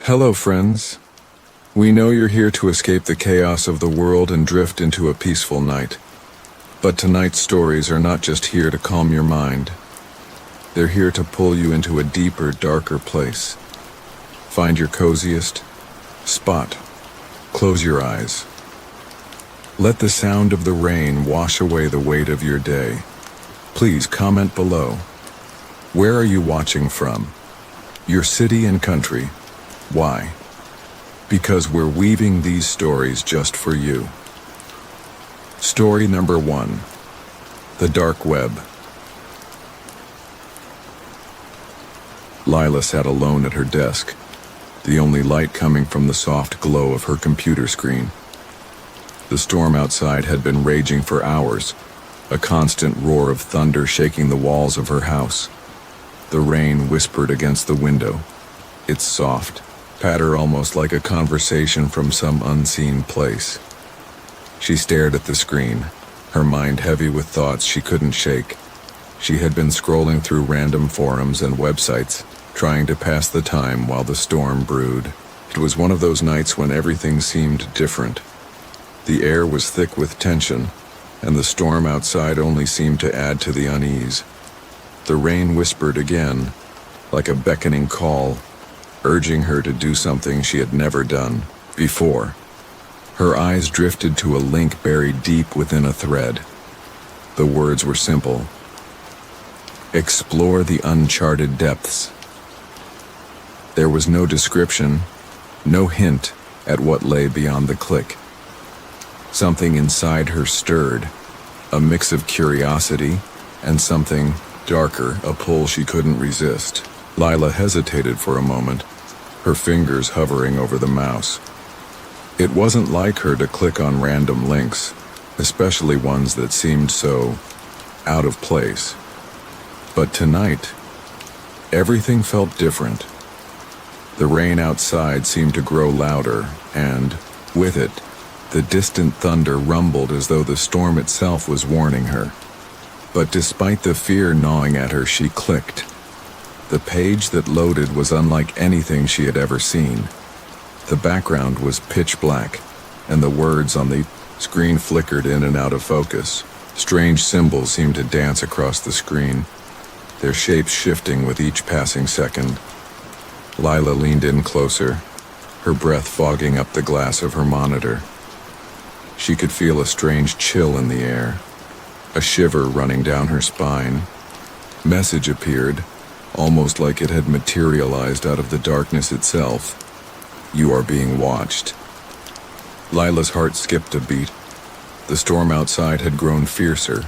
Hello, friends. We know you're here to escape the chaos of the world and drift into a peaceful night. But tonight's stories are not just here to calm your mind. They're here to pull you into a deeper, darker place. Find your coziest spot. Close your eyes. Let the sound of the rain wash away the weight of your day. Please comment below. Where are you watching from? Your city and country. Why? Because we're weaving these stories just for you. Story number 1. The Dark Web. Lila sat alone at her desk, the only light coming from the soft glow of her computer screen. The storm outside had been raging for hours, a constant roar of thunder shaking the walls of her house. The rain whispered against the window, its soft patter almost like a conversation from some unseen place. She stared at the screen, her mind heavy with thoughts she couldn't shake. She had been scrolling through random forums and websites, trying to pass the time while the storm brewed. It was one of those nights when everything seemed different. The air was thick with tension, and the storm outside only seemed to add to the unease. The rain whispered again, like a beckoning call, urging her to do something she had never done before. Her eyes drifted to a link buried deep within a thread. The words were simple. Explore the uncharted depths. There was no description, no hint at what lay beyond the click. Something inside her stirred, a mix of curiosity and something darker, a pull she couldn't resist. Lila hesitated for a moment, her fingers hovering over the mouse. It wasn't like her to click on random links, especially ones that seemed so out of place. But tonight, everything felt different. The rain outside seemed to grow louder, and, with it, the distant thunder rumbled as though the storm itself was warning her. But despite the fear gnawing at her, she clicked. The page that loaded was unlike anything she had ever seen. The background was pitch black, and the words on the screen flickered in and out of focus. Strange symbols seemed to dance across the screen, their shapes shifting with each passing second. Lila leaned in closer, her breath fogging up the glass of her monitor. She could feel a strange chill in the air, a shiver running down her spine. Message appeared, almost like it had materialized out of the darkness itself. You are being watched. Lila's heart skipped a beat. The storm outside had grown fiercer,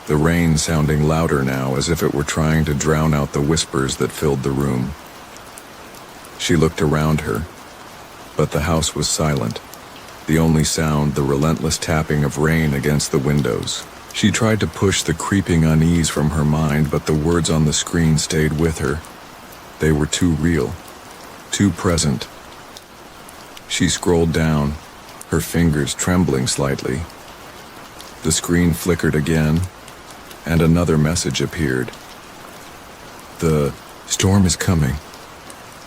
the rain sounding louder now as if it were trying to drown out the whispers that filled the room. She looked around her, but the house was silent. The only sound, the relentless tapping of rain against the windows. She tried to push the creeping unease from her mind, but the words on the screen stayed with her. They were too real, too present. She scrolled down, her fingers trembling slightly. The screen flickered again, and another message appeared. The storm is coming.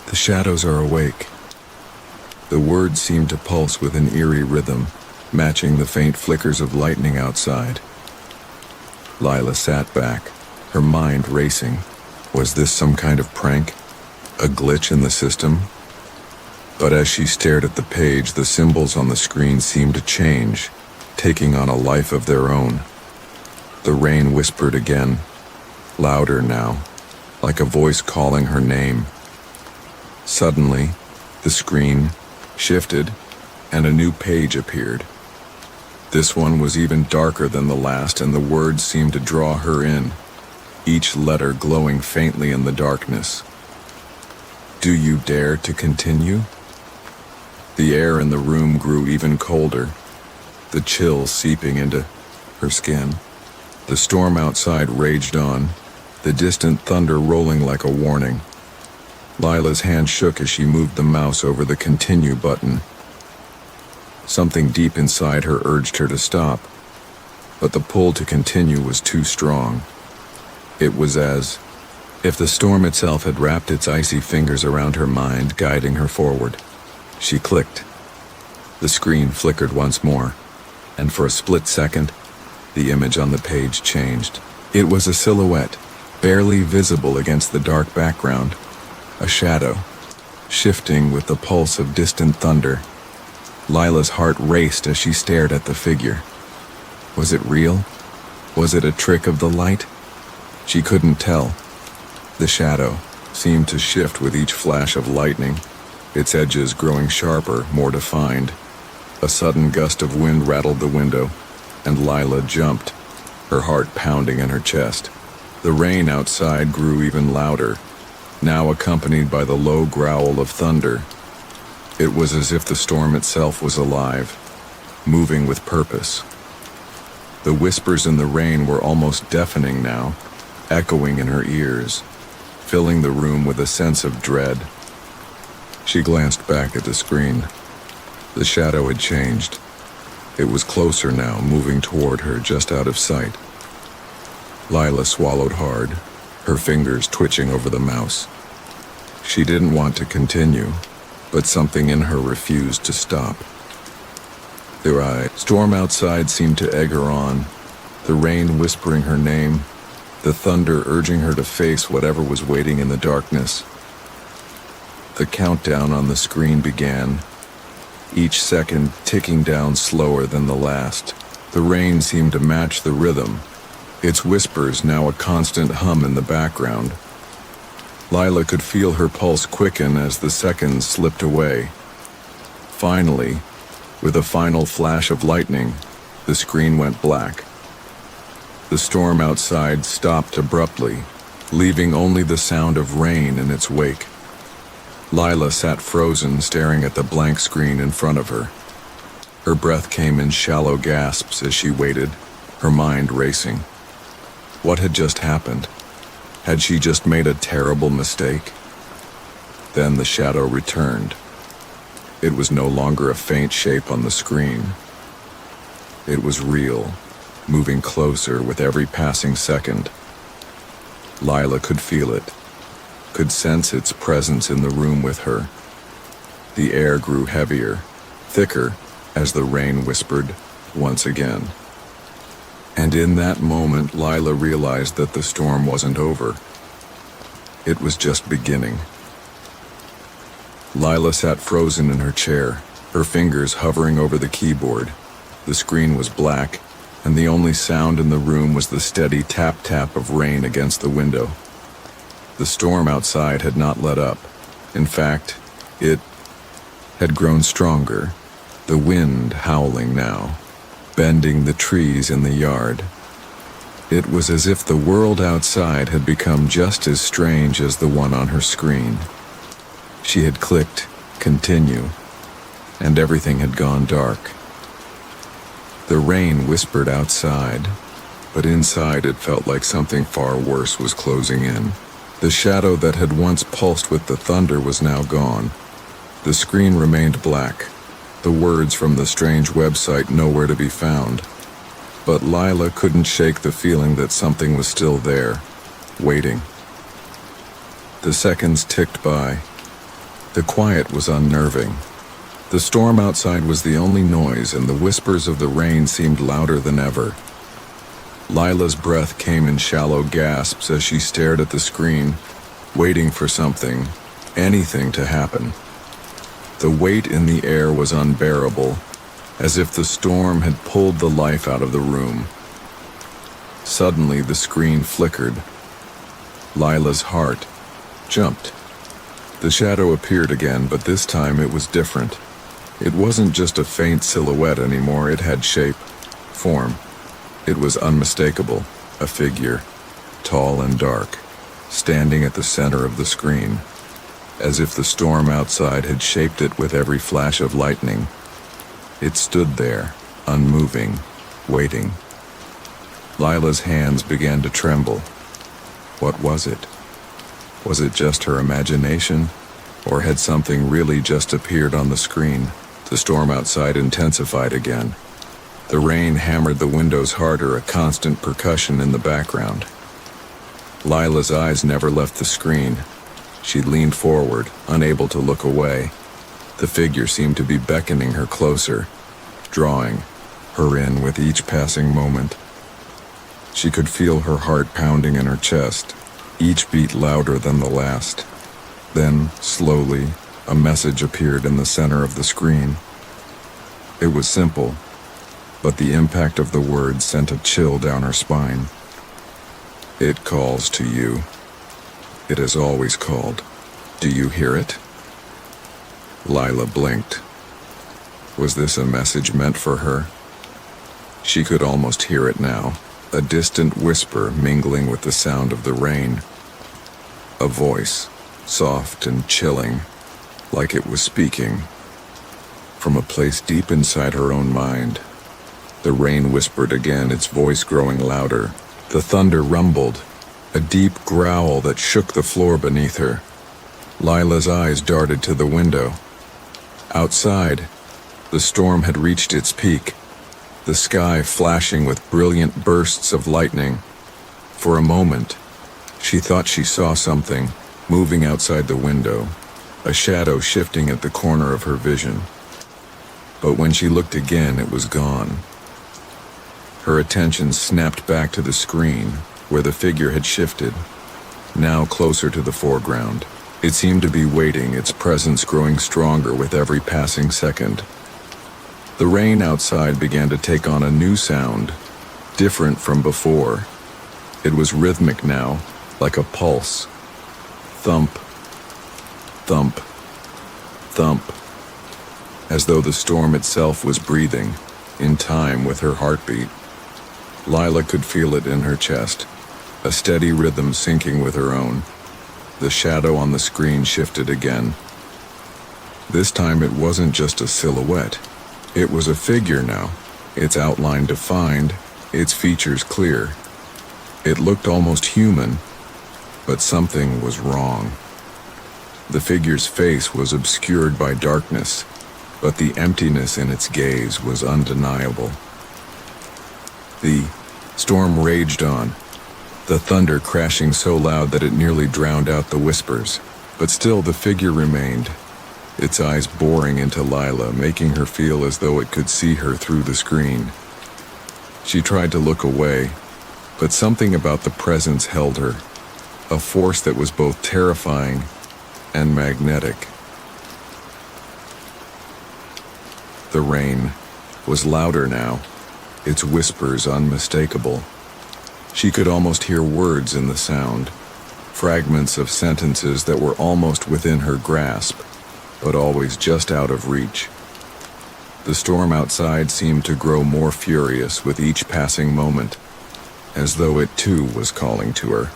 The shadows are awake. The words seemed to pulse with an eerie rhythm, matching the faint flickers of lightning outside. Lila sat back, her mind racing. Was this some kind of prank? A glitch in the system? But as she stared at the page, the symbols on the screen seemed to change, taking on a life of their own. The rain whispered again, louder now, like a voice calling her name. Suddenly, the screen shifted, and a new page appeared. This one was even darker than the last, and the words seemed to draw her in, each letter glowing faintly in the darkness. Do you dare to continue? The air in the room grew even colder, the chill seeping into her skin. The storm outside raged on, the distant thunder rolling like a warning. Lila's hand shook as she moved the mouse over the continue button. Something deep inside her urged her to stop, but the pull to continue was too strong. It was as If the storm itself had wrapped its icy fingers around her mind, guiding her forward. She clicked. The screen flickered once more, and for a split second, the image on the page changed. It was a silhouette, barely visible against the dark background, a shadow, shifting with the pulse of distant thunder. Lila's heart raced as she stared at the figure. Was it real? Was it a trick of the light? She couldn't tell. The shadow seemed to shift with each flash of lightning, its edges growing sharper, more defined. A sudden gust of wind rattled the window, and Lila jumped, her heart pounding in her chest. The rain outside grew even louder, now accompanied by the low growl of thunder. It was as if the storm itself was alive, moving with purpose. The whispers in the rain were almost deafening now, echoing in her ears, filling the room with a sense of dread. She glanced back at the screen. The shadow had changed. It was closer now, moving toward her, just out of sight. Lila swallowed hard, her fingers twitching over the mouse. She didn't want to continue, but something in her refused to stop. The storm outside seemed to egg her on, the rain whispering her name, the thunder urging her to face whatever was waiting in the darkness. The countdown on the screen began, each second ticking down slower than the last. The rain seemed to match the rhythm, its whispers now a constant hum in the background. Lila could feel her pulse quicken as the seconds slipped away. Finally, with a final flash of lightning, the screen went black. The storm outside stopped abruptly, leaving only the sound of rain in its wake. Lila sat frozen, staring at the blank screen in front of her. Her breath came in shallow gasps as she waited, her mind racing. What had just happened? Had she just made a terrible mistake? Then the shadow returned. It was no longer a faint shape on the screen. It was real, moving closer with every passing second. Lila could feel it, could sense its presence in the room with her. The air grew heavier, thicker, as the rain whispered once again. And in that moment, Lila realized that the storm wasn't over. It was just beginning. Lila sat frozen in her chair, her fingers hovering over the keyboard. The screen was black, and the only sound in the room was the steady tap-tap of rain against the window. The storm outside had not let up. In fact, it had grown stronger, the wind howling now, bending the trees in the yard. It was as if the world outside had become just as strange as the one on her screen. She had clicked continue, and everything had gone dark. The rain whispered outside, but inside it felt like something far worse was closing in. The shadow that had once pulsed with the thunder was now gone. The screen remained black, the words from the strange website nowhere to be found. But Lila couldn't shake the feeling that something was still there, waiting. The seconds ticked by. The quiet was unnerving. The storm outside was the only noise, and the whispers of the rain seemed louder than ever. Lila's breath came in shallow gasps as she stared at the screen, waiting for something, anything to happen. The weight in the air was unbearable, as if the storm had pulled the life out of the room. Suddenly, the screen flickered. Lila's heart jumped. The shadow appeared again, but this time it was different. It wasn't just a faint silhouette anymore, it had shape, form. It was unmistakable, a figure, tall and dark, standing at the center of the screen, as if the storm outside had shaped it with every flash of lightning. It stood there, unmoving, waiting. Lila's hands began to tremble. What was it? Was it just her imagination, or had something really just appeared on the screen? The storm outside intensified again. The rain hammered the windows harder, a constant percussion in the background. Lila's eyes never left the screen. She leaned forward, unable to look away. The figure seemed to be beckoning her closer, drawing her in with each passing moment. She could feel her heart pounding in her chest, each beat louder than the last. Then, slowly, a message appeared in the center of the screen. It was simple, but the impact of the words sent a chill down her spine. It calls to you. It has always called. Do you hear it? Lila blinked. Was this a message meant for her? She could almost hear it now, a distant whisper mingling with the sound of the rain. A voice, soft and chilling, like it was speaking. From a place deep inside her own mind, the rain whispered again, its voice growing louder. The thunder rumbled, a deep growl that shook the floor beneath her. Lila's eyes darted to the window. Outside, the storm had reached its peak, the sky flashing with brilliant bursts of lightning. For a moment, she thought she saw something moving outside the window, a shadow shifting at the corner of her vision. But when she looked again, it was gone. Her attention snapped back to the screen, where the figure had shifted, now closer to the foreground. It seemed to be waiting, its presence growing stronger with every passing second. The rain outside began to take on a new sound, different from before. It was rhythmic now, like a pulse. Thump, thump, thump, as though the storm itself was breathing, in time with her heartbeat. Lila could feel it in her chest, a steady rhythm syncing with her own. The shadow on the screen shifted again. This time it wasn't just a silhouette. It was a figure now, its outline defined, its features clear. It looked almost human, but something was wrong. The figure's face was obscured by darkness, but the emptiness in its gaze was undeniable. The storm raged on, the thunder crashing so loud that it nearly drowned out the whispers. But still the figure remained, its eyes boring into Lila, making her feel as though it could see her through the screen. She tried to look away, but something about the presence held her, a force that was both terrifying and magnetic. The rain was louder now, its whispers unmistakable. She could almost hear words in the sound, fragments of sentences that were almost within her grasp, but always just out of reach. The storm outside seemed to grow more furious with each passing moment, as though it too was calling to her.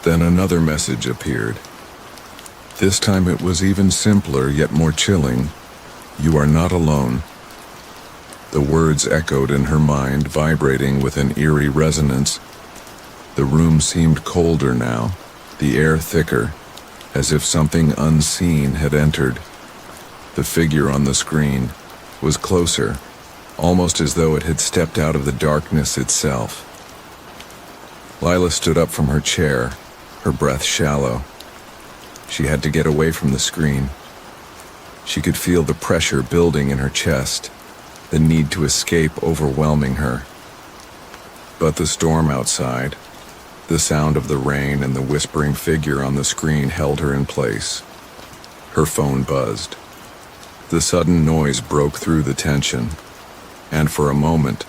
Then another message appeared. This time it was even simpler, yet more chilling. You are not alone. The words echoed in her mind, vibrating with an eerie resonance. The room seemed colder now, the air thicker, as if something unseen had entered. The figure on the screen was closer, almost as though it had stepped out of the darkness itself. Lila stood up from her chair, her breath shallow. She had to get away from the screen. She could feel the pressure building in her chest, the need to escape overwhelming her. But the storm outside, the sound of the rain and the whispering figure on the screen held her in place. Her phone buzzed. The sudden noise broke through the tension, and for a moment,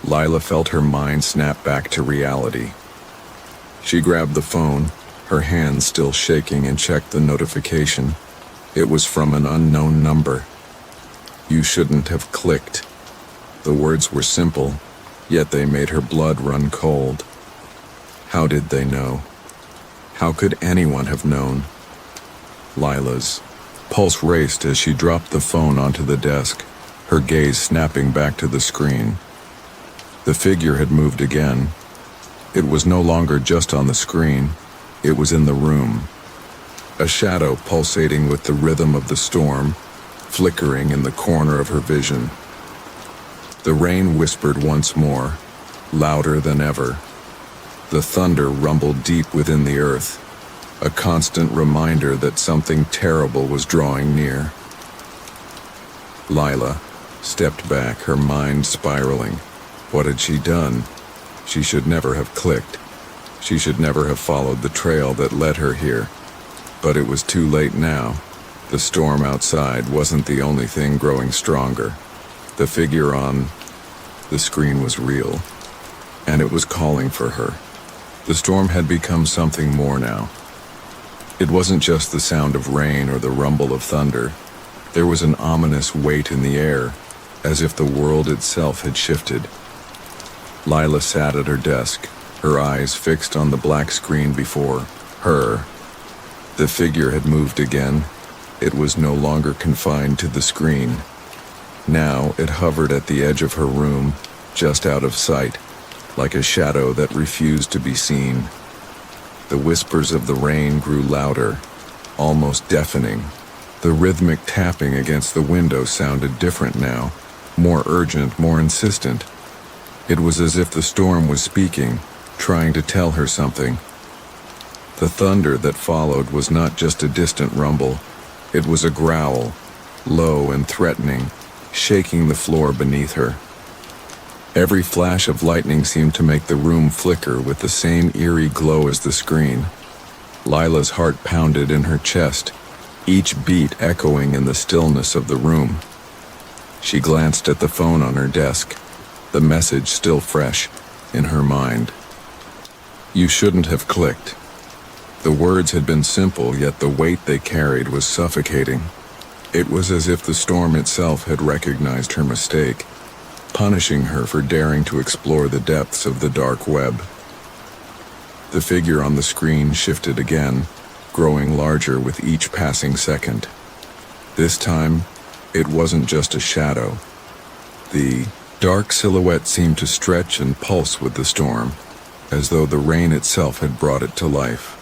Lila felt her mind snap back to reality. She grabbed the phone, her hands still shaking, and checked the notification. It was from an unknown number. You shouldn't have clicked. The words were simple, yet they made her blood run cold. How did they know? How could anyone have known? Lila's pulse raced as she dropped the phone onto the desk, her gaze snapping back to the screen. The figure had moved again. It was no longer just on the screen, it was in the room. A shadow pulsating with the rhythm of the storm, flickering in the corner of her vision. The rain whispered once more, louder than ever. The thunder rumbled deep within the earth, a constant reminder that something terrible was drawing near. Lila stepped back, her mind spiraling. What had she done? She should never have clicked. She should never have followed the trail that led her here. But it was too late now. The storm outside wasn't the only thing growing stronger. The figure on the screen was real, and it was calling for her. The storm had become something more now. It wasn't just the sound of rain or the rumble of thunder. There was an ominous weight in the air, as if the world itself had shifted. Lila sat at her desk, her eyes fixed on the black screen before her. The figure had moved again. It was no longer confined to the screen. Now it hovered at the edge of her room, just out of sight, like a shadow that refused to be seen. The whispers of the rain grew louder, almost deafening. The rhythmic tapping against the window sounded different now, more urgent, more insistent. It was as if the storm was speaking, trying to tell her something. The thunder that followed was not just a distant rumble. It was a growl, low and threatening, shaking the floor beneath her. Every flash of lightning seemed to make the room flicker with the same eerie glow as the screen. Lila's heart pounded in her chest, each beat echoing in the stillness of the room. She glanced at the phone on her desk, the message still fresh in her mind. You shouldn't have clicked. The words had been simple, yet the weight they carried was suffocating. It was as if the storm itself had recognized her mistake, punishing her for daring to explore the depths of the dark web. The figure on the screen shifted again, growing larger with each passing second. This time, it wasn't just a shadow. The dark silhouette seemed to stretch and pulse with the storm, as though the rain itself had brought it to life.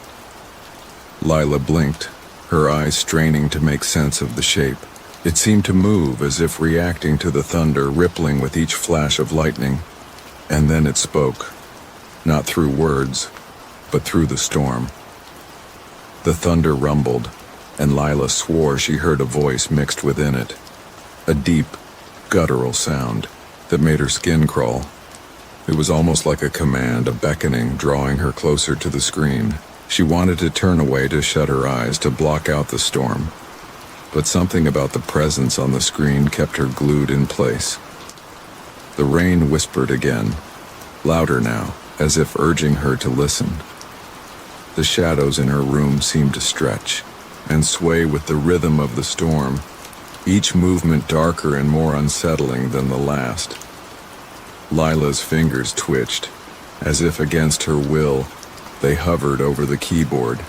Lila blinked, her eyes straining to make sense of the shape. It seemed to move as if reacting to the thunder rippling with each flash of lightning. And then it spoke, not through words, but through the storm. The thunder rumbled, and Lila swore she heard a voice mixed within it, a deep, guttural sound that made her skin crawl. It was almost like a command, a beckoning, drawing her closer to the screen. She wanted to turn away, to shut her eyes, to block out the storm. But something about the presence on the screen kept her glued in place. The rain whispered again, louder now, as if urging her to listen. The shadows in her room seemed to stretch and sway with the rhythm of the storm, each movement darker and more unsettling than the last. Lila's fingers twitched, as if against her will. They hovered over the keyboard.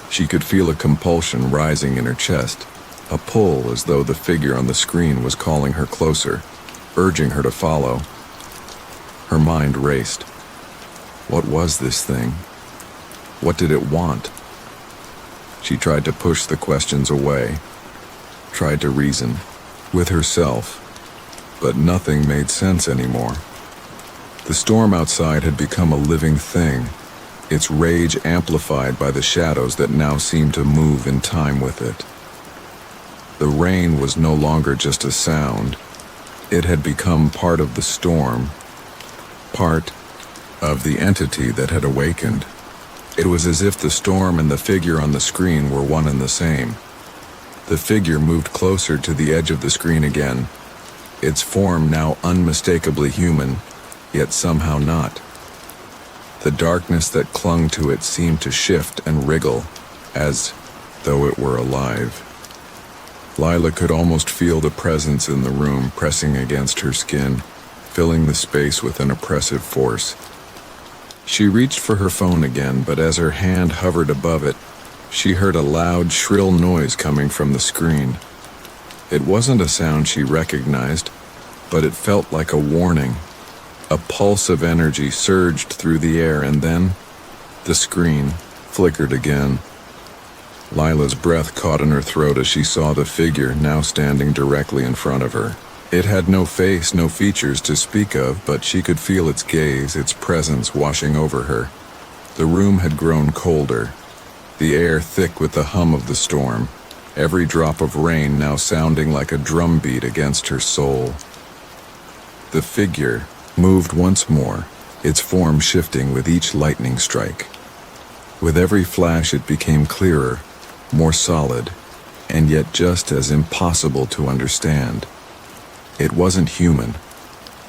She could feel a compulsion rising in her chest, a pull as though the figure on the screen was calling her closer, urging her to follow. Her mind raced. What was this thing? What did it want? She tried to push the questions away, tried to reason with herself, but nothing made sense anymore. The storm outside had become a living thing, its rage amplified by the shadows that now seemed to move in time with it. The rain was no longer just a sound. It had become part of the storm, part of the entity that had awakened. It was as if the storm and the figure on the screen were one and the same. The figure moved closer to the edge of the screen again, its form now unmistakably human, yet somehow not. The darkness that clung to it seemed to shift and wriggle, as though it were alive. Lila could almost feel the presence in the room pressing against her skin, filling the space with an oppressive force. She reached for her phone again, but as her hand hovered above it, she heard a loud, shrill noise coming from the screen. It wasn't a sound she recognized, but it felt like a warning. A pulse of energy surged through the air, and then the screen flickered again. Lila's breath caught in her throat as she saw the figure now standing directly in front of her. It had no face, no features to speak of, but she could feel its gaze, its presence washing over her. The room had grown colder, the air thick with the hum of the storm, every drop of rain now sounding like a drumbeat against her soul. The figure moved once more, its form shifting with each lightning strike. With every flash it became clearer, more solid, and yet just as impossible to understand. It wasn't human,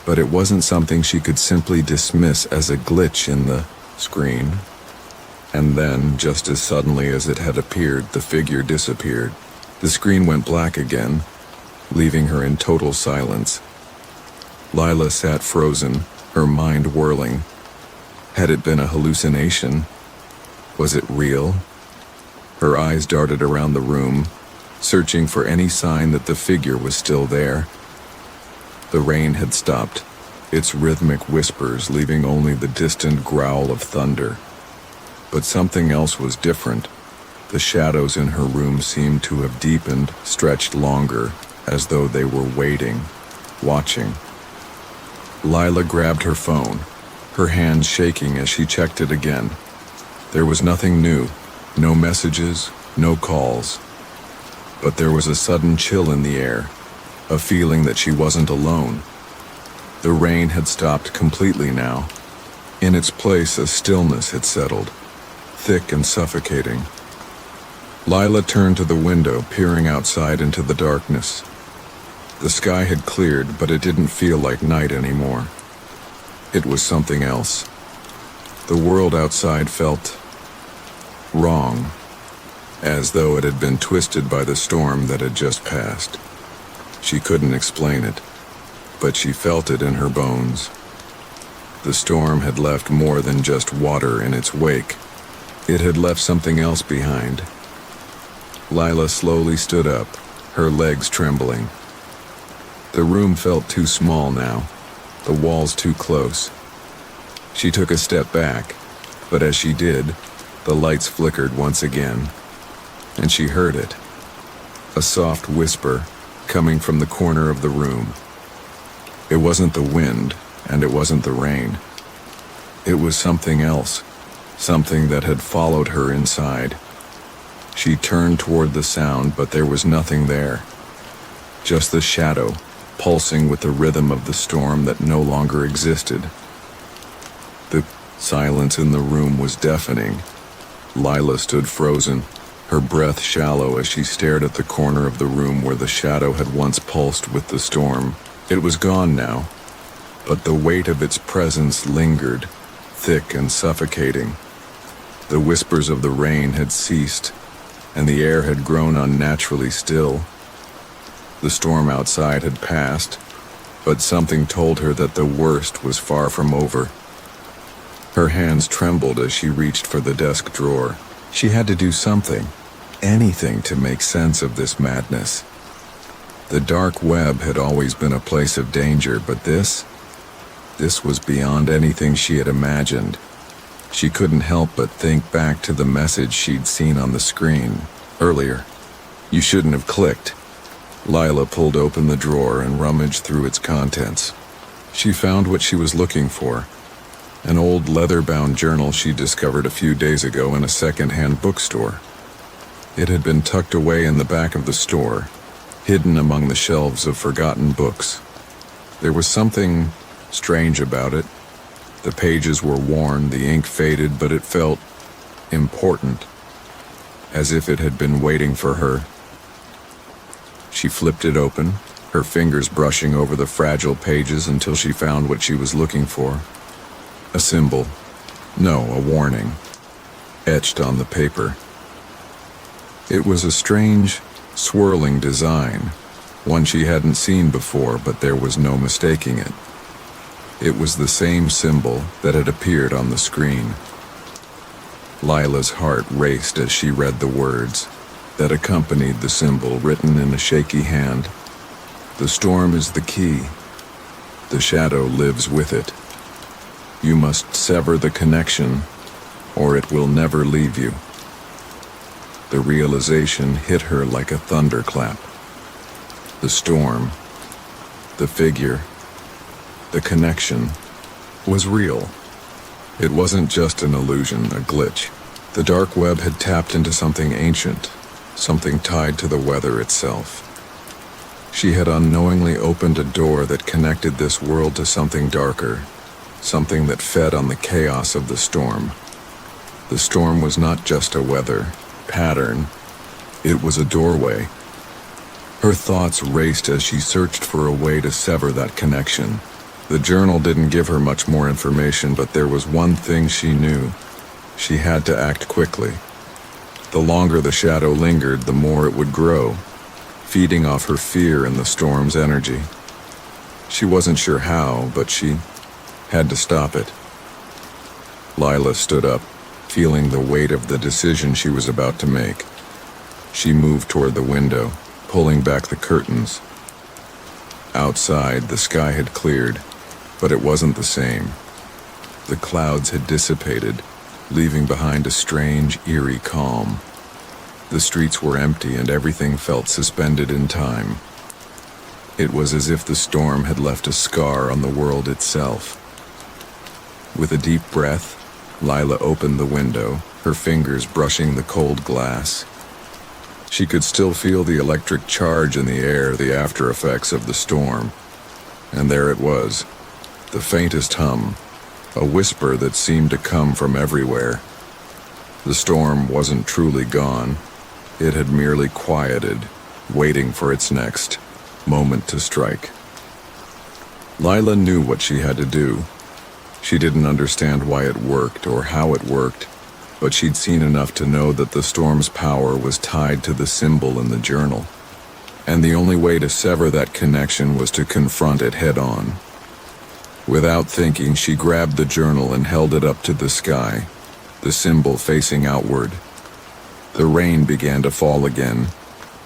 but it wasn't something she could simply dismiss as a glitch in the screen. And then, just as suddenly as it had appeared, the figure disappeared. The screen went black again, leaving her in total silence. Lila sat frozen, her mind whirling. Had it been a hallucination? Was it real? Her eyes darted around the room, searching for any sign that the figure was still there. The rain had stopped, its rhythmic whispers leaving only the distant growl of thunder. But something else was different. The shadows in her room seemed to have deepened, stretched longer, as though they were waiting, watching. Lila grabbed her phone, her hands shaking as she checked it again. There was nothing new, no messages, no calls. But there was a sudden chill in the air, a feeling that she wasn't alone. The rain had stopped completely now. In its place, a stillness had settled, thick and suffocating. Lila turned to the window, peering outside into the darkness. The sky had cleared, but it didn't feel like night anymore. It was something else. The world outside felt wrong, as though it had been twisted by the storm that had just passed. She couldn't explain it, but she felt it in her bones. The storm had left more than just water in its wake. It had left something else behind. Lila slowly stood up, her legs trembling. The room felt too small now, the walls too close. She took a step back, but as she did, the lights flickered once again, and she heard it. A soft whisper coming from the corner of the room. It wasn't the wind, and it wasn't the rain. It was something else, something that had followed her inside. She turned toward the sound, but there was nothing there. Just the shadow, pulsing with the rhythm of the storm that no longer existed. The silence in the room was deafening. Lila stood frozen, her breath shallow as she stared at the corner of the room where the shadow had once pulsed with the storm. It was gone now, but the weight of its presence lingered, thick and suffocating. The whispers of the rain had ceased, and the air had grown unnaturally still. The storm outside had passed, but something told her that the worst was far from over. Her hands trembled as she reached for the desk drawer. She had to do something, anything to make sense of this madness. The dark web had always been a place of danger, but this was beyond anything she had imagined. She couldn't help but think back to the message she'd seen on the screen earlier. You shouldn't have clicked. Lila pulled open the drawer and rummaged through its contents. She found what she was looking for, an old leather-bound journal she discovered a few days ago in a second-hand bookstore. It had been tucked away in the back of the store, hidden among the shelves of forgotten books. There was something strange about it. The pages were worn, the ink faded, but it felt important, as if it had been waiting for her. She flipped it open, her fingers brushing over the fragile pages until she found what she was looking for. A symbol. No, a warning. Etched on the paper. It was a strange, swirling design, one she hadn't seen before, but there was no mistaking it. It was the same symbol that had appeared on the screen. Lila's heart raced as she read the words that accompanied the symbol written in a shaky hand. The storm is the key. The shadow lives with it. You must sever the connection, or it will never leave you. The realization hit her like a thunderclap. The storm, The figure, the connection, was real. It wasn't just an illusion, a glitch. The dark web had tapped into something ancient, something tied to the weather itself. She had unknowingly opened a door that connected this world to something darker, something that fed on the chaos of the storm. The storm was not just a weather pattern, it was a doorway. Her thoughts raced as she searched for a way to sever that connection. The journal didn't give her much more information, but there was one thing she knew. She had to act quickly. The longer the shadow lingered, the more it would grow, feeding off her fear and the storm's energy. She wasn't sure how, but she had to stop it. Lila stood up, feeling the weight of the decision she was about to make. She moved toward the window, pulling back the curtains. Outside, the sky had cleared, but it wasn't the same. The clouds had dissipated, leaving behind a strange, eerie calm. The streets were empty and everything felt suspended in time. It was as if the storm had left a scar on the world itself. With a deep breath, Lila opened the window, her fingers brushing the cold glass. She could still feel the electric charge in the air, the after effects of the storm. And there it was, the faintest hum, a whisper that seemed to come from everywhere. The storm wasn't truly gone. It had merely quieted, waiting for its next moment to strike. Lila knew what she had to do. She didn't understand why it worked or how it worked, but she'd seen enough to know that the storm's power was tied to the symbol in the journal. And the only way to sever that connection was to confront it head-on. Without thinking, she grabbed the journal and held it up to the sky, the symbol facing outward. The rain began to fall again,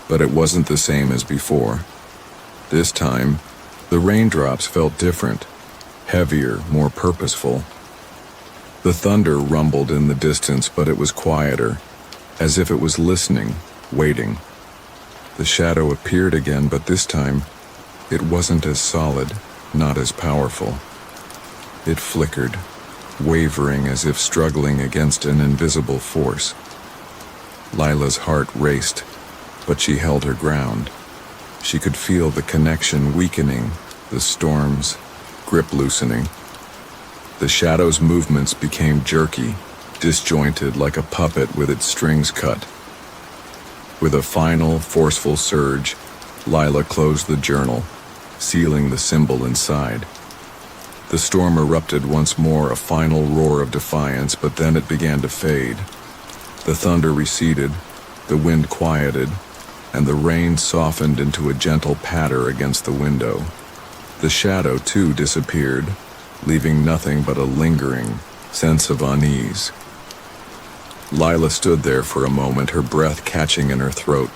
but it wasn't the same as before. This time, the raindrops felt different, heavier, more purposeful. The thunder rumbled in the distance, but it was quieter, as if it was listening, waiting. The shadow appeared again, but this time, it wasn't as solid, not as powerful. It flickered, wavering as if struggling against an invisible force. Lila's heart raced, but she held her ground. She could feel the connection weakening, the storm's grip loosening. The shadow's movements became jerky, disjointed like a puppet with its strings cut. With a final, forceful surge, Lila closed the journal, sealing the symbol inside. The storm erupted once more, a final roar of defiance, but then it began to fade. The thunder receded, the wind quieted, and the rain softened into a gentle patter against the window. The shadow, too, disappeared, leaving nothing but a lingering sense of unease. Lila stood there for a moment, her breath catching in her throat.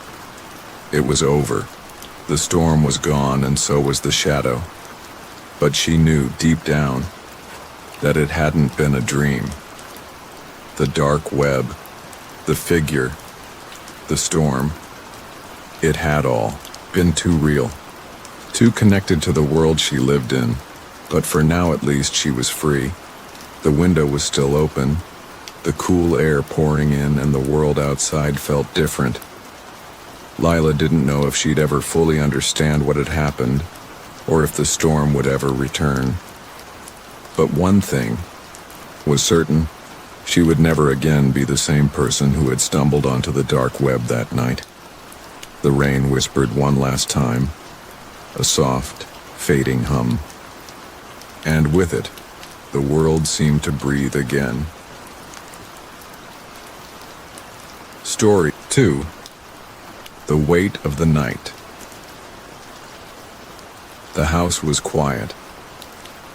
It was over. The storm was gone, and so was the shadow. But she knew deep down that it hadn't been a dream. The dark web, the figure, the storm, it had all been too real, too connected to the world she lived in. But for now at least she was free. The window was still open, the cool air pouring in, and the world outside felt different. Lila didn't know if she'd ever fully understand what had happened, or if the storm would ever return. But one thing was certain: she would never again be the same person who had stumbled onto the dark web that night. The rain whispered one last time, a soft, fading hum. And with it, the world seemed to breathe again. Story 2. The Weight of the Night. The house was quiet.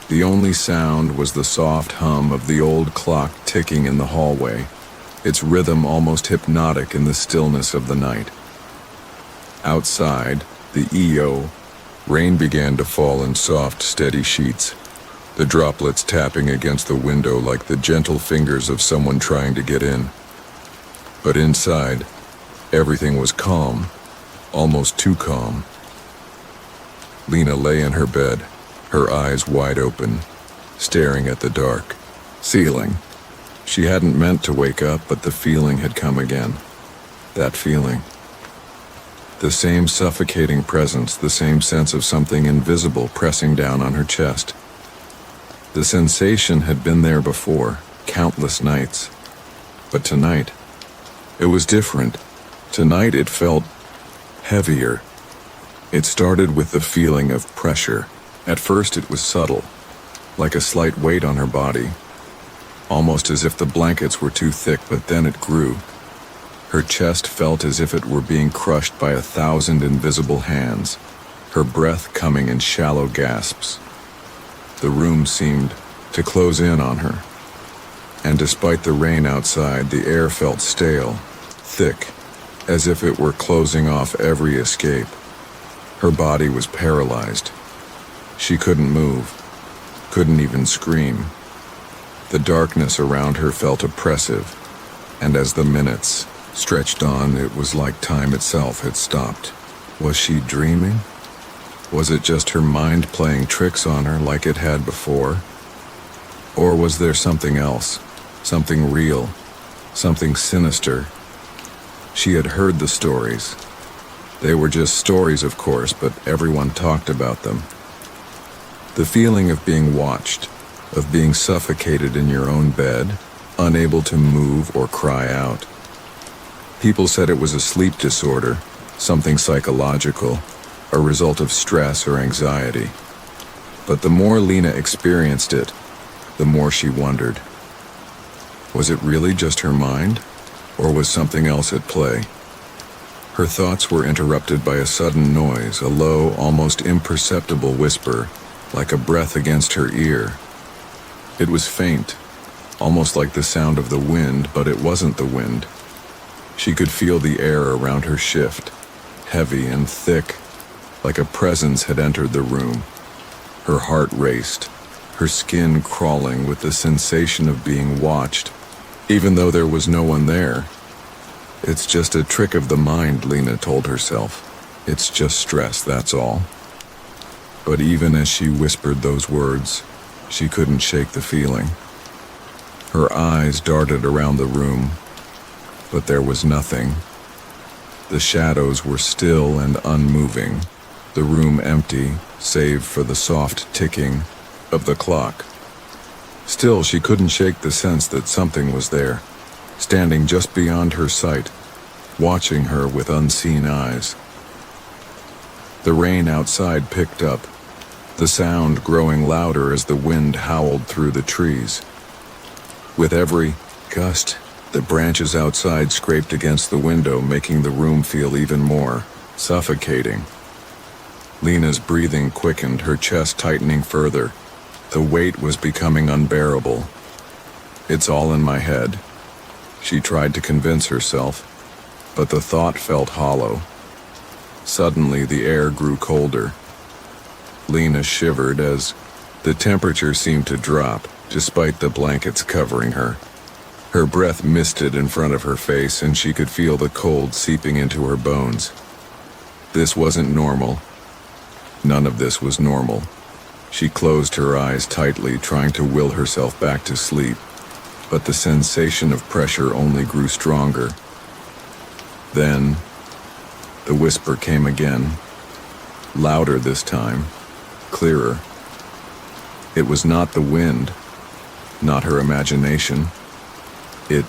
The only sound was the soft hum of the old clock ticking in the hallway, its rhythm almost hypnotic in the stillness of the night. Outside, the EO, rain began to fall in soft, steady sheets, the droplets tapping against the window like the gentle fingers of someone trying to get in. But inside, everything was calm, almost too calm. Lena lay in her bed, her eyes wide open, staring at the dark ceiling. She hadn't meant to wake up, but the feeling had come again. That feeling. The same suffocating presence, the same sense of something invisible pressing down on her chest. The sensation had been there before, countless nights. But tonight, it was different. Tonight it felt heavier. It started with the feeling of pressure. At first it was subtle, like a slight weight on her body, almost as if the blankets were too thick, but then it grew. Her chest felt as if it were being crushed by 1,000 invisible hands, her breath coming in shallow gasps. The room seemed to close in on her, and despite the rain outside, the air felt stale, thick, as if it were closing off every escape. Her body was paralyzed. She couldn't move, couldn't even scream. The darkness around her felt oppressive, and as the minutes stretched on, it was like time itself had stopped. Was she dreaming? Was it just her mind playing tricks on her like it had before? Or was there something else, something real, something sinister? She had heard the stories. They were just stories, of course, but everyone talked about them. The feeling of being watched, of being suffocated in your own bed, unable to move or cry out. People said it was a sleep disorder, something psychological, a result of stress or anxiety. But the more Lena experienced it, the more she wondered. Was it really just her mind, or was something else at play? Her thoughts were interrupted by a sudden noise, a low, almost imperceptible whisper, like a breath against her ear. It was faint, almost like the sound of the wind, but it wasn't the wind. She could feel the air around her shift, heavy and thick, like a presence had entered the room. Her heart raced, her skin crawling with the sensation of being watched, even though there was no one there. It's just a trick of the mind, Lena told herself. It's just stress, that's all. But even as she whispered those words, she couldn't shake the feeling. Her eyes darted around the room, but there was nothing. The shadows were still and unmoving, the room empty, save for the soft ticking of the clock. Still, she couldn't shake the sense that something was there, standing just beyond her sight, watching her with unseen eyes. The rain outside picked up, the sound growing louder as the wind howled through the trees. With every gust, the branches outside scraped against the window, making the room feel even more suffocating. Lena's breathing quickened, her chest tightening further. The weight was becoming unbearable. It's all in my head, she tried to convince herself, but the thought felt hollow. Suddenly, the air grew colder. Lena shivered as the temperature seemed to drop, despite the blankets covering her. Her breath misted in front of her face, and she could feel the cold seeping into her bones. This wasn't normal. None of this was normal. She closed her eyes tightly, trying to will herself back to sleep, but the sensation of pressure only grew stronger. Then, the whisper came again, louder this time, clearer. It was not the wind, not her imagination. It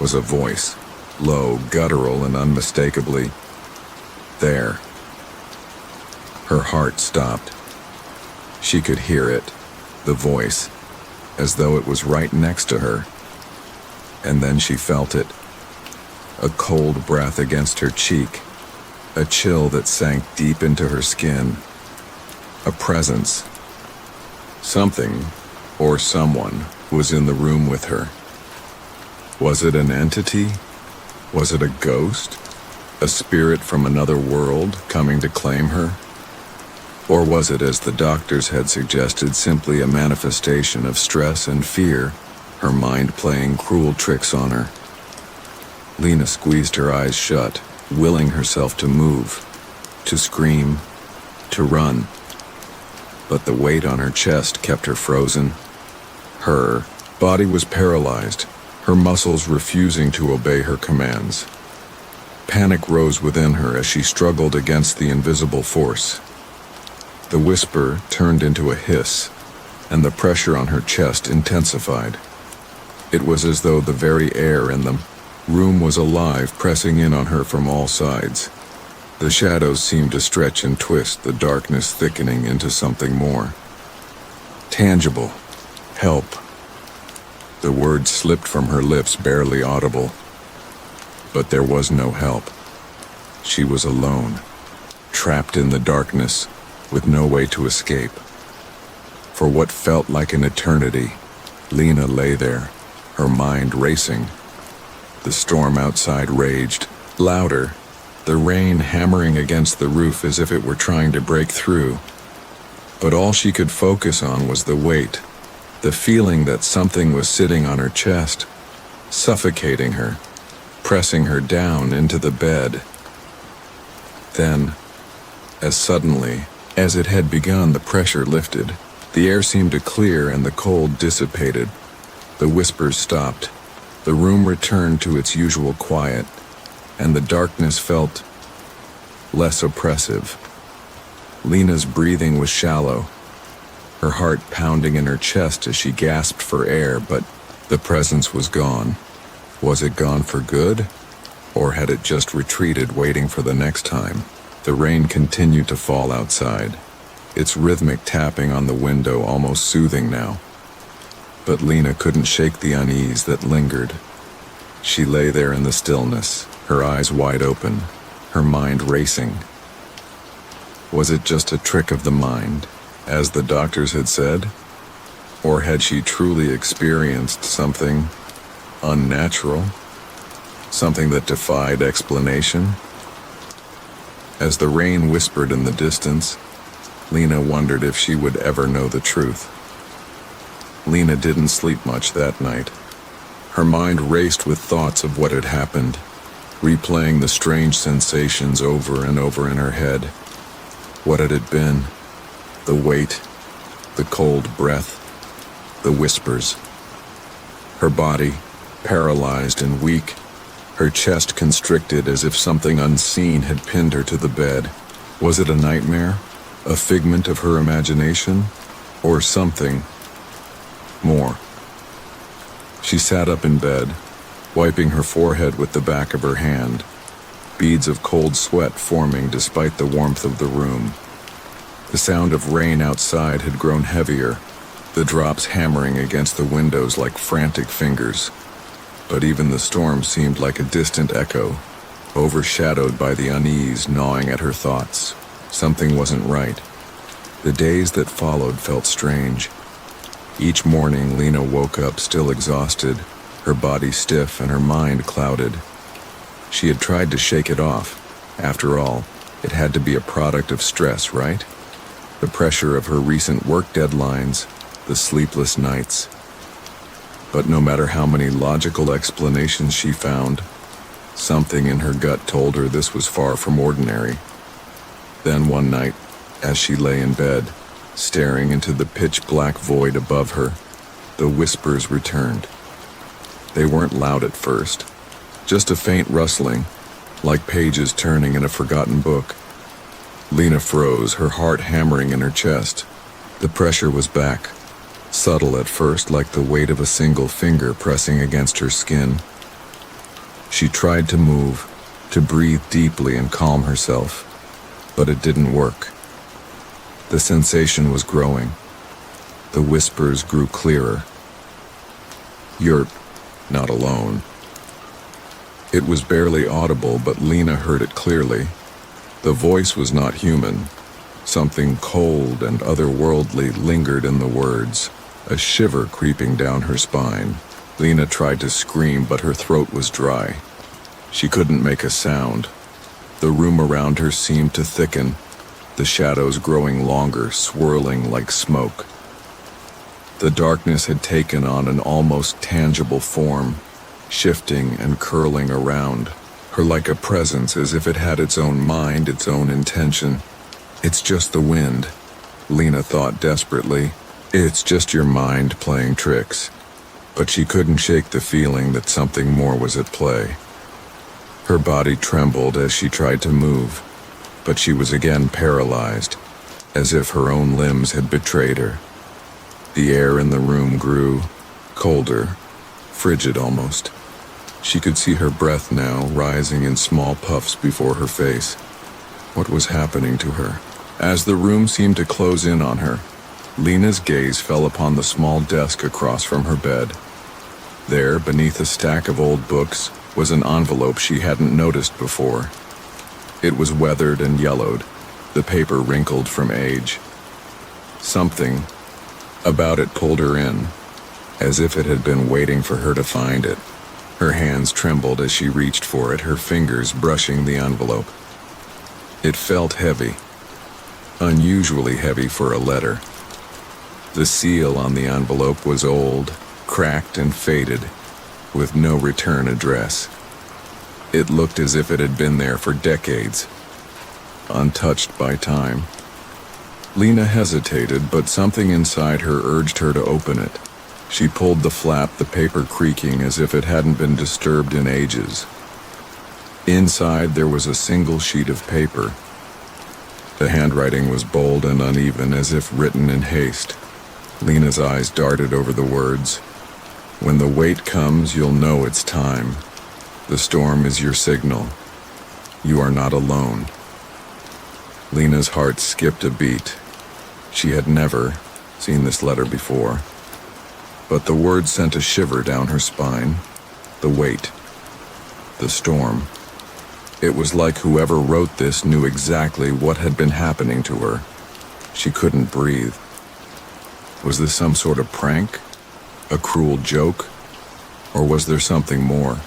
was a voice, low, guttural, and unmistakably there. Her heart stopped. She could hear it, the voice, as though it was right next to her. And then she felt it, a cold breath against her cheek, a chill that sank deep into her skin, a presence. Something, or someone, was in the room with her. Was it an entity? Was it a ghost? A spirit from another world coming to claim her? Or was it, as the doctors had suggested, simply a manifestation of stress and fear, her mind playing cruel tricks on her? Lena squeezed her eyes shut, willing herself to move, to scream, to to run, but the weight on her chest kept her frozen. Her body was paralyzed, her muscles refusing to obey her commands. Panic rose within her as she struggled against the invisible force. The whisper turned into a hiss, and the pressure on her chest intensified. It was as though the very air in the room was alive, pressing in on her from all sides. The shadows seemed to stretch and twist, the darkness thickening into something more tangible. Help. The words slipped from her lips, barely audible. But there was no help. She was alone, trapped in the darkness, with no way to escape. For what felt like an eternity, Lena lay there, her mind racing. The storm outside raged, louder, the rain hammering against the roof as if it were trying to break through. But all she could focus on was the weight, the feeling that something was sitting on her chest, suffocating her, pressing her down into the bed. Then, as suddenly as it had begun, the pressure lifted. The air seemed to clear and the cold dissipated. The whispers stopped. The room returned to its usual quiet, and the darkness felt less oppressive. Lena's breathing was shallow, her heart pounding in her chest as she gasped for air, but the presence was gone. Was it gone for good? Or had it just retreated, waiting for the next time? The rain continued to fall outside, its rhythmic tapping on the window almost soothing now. But Lena couldn't shake the unease that lingered. She lay there in the stillness, her eyes wide open, her mind racing. Was it just a trick of the mind, as the doctors had said? Or had she truly experienced something unnatural? Something that defied explanation? As the rain whispered in the distance, Lena wondered if she would ever know the truth. Lena didn't sleep much that night. Her mind raced with thoughts of what had happened, replaying the strange sensations over and over in her head. What had it been? The weight, the cold breath, the whispers. Her body, paralyzed and weak, her chest constricted as if something unseen had pinned her to the bed. Was it a nightmare? A figment of her imagination? Or something more? She sat up in bed, wiping her forehead with the back of her hand, beads of cold sweat forming despite the warmth of the room. The sound of rain outside had grown heavier, the drops hammering against the windows like frantic fingers. But even the storm seemed like a distant echo, overshadowed by the unease gnawing at her thoughts. Something wasn't right. The days that followed felt strange. Each morning, Lena woke up still exhausted, her body stiff and her mind clouded. She had tried to shake it off. After all, it had to be a product of stress, right? The pressure of her recent work deadlines, the sleepless nights. But no matter how many logical explanations she found, something in her gut told her this was far from ordinary. Then one night, as she lay in bed, staring into the pitch-black void above her, the whispers returned. They weren't loud at first, just a faint rustling, like pages turning in a forgotten book. Lena froze, her heart hammering in her chest. The pressure was back, subtle at first, like the weight of a single finger pressing against her skin. She tried to move, to breathe deeply and calm herself, but it didn't work. The sensation was growing. The whispers grew clearer. "You're not alone." It was barely audible, but Lena heard it clearly. The voice was not human. Something cold and otherworldly lingered in the words, a shiver creeping down her spine. Lena tried to scream, but her throat was dry. She couldn't make a sound. The room around her seemed to thicken, the shadows growing longer, swirling like smoke. The darkness had taken on an almost tangible form, shifting and curling around her like a presence, as if it had its own mind, its own intention. It's just the wind, Lena thought desperately. It's just your mind playing tricks. But she couldn't shake the feeling that something more was at play. Her body trembled as she tried to move, but she was again paralyzed, as if her own limbs had betrayed her. The air in the room grew colder, frigid almost. She could see her breath now rising in small puffs before her face. What was happening to her? As the room seemed to close in on her, Lena's gaze fell upon the small desk across from her bed. There, beneath a stack of old books, was an envelope she hadn't noticed before. It was weathered and yellowed, the paper wrinkled from age. Something about it pulled her in, as if it had been waiting for her to find it. Her hands trembled as she reached for it, her fingers brushing the envelope. It felt heavy, unusually heavy for a letter. The seal on the envelope was old, cracked and faded, with no return address. It looked as if it had been there for decades, untouched by time. Lena hesitated, but something inside her urged her to open it. She pulled the flap, the paper creaking as if it hadn't been disturbed in ages. Inside there was a single sheet of paper. The handwriting was bold and uneven, as if written in haste. Lena's eyes darted over the words. When the wait comes, you'll know it's time. The storm is your signal. You are not alone. Lena's heart skipped a beat. She had never seen this letter before. But the words sent a shiver down her spine. The wait. The storm. It was like whoever wrote this knew exactly what had been happening to her. She couldn't breathe. Was this some sort of prank? A cruel joke? Or was there something more?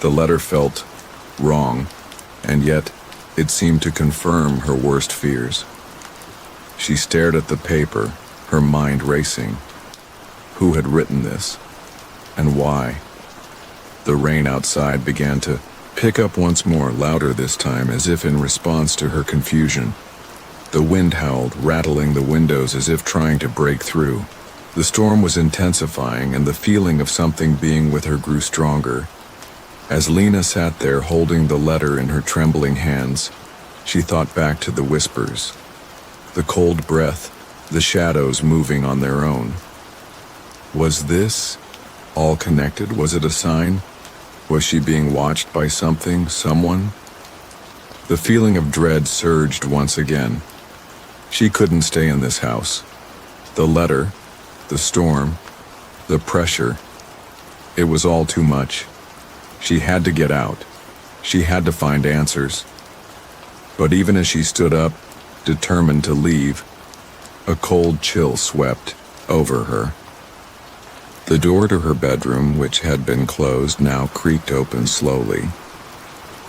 The letter felt wrong, and yet it seemed to confirm her worst fears. She stared at the paper, her mind racing. Who had written this? And why? The rain outside began to pick up once more, louder this time, as if in response to her confusion. The wind howled, rattling the windows as if trying to break through. The storm was intensifying, and the feeling of something being with her grew stronger. As Lena sat there holding the letter in her trembling hands, she thought back to the whispers, the cold breath, the shadows moving on their own. Was this all connected? Was it a sign? Was she being watched by something, someone? The feeling of dread surged once again. She couldn't stay in this house. The letter, the storm, the pressure, it was all too much. She had to get out. She had to find answers. But even as she stood up, determined to leave, a cold chill swept over her. The door to her bedroom, which had been closed, now creaked open slowly.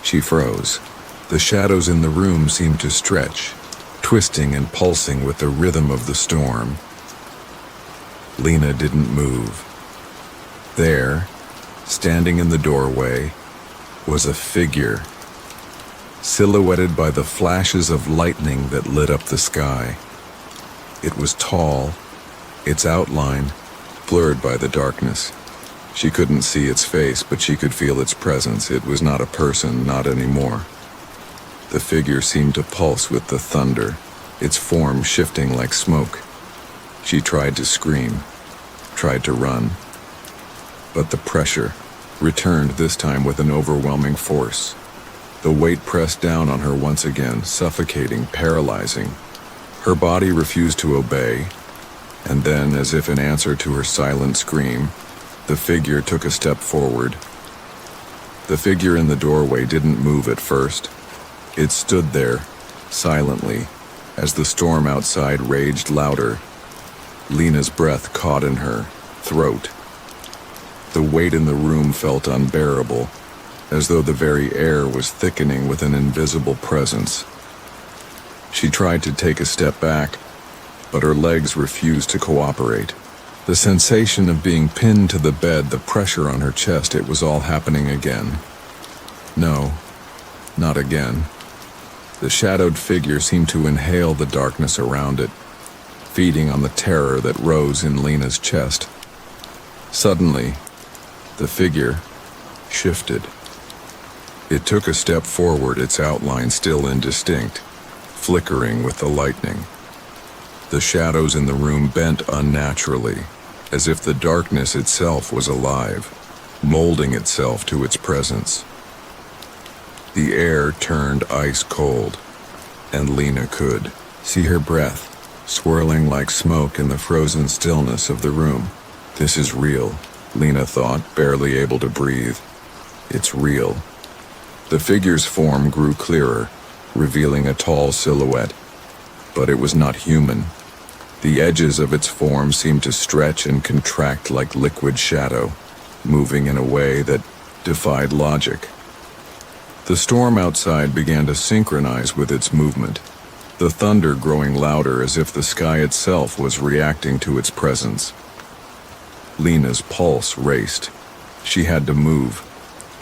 She froze. The shadows in the room seemed to stretch, twisting and pulsing with the rhythm of the storm. Lena didn't move. There, standing in the doorway, was a figure, silhouetted by the flashes of lightning that lit up the sky. It was tall, its outline blurred by the darkness. She couldn't see its face, but she could feel its presence. It was not a person, not anymore. The figure seemed to pulse with the thunder, its form shifting like smoke. She tried to scream, tried to run. But the pressure returned, this time with an overwhelming force. The weight pressed down on her once again, suffocating, paralyzing. Her body refused to obey, and then, as if in answer to her silent scream, the figure took a step forward. The figure in the doorway didn't move at first. It stood there, silently, as the storm outside raged louder. Lena's breath caught in her throat. The weight in the room felt unbearable, as though the very air was thickening with an invisible presence. She tried to take a step back, but her legs refused to cooperate. The sensation of being pinned to the bed, the pressure on her chest, it was all happening again. No, not again. The shadowed figure seemed to inhale the darkness around it, feeding on the terror that rose in Lena's chest. Suddenly, the figure shifted. It took a step forward, its outline still indistinct, flickering with the lightning. The shadows in the room bent unnaturally, as if the darkness itself was alive, molding itself to its presence. The air turned ice cold, and Lena could see her breath swirling like smoke in the frozen stillness of the room. This is real, Lena thought, barely able to breathe. It's real. The figure's form grew clearer, revealing a tall silhouette, but it was not human. The edges of its form seemed to stretch and contract like liquid shadow, moving in a way that defied logic. The storm outside began to synchronize with its movement, the thunder growing louder as if the sky itself was reacting to its presence. Lena's pulse raced. She had to move.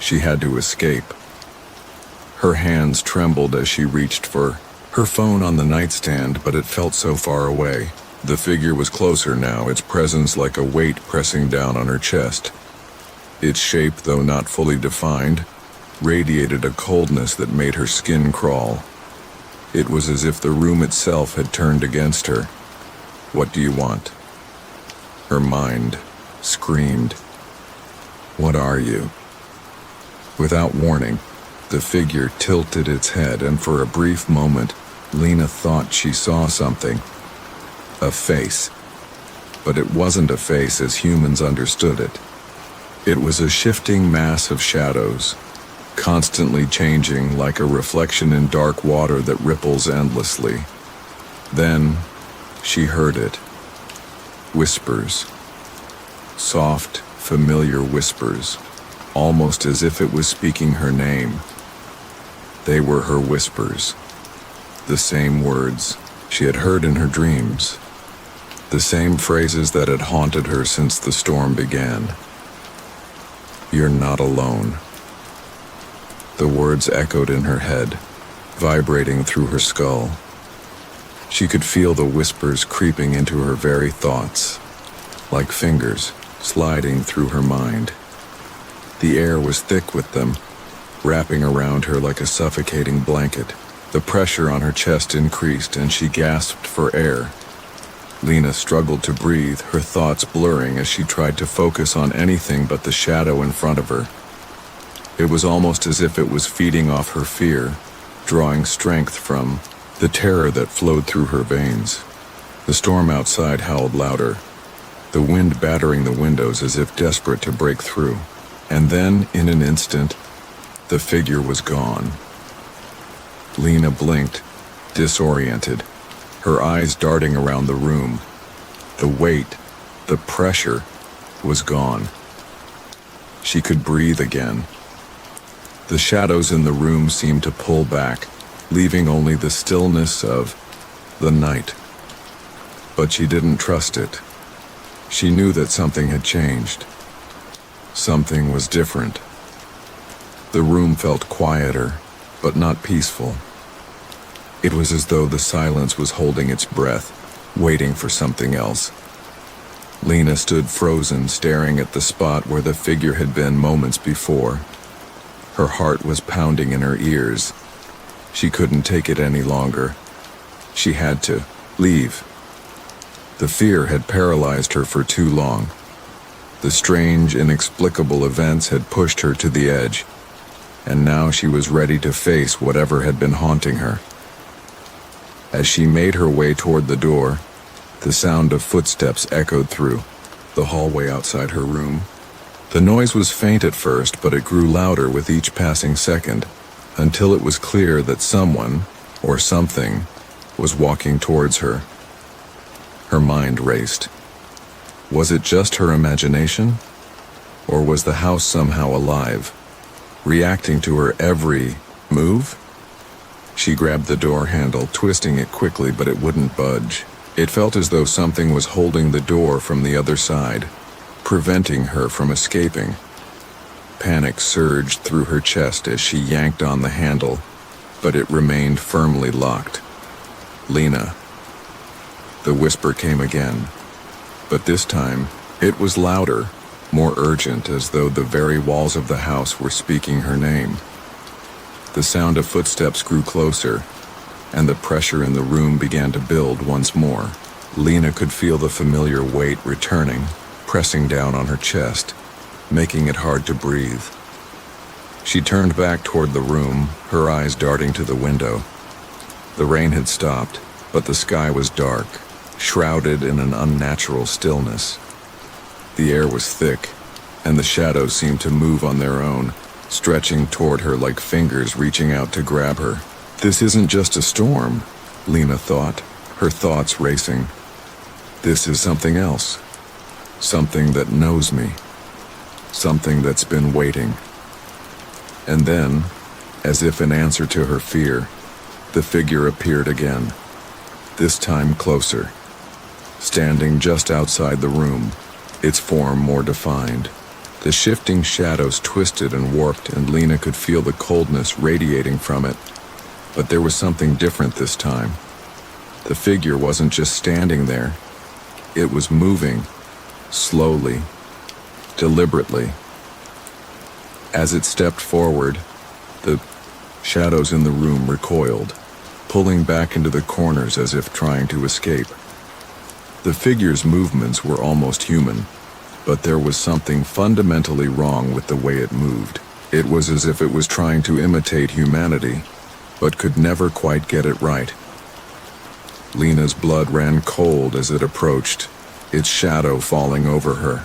She had to escape. Her hands trembled as she reached for her phone on the nightstand, but it felt so far away. The figure was closer now, its presence like a weight pressing down on her chest. Its shape, though not fully defined, radiated a coldness that made her skin crawl. It was as if the room itself had turned against her. What do you want? Her mind screamed. What are you? Without warning, the figure tilted its head, and for a brief moment, Lena thought she saw something. A face. But it wasn't a face as humans understood it. It was a shifting mass of shadows, constantly changing like a reflection in dark water that ripples endlessly. Then, she heard it. Whispers. Soft, familiar whispers, almost as if it was speaking her name. They were her whispers. The same words she had heard in her dreams. The same phrases that had haunted her since the storm began. You're not alone. The words echoed in her head, vibrating through her skull. She could feel the whispers creeping into her very thoughts, like fingers sliding through her mind. The air was thick with them, wrapping around her like a suffocating blanket. The pressure on her chest increased, and she gasped for air. Lena struggled to breathe, her thoughts blurring as she tried to focus on anything but the shadow in front of her. It was almost as if it was feeding off her fear, drawing strength from the terror that flowed through her veins. The storm outside howled louder, the wind battering the windows as if desperate to break through. And then, in an instant, the figure was gone. Lena blinked, disoriented, her eyes darting around the room. The weight, the pressure, was gone. She could breathe again. The shadows in the room seemed to pull back, leaving only the stillness of the night. But she didn't trust it. She knew that something had changed. Something was different. The room felt quieter, but not peaceful. It was as though the silence was holding its breath, waiting for something else. Lena stood frozen, staring at the spot where the figure had been moments before. Her heart was pounding in her ears. She couldn't take it any longer. She had to leave. The fear had paralyzed her for too long. The strange, inexplicable events had pushed her to the edge, and now she was ready to face whatever had been haunting her. As she made her way toward the door, the sound of footsteps echoed through the hallway outside her room. The noise was faint at first, but it grew louder with each passing second, until it was clear that someone, or something, was walking towards her. Her mind raced. Was it just her imagination? Or was the house somehow alive, reacting to her every move? She grabbed the door handle, twisting it quickly, but it wouldn't budge. It felt as though something was holding the door from the other side, preventing her from escaping. Panic surged through her chest as she yanked on the handle, but it remained firmly locked. "Lena." The whisper came again, but this time it was louder, more urgent, as though the very walls of the house were speaking her name. The sound of footsteps grew closer, and the pressure in the room began to build once more. Lena could feel the familiar weight returning, pressing down on her chest, making it hard to breathe. She turned back toward the room, her eyes darting to the window. The rain had stopped, but the sky was dark, shrouded in an unnatural stillness. The air was thick, and the shadows seemed to move on their own, stretching toward her like fingers reaching out to grab her. "This isn't just a storm," Lena thought, her thoughts racing. "This is something else. Something that knows me. Something that's been waiting." And then, as if in answer to her fear, the figure appeared again, this time closer, standing just outside the room, its form more defined. The shifting shadows twisted and warped, and Lena could feel the coldness radiating from it. But there was something different this time. The figure wasn't just standing there. It was moving, slowly, deliberately. As it stepped forward, the shadows in the room recoiled, pulling back into the corners as if trying to escape. The figure's movements were almost human, but there was something fundamentally wrong with the way it moved. It was as if it was trying to imitate humanity, but could never quite get it right. Lena's blood ran cold as it approached, its shadow falling over her.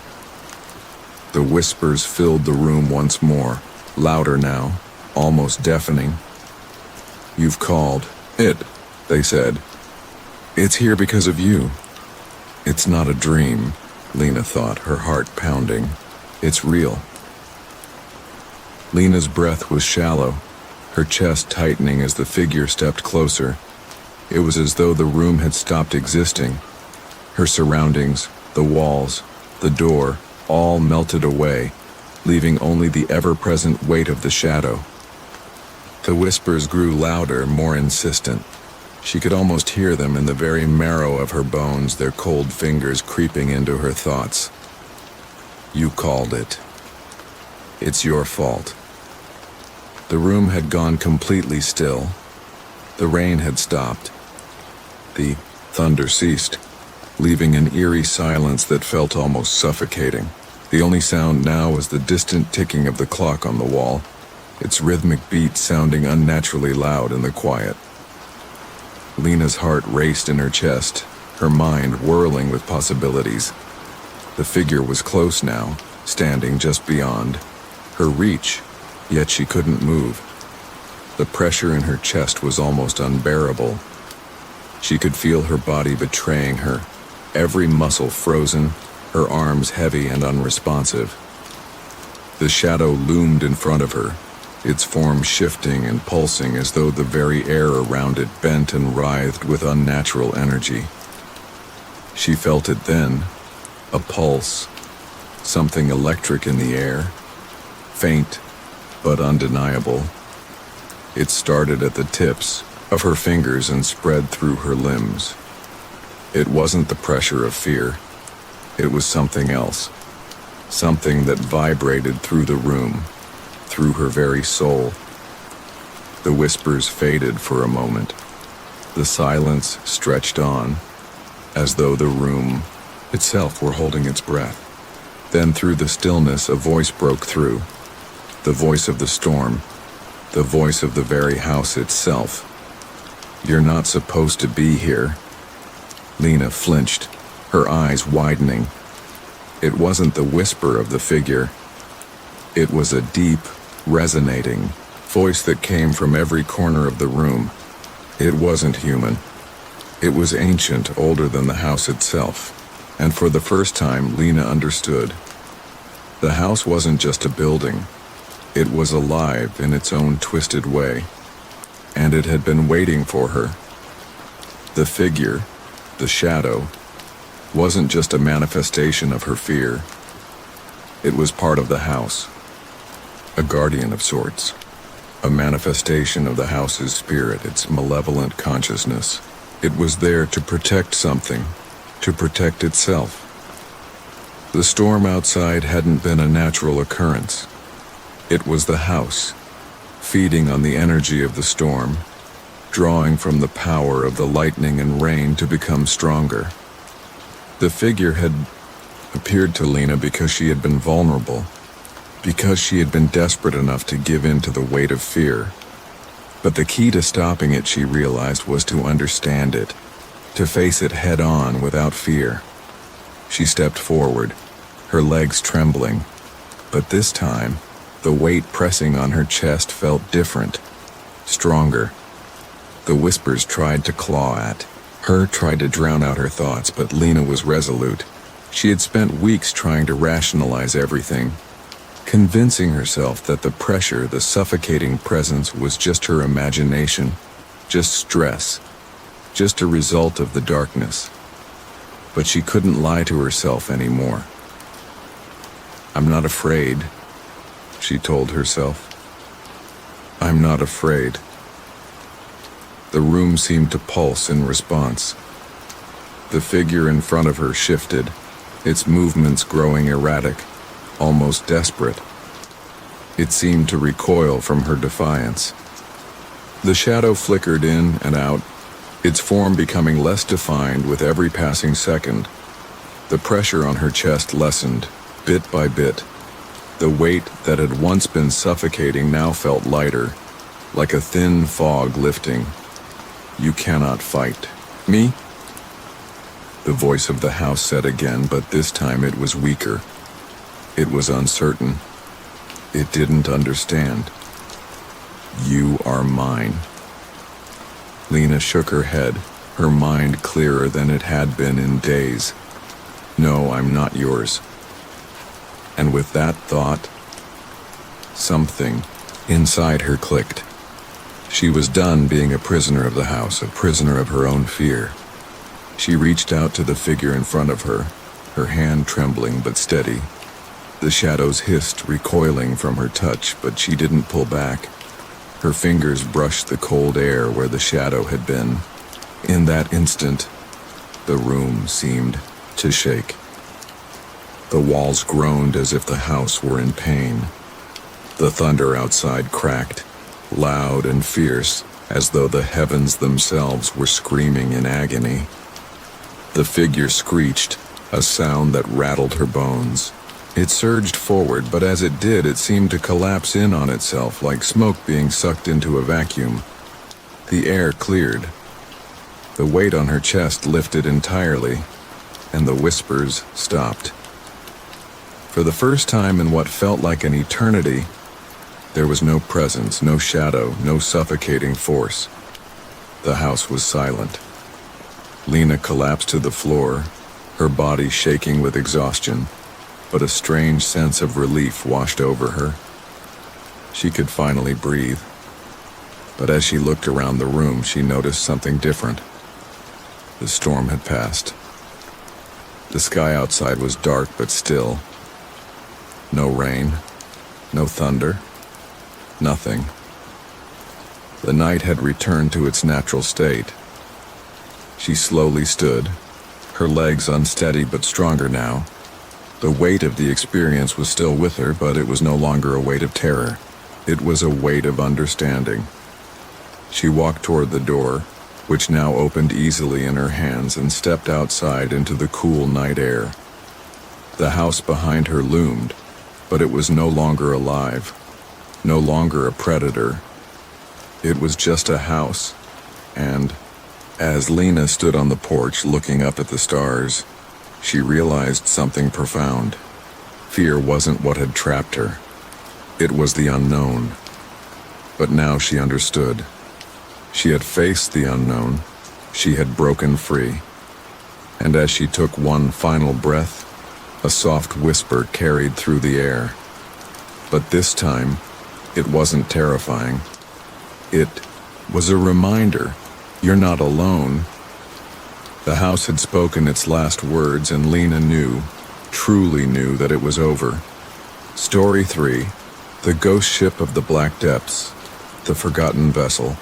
The whispers filled the room once more, louder now, almost deafening. "You've called it," they said. "It's here because of you." It's not a dream, Lena thought, her heart pounding. It's real. Lena's breath was shallow, her chest tightening as the figure stepped closer. It was as though the room had stopped existing. Her surroundings, the walls, the door, all melted away, leaving only the ever-present weight of the shadow. The whispers grew louder, more insistent. She could almost hear them in the very marrow of her bones, their cold fingers creeping into her thoughts. "You called it. It's your fault." The room had gone completely still. The rain had stopped. The thunder ceased, leaving an eerie silence that felt almost suffocating. The only sound now was the distant ticking of the clock on the wall, its rhythmic beat sounding unnaturally loud in the quiet. Lena's heart raced in her chest, her mind whirling with possibilities. The figure was close now, standing just beyond her reach, yet she couldn't move. The pressure in her chest was almost unbearable. She could feel her body betraying her, every muscle frozen, her arms heavy and unresponsive. The shadow loomed in front of her, its form shifting and pulsing as though the very air around it bent and writhed with unnatural energy. She felt it then, a pulse, something electric in the air, faint but undeniable. It started at the tips of her fingers and spread through her limbs. It wasn't the pressure of fear. It was something else, something that vibrated through the room, through her very soul. The whispers faded for a moment. The silence stretched on, as though the room itself were holding its breath. Then through the stillness a voice broke through, the voice of the storm, the voice of the very house itself. "You're not supposed to be here." Lena flinched, her eyes widening. It wasn't the whisper of the figure. It was a deep, resonating voice that came from every corner of the room. It wasn't human. It was ancient, older than the house itself. And for the first time, Lena understood. The house wasn't just a building. It was alive in its own twisted way. And it had been waiting for her. The figure, the shadow, wasn't just a manifestation of her fear. It was part of the house, a guardian of sorts. a manifestation of the house's spirit, its malevolent consciousness. It was there to protect something, to protect itself. The storm outside hadn't been a natural occurrence. It was the house, feeding on the energy of the storm, drawing from the power of the lightning and rain to become stronger. The figure had appeared to Lena because she had been vulnerable, because she had been desperate enough to give in to the weight of fear. But the key to stopping it, she realized, was to understand it, to face it head on without fear. She stepped forward, her legs trembling, but this time, the weight pressing on her chest felt different, stronger. The whispers tried to claw at her, tried to drown out her thoughts, but Lena was resolute. She had spent weeks trying to rationalize everything, convincing herself that the pressure, the suffocating presence, was just her imagination, just stress, just a result of the darkness. But she couldn't lie to herself anymore. "I'm not afraid," she told herself. "I'm not afraid." The room seemed to pulse in response. The figure in front of her shifted, its movements growing erratic, almost desperate. It seemed to recoil from her defiance. The shadow flickered in and out, its form becoming less defined with every passing second. The pressure on her chest lessened, bit by bit. The weight that had once been suffocating now felt lighter, like a thin fog lifting. "You cannot fight me?" The voice of the house said again, but this time it was weaker. It was uncertain. It didn't understand. "You are mine." Lena shook her head, her mind clearer than it had been in days. "No, I'm not yours." And with that thought, something inside her clicked. She was done being a prisoner of the house, a prisoner of her own fear. She reached out to the figure in front of her, her hand trembling but steady. The shadows hissed, recoiling from her touch, but she didn't pull back. Her fingers brushed the cold air where the shadow had been. In that instant, the room seemed to shake. The walls groaned as if the house were in pain. The thunder outside cracked, loud and fierce, as though the heavens themselves were screaming in agony. The figure screeched, a sound that rattled her bones. It surged forward, but as it did, it seemed to collapse in on itself like smoke being sucked into a vacuum. The air cleared. The weight on her chest lifted entirely, and the whispers stopped. For the first time in what felt like an eternity, there was no presence, no shadow, no suffocating force. The house was silent. Lena collapsed to the floor, her body shaking with exhaustion, but a strange sense of relief washed over her. She could finally breathe. But as she looked around the room, she noticed something different. The storm had passed. The sky outside was dark but still. No rain, no thunder, nothing. The night had returned to its natural state. She slowly stood, her legs unsteady but stronger now. The weight of the experience was still with her, but it was no longer a weight of terror. It was a weight of understanding. She walked toward the door, which now opened easily in her hands, and stepped outside into the cool night air. The house behind her loomed, but it was no longer alive, no longer a predator. It was just a house, and as Lena stood on the porch looking up at the stars, she realized something profound. Fear wasn't what had trapped her. It was the unknown. But now she understood. She had faced the unknown. She had broken free. And as she took one final breath, a soft whisper carried through the air. But this time, it wasn't terrifying. It was a reminder. You're not alone. The house had spoken its last words, and Lena knew, truly knew, that it was over. Story 3, The Ghost Ship of the Black Depths. The forgotten vessel.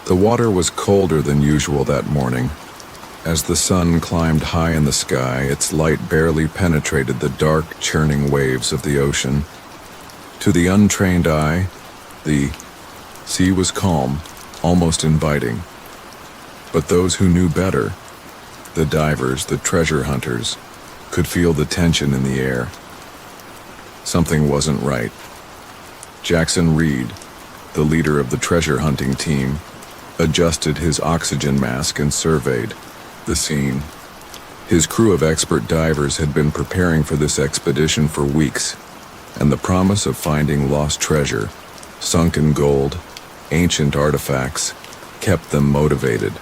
The water was colder than usual that morning. As the sun climbed high in the sky, its light barely penetrated the dark, churning waves of the ocean. To the untrained eye, the sea was calm, almost inviting. But those who knew better, the divers, the treasure hunters, could feel the tension in the air. Something wasn't right. Jackson Reed, the leader of the treasure hunting team, adjusted his oxygen mask and surveyed the scene. His crew of expert divers had been preparing for this expedition for weeks, and the promise of finding lost treasure, sunken gold, ancient artifacts, kept them motivated.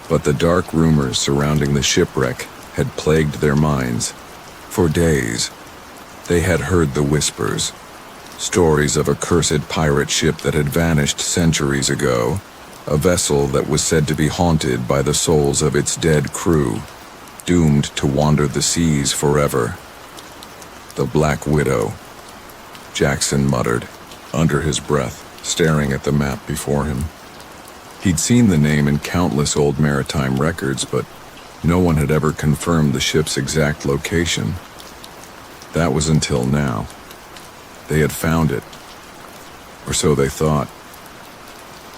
But the dark rumors surrounding the shipwreck had plagued their minds. For days, they had heard the whispers, stories of a cursed pirate ship that had vanished centuries ago, a vessel that was said to be haunted by the souls of its dead crew, doomed to wander the seas forever. The Black Widow, Jackson muttered, under his breath, staring at the map before him. He'd seen the name in countless old maritime records, but no one had ever confirmed the ship's exact location. That was until now. They had found it, or so they thought.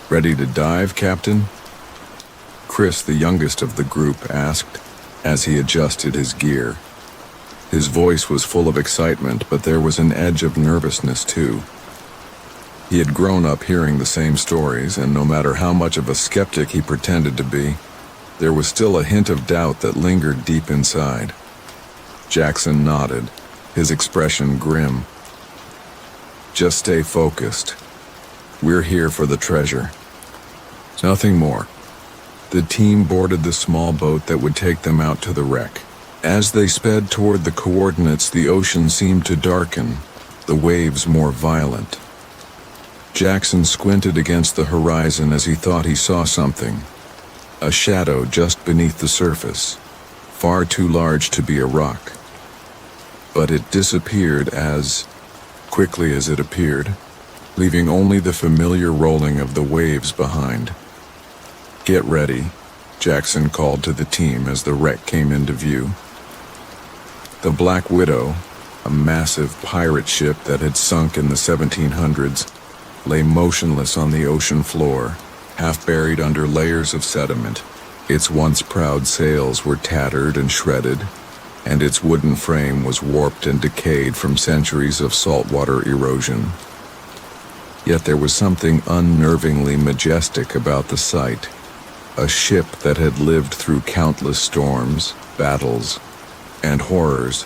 "Ready to dive, Captain?" Chris, the youngest of the group, asked as he adjusted his gear. His voice was full of excitement, but there was an edge of nervousness too. He had grown up hearing the same stories, and no matter how much of a skeptic he pretended to be, there was still a hint of doubt that lingered deep inside. Jackson nodded, his expression grim. "Just stay focused. We're here for the treasure. Nothing more." The team boarded the small boat that would take them out to the wreck. As they sped toward the coordinates, the ocean seemed to darken, the waves more violent. Jackson squinted against the horizon as he thought he saw something. A shadow just beneath the surface, far too large to be a rock. But it disappeared as quickly as it appeared, leaving only the familiar rolling of the waves behind. "Get ready," Jackson called to the team as the wreck came into view. The Black Widow, a massive pirate ship that had sunk in the 1700s, lay motionless on the ocean floor, half buried under layers of sediment. Its once proud sails were tattered and shredded, and its wooden frame was warped and decayed from centuries of saltwater erosion. Yet there was something unnervingly majestic about the sight. A ship that had lived through countless storms, battles, and horrors,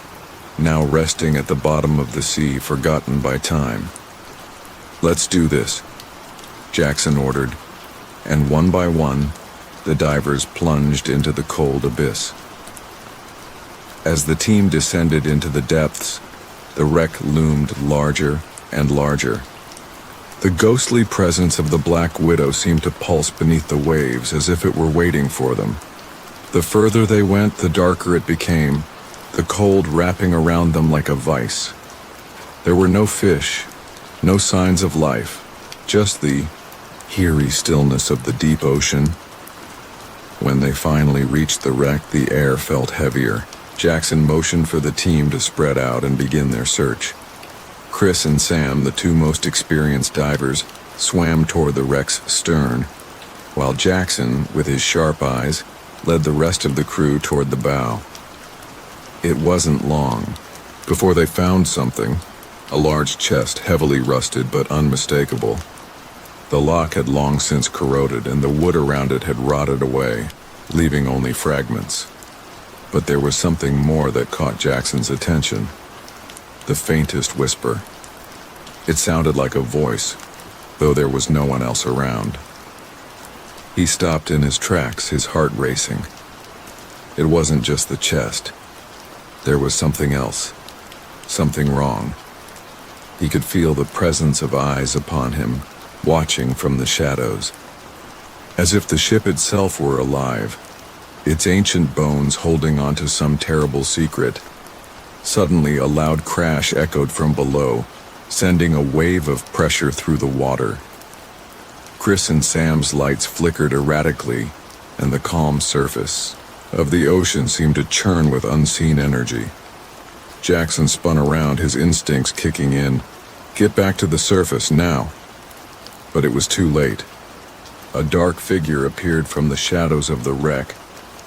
now resting at the bottom of the sea, forgotten by time. "Let's do this," Jackson ordered, and one by one, the divers plunged into the cold abyss. As the team descended into the depths, the wreck loomed larger and larger. The ghostly presence of the Black Widow seemed to pulse beneath the waves as if it were waiting for them. The further they went, the darker it became, the cold wrapping around them like a vice. There were no fish, no signs of life, just the eerie stillness of the deep ocean. When they finally reached the wreck, the air felt heavier. Jackson motioned for the team to spread out and begin their search. Chris and Sam, the two most experienced divers, swam toward the wreck's stern, while Jackson, with his sharp eyes, led the rest of the crew toward the bow. It wasn't long before they found something, a large chest, heavily rusted but unmistakable. The lock had long since corroded, and the wood around it had rotted away, leaving only fragments. But there was something more that caught Jackson's attention. The faintest whisper. It sounded like a voice, though there was no one else around. He stopped in his tracks, his heart racing. It wasn't just the chest. There was something else, something wrong. He could feel the presence of eyes upon him, watching from the shadows, as if the ship itself were alive, its ancient bones holding on to some terrible secret. Suddenly, a loud crash echoed from below, sending a wave of pressure through the water. Chris and Sam's lights flickered erratically, and the calm surface of the ocean seemed to churn with unseen energy. Jackson spun around, his instincts kicking in. Get back to the surface now. But it was too late. A dark figure appeared from the shadows of the wreck,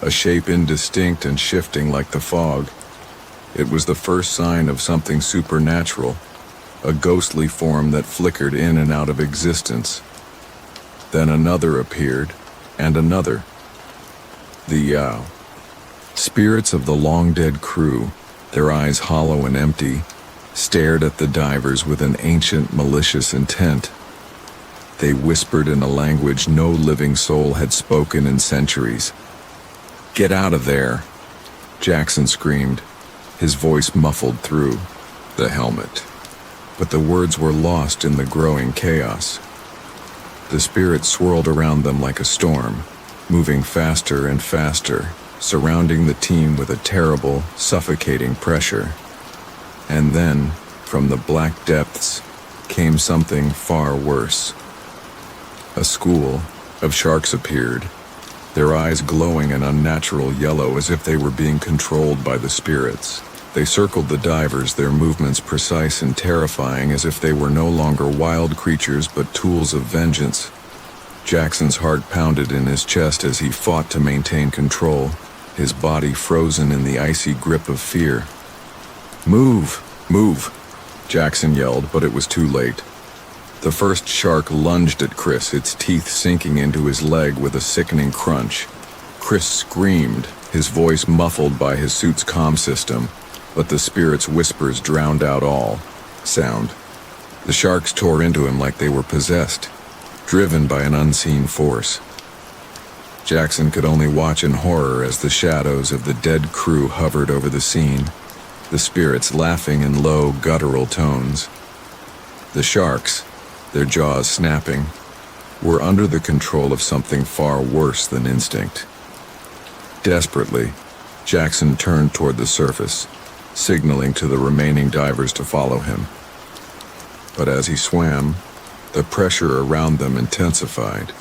a shape indistinct and shifting like the fog. It was the first sign of something supernatural, a ghostly form that flickered in and out of existence. Then another appeared, and another. The spirits of the long-dead crew, their eyes hollow and empty, stared at the divers with an ancient, malicious intent. They whispered in a language no living soul had spoken in centuries. "Get out of there!" Jackson screamed, his voice muffled through the helmet. But the words were lost in the growing chaos. The spirits swirled around them like a storm, moving faster and faster, surrounding the team with a terrible, suffocating pressure. And then, from the black depths, came something far worse. A school of sharks appeared, their eyes glowing an unnatural yellow as if they were being controlled by the spirits. They circled the divers, their movements precise and terrifying, as if they were no longer wild creatures but tools of vengeance. Jackson's heart pounded in his chest as he fought to maintain control, his body frozen in the icy grip of fear. "Move! Move!" Jackson yelled, but it was too late. The first shark lunged at Chris, its teeth sinking into his leg with a sickening crunch. Chris screamed, his voice muffled by his suit's comm system, but the spirit's whispers drowned out all sound. The sharks tore into him like they were possessed, driven by an unseen force. Jackson could only watch in horror as the shadows of the dead crew hovered over the scene, the spirits laughing in low, guttural tones. The sharks, their jaws snapping, were under the control of something far worse than instinct. Desperately, Jackson turned toward the surface, signaling to the remaining divers to follow him. But as he swam, the pressure around them intensified.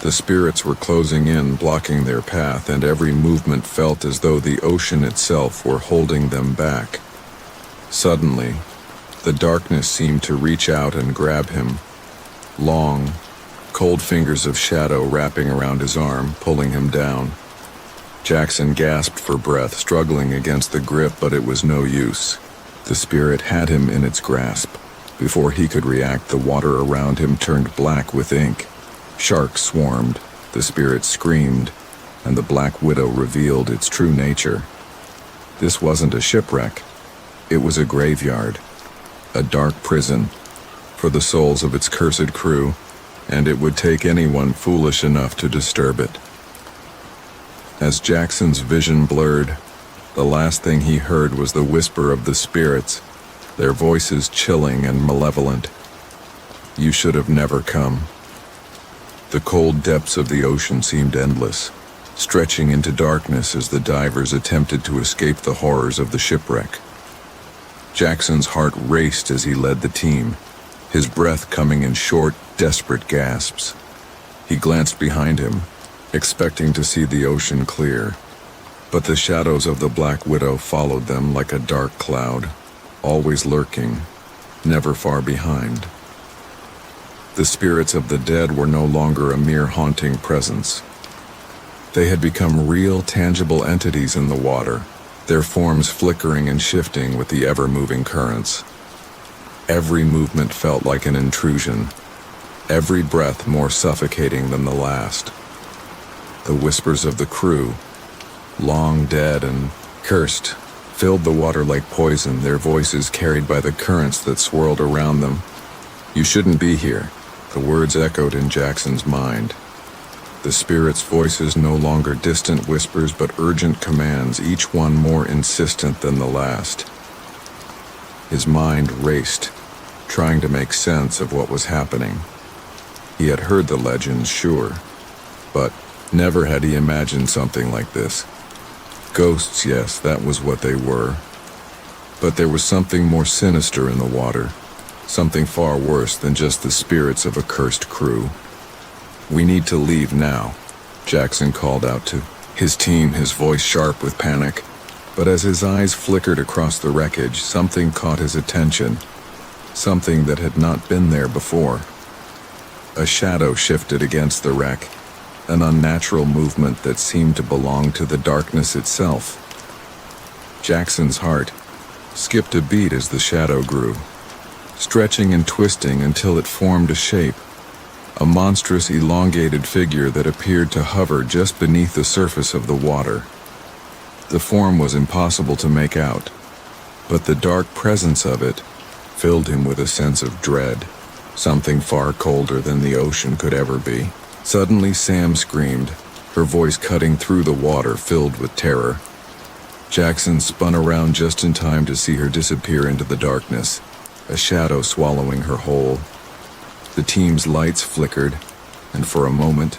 The spirits were closing in, blocking their path, and every movement felt as though the ocean itself were holding them back. Suddenly, the darkness seemed to reach out and grab him, long, cold fingers of shadow wrapping around his arm, pulling him down. Jackson gasped for breath, struggling against the grip, but it was no use. The spirit had him in its grasp. Before he could react, the water around him turned black with ink. Sharks swarmed, the spirit screamed, and the Black Widow revealed its true nature. This wasn't a shipwreck. It was a graveyard, a dark prison for the souls of its cursed crew, and it would take anyone foolish enough to disturb it. As Jackson's vision blurred, the last thing he heard was the whisper of the spirits, their voices chilling and malevolent. "You should have never come." The cold depths of the ocean seemed endless, stretching into darkness as the divers attempted to escape the horrors of the shipwreck. Jackson's heart raced as he led the team, his breath coming in short, desperate gasps. He glanced behind him, expecting to see the ocean clear, but the shadows of the Black Widow followed them like a dark cloud, always lurking, never far behind. The spirits of the dead were no longer a mere haunting presence. They had become real, tangible entities in the water, their forms flickering and shifting with the ever-moving currents. Every movement felt like an intrusion, every breath more suffocating than the last. The whispers of the crew, long dead and cursed, filled the water like poison, their voices carried by the currents that swirled around them. "You shouldn't be here," the words echoed in Jackson's mind. The spirits' voices no longer distant whispers but urgent commands, each one more insistent than the last. His mind raced, trying to make sense of what was happening. He had heard the legends, sure, but never had he imagined something like this. Ghosts, yes, that was what they were. But there was something more sinister in the water, Something far worse than just the spirits of a cursed crew. "We need to leave now," Jackson called out to his team, his voice sharp with panic. But as his eyes flickered across the wreckage, something caught his attention. Something that had not been there before. A shadow shifted against the wreck, an unnatural movement that seemed to belong to the darkness itself. Jackson's heart skipped a beat as the shadow grew, stretching and twisting until it formed a shape, a monstrous elongated figure that appeared to hover just beneath the surface of the water. The form was impossible to make out, but the dark presence of it filled him with a sense of dread, something far colder than the ocean could ever be. Suddenly Sam screamed, her voice cutting through the water filled with terror. Jackson spun around just in time to see her disappear into the darkness, a shadow swallowing her whole. The team's lights flickered, and for a moment,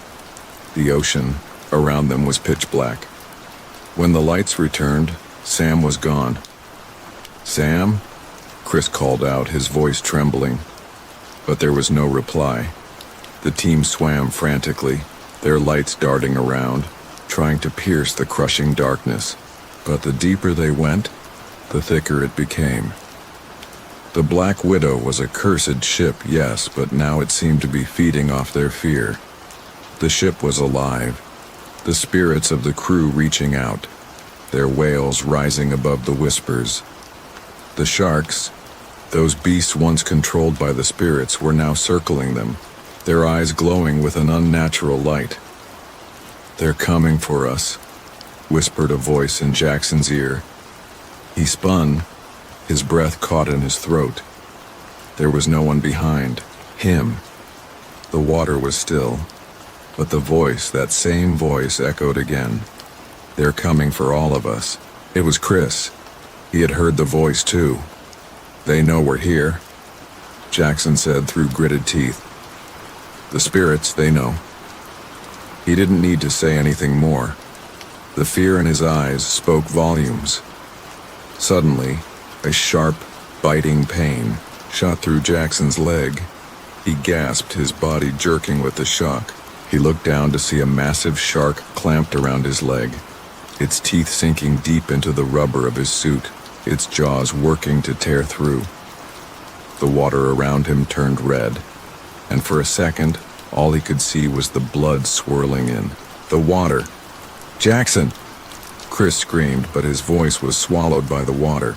the ocean around them was pitch black. When the lights returned, Sam was gone. "Sam?" Chris called out, his voice trembling. But there was no reply. The team swam frantically, their lights darting around, trying to pierce the crushing darkness. But the deeper they went, the thicker it became. The Black Widow was a cursed ship, yes, but now it seemed to be feeding off their fear. The ship was alive, the spirits of the crew reaching out, their wails rising above the whispers. The sharks, those beasts once controlled by the spirits, were now circling them, their eyes glowing with an unnatural light. "They're coming for us," whispered a voice in Jackson's ear. He spun, his breath caught in his throat. There was no one behind him. The water was still, but the voice, that same voice, echoed again. "They're coming for all of us." It was Chris. He had heard the voice too. "They know we're here," Jackson said through gritted teeth. "The spirits, they know." He didn't need to say anything more. The fear in his eyes spoke volumes. Suddenly, a sharp, biting pain shot through Jackson's leg. He gasped, his body jerking with the shock. He looked down to see a massive shark clamped around his leg, its teeth sinking deep into the rubber of his suit, its jaws working to tear through. The water around him turned red, and for a second, all he could see was the blood swirling in the water. "Jackson!" Chris screamed, but his voice was swallowed by the water.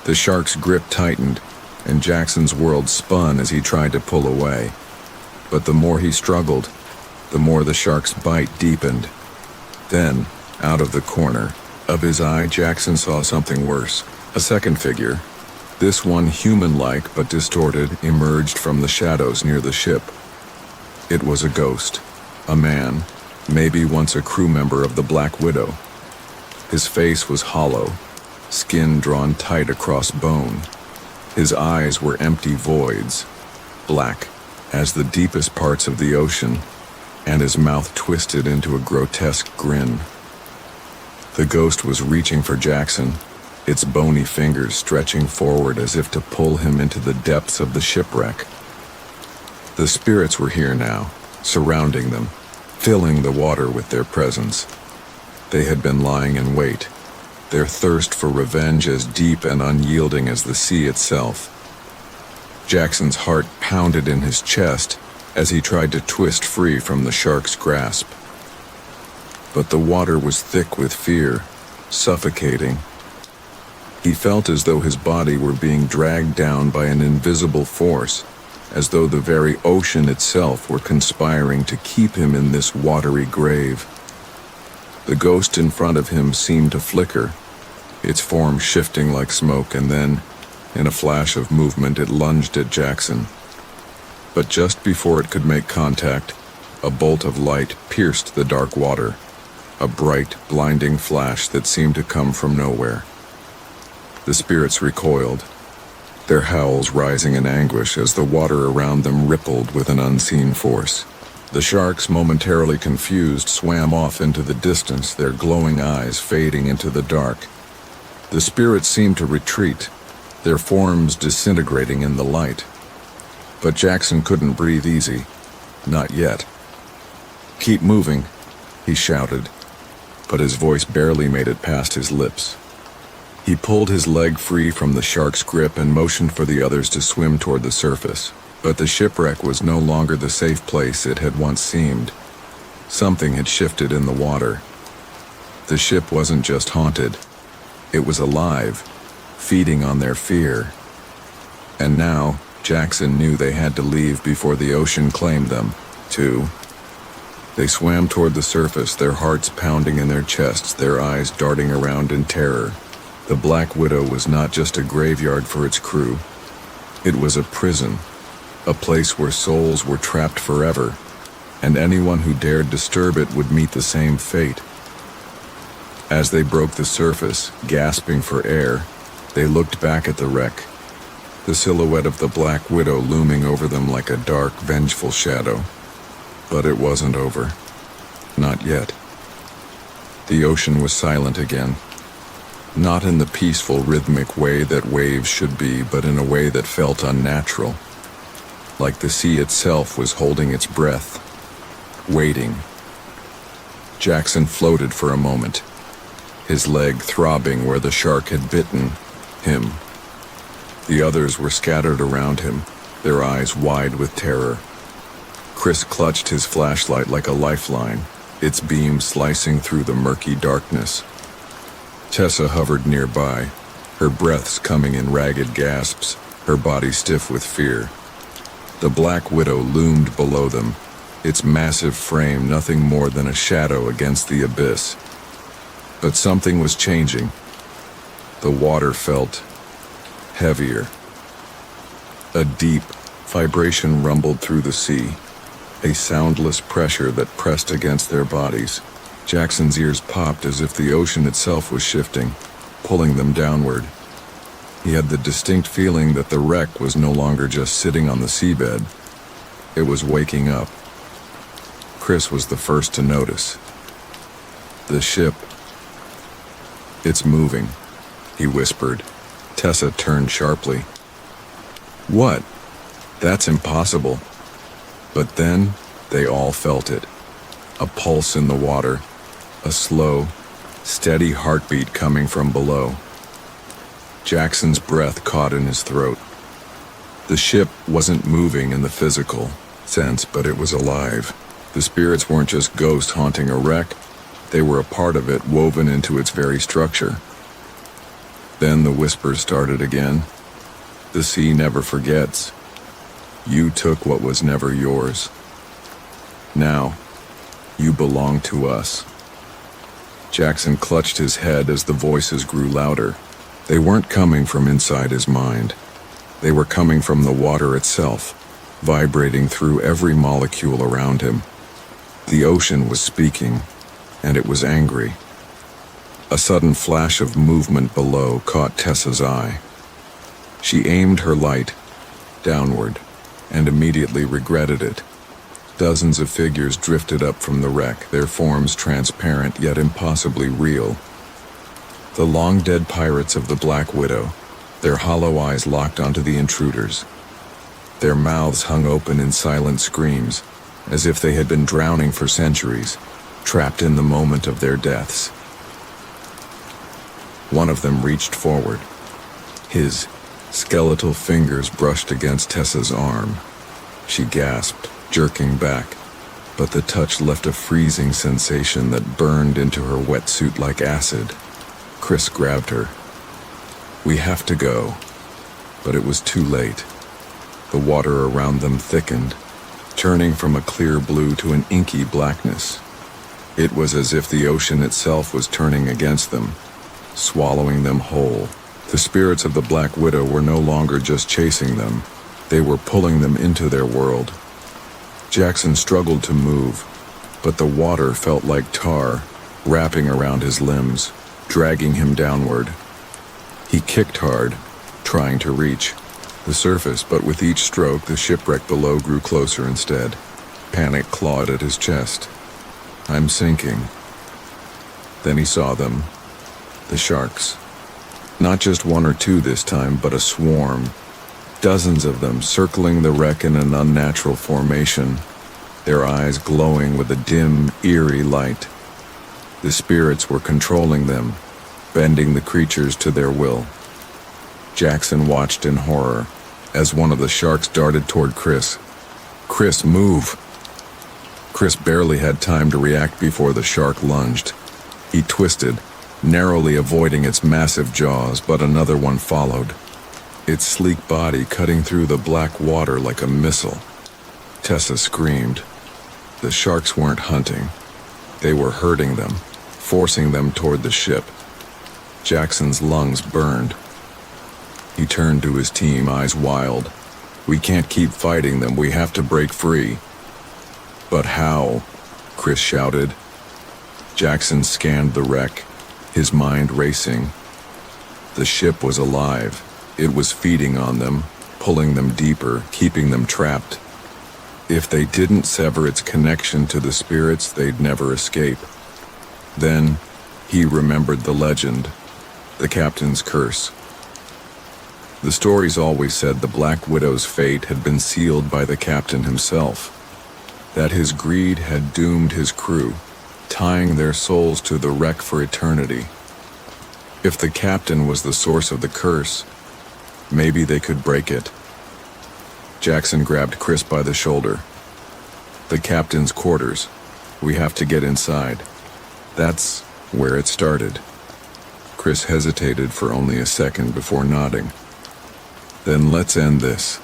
The shark's grip tightened, and Jackson's world spun as he tried to pull away. But the more he struggled, the more the shark's bite deepened. Then, out of the corner of his eye, Jackson saw something worse. A second figure, this one human-like but distorted, emerged from the shadows near the ship. It was a ghost, a man, maybe once a crew member of the Black Widow. His face was hollow, skin drawn tight across bone. His eyes were empty voids, black as the deepest parts of the ocean, and his mouth twisted into a grotesque grin. The ghost was reaching for Jackson, its bony fingers stretching forward as if to pull him into the depths of the shipwreck. The spirits were here now, surrounding them, filling the water with their presence. They had been lying in wait, their thirst for revenge as deep and unyielding as the sea itself. Jackson's heart pounded in his chest as he tried to twist free from the shark's grasp. But the water was thick with fear, suffocating. He felt as though his body were being dragged down by an invisible force, as though the very ocean itself were conspiring to keep him in this watery grave. The ghost in front of him seemed to flicker, its form shifting like smoke, and then, in a flash of movement, it lunged at Jackson. But just before it could make contact, a bolt of light pierced the dark water, a bright, blinding flash that seemed to come from nowhere. The spirits recoiled, their howls rising in anguish as the water around them rippled with an unseen force. The sharks, momentarily confused, swam off into the distance, their glowing eyes fading into the dark. The spirits seemed to retreat, their forms disintegrating in the light. But Jackson couldn't breathe easy. Not yet. "Keep moving," he shouted, but his voice barely made it past his lips. He pulled his leg free from the shark's grip and motioned for the others to swim toward the surface. But the shipwreck was no longer the safe place it had once seemed. Something had shifted in the water. The ship wasn't just haunted. It was alive, feeding on their fear. And now, Jackson knew they had to leave before the ocean claimed them, too. They swam toward the surface, their hearts pounding in their chests, their eyes darting around in terror. The Black Widow was not just a graveyard for its crew. It was a prison, a place where souls were trapped forever, and anyone who dared disturb it would meet the same fate. As they broke the surface, gasping for air, they looked back at the wreck, the silhouette of the Black Widow looming over them like a dark, vengeful shadow. But it wasn't over. Not yet. The ocean was silent again. Not in the peaceful, rhythmic way that waves should be, but in a way that felt unnatural. Like the sea itself was holding its breath, waiting. Jackson floated for a moment, his leg throbbing where the shark had bitten him. The others were scattered around him, their eyes wide with terror. Chris clutched his flashlight like a lifeline, its beam slicing through the murky darkness. Tessa hovered nearby, her breaths coming in ragged gasps, her body stiff with fear. The Black Widow loomed below them, its massive frame nothing more than a shadow against the abyss. But something was changing. The water felt heavier. A deep vibration rumbled through the sea, a soundless pressure that pressed against their bodies. Jackson's ears popped as if the ocean itself was shifting, pulling them downward. He had the distinct feeling that the wreck was no longer just sitting on the seabed. It was waking up. Chris was the first to notice. The ship. "It's moving," he whispered. Tessa turned sharply. "What? That's impossible." But then they all felt it. A pulse in the water, a slow, steady heartbeat coming from below. Jackson's breath caught in his throat. The ship wasn't moving in the physical sense, but it was alive. The spirits weren't just ghosts haunting a wreck, they were a part of it, woven into its very structure. Then the whispers started again. "The sea never forgets. You took what was never yours. Now, you belong to us." Jackson clutched his head as the voices grew louder. They weren't coming from inside his mind. They were coming from the water itself, vibrating through every molecule around him. The ocean was speaking, and it was angry. A sudden flash of movement below caught Tessa's eye. She aimed her light downward, and immediately regretted it. Dozens of figures drifted up from the wreck, their forms transparent yet impossibly real. The long-dead pirates of the Black Widow, their hollow eyes locked onto the intruders. Their mouths hung open in silent screams, as if they had been drowning for centuries, trapped in the moment of their deaths. One of them reached forward. His skeletal fingers brushed against Tessa's arm. She gasped, jerking back, but the touch left a freezing sensation that burned into her wetsuit like acid. Chris grabbed her. "We have to go." But it was too late. The water around them thickened, turning from a clear blue to an inky blackness. It was as if the ocean itself was turning against them, swallowing them whole. The spirits of the Black Widow were no longer just chasing them. They were pulling them into their world. Jackson struggled to move, but the water felt like tar, wrapping around his limbs, dragging him downward. He kicked hard, trying to reach the surface, but with each stroke, the shipwreck below grew closer instead. Panic clawed at his chest. "I'm sinking." Then he saw them, the sharks. Not just one or two this time, but a swarm. Dozens of them circling the wreck in an unnatural formation, their eyes glowing with a dim, eerie light. The spirits were controlling them, bending the creatures to their will. Jackson watched in horror as one of the sharks darted toward Chris. "Chris, move!" Chris barely had time to react before the shark lunged. He twisted, narrowly avoiding its massive jaws, but another one followed, its sleek body cutting through the black water like a missile. Tessa screamed. The sharks weren't hunting. They were herding them, forcing them toward the ship. Jackson's lungs burned. He turned to his team, eyes wild. "We can't keep fighting them, we have to break free." "But how?" Chris shouted. Jackson scanned the wreck, his mind racing. The ship was alive. It was feeding on them, pulling them deeper, keeping them trapped. If they didn't sever its connection to the spirits, they'd never escape. Then, he remembered the legend, the captain's curse. The stories always said the Black Widow's fate had been sealed by the captain himself, that his greed had doomed his crew, tying their souls to the wreck for eternity. If the captain was the source of the curse, maybe they could break it. Jackson grabbed Chris by the shoulder. "The captain's quarters. We have to get inside." That's where it started. Chris hesitated for only a second before nodding. "Then let's end this."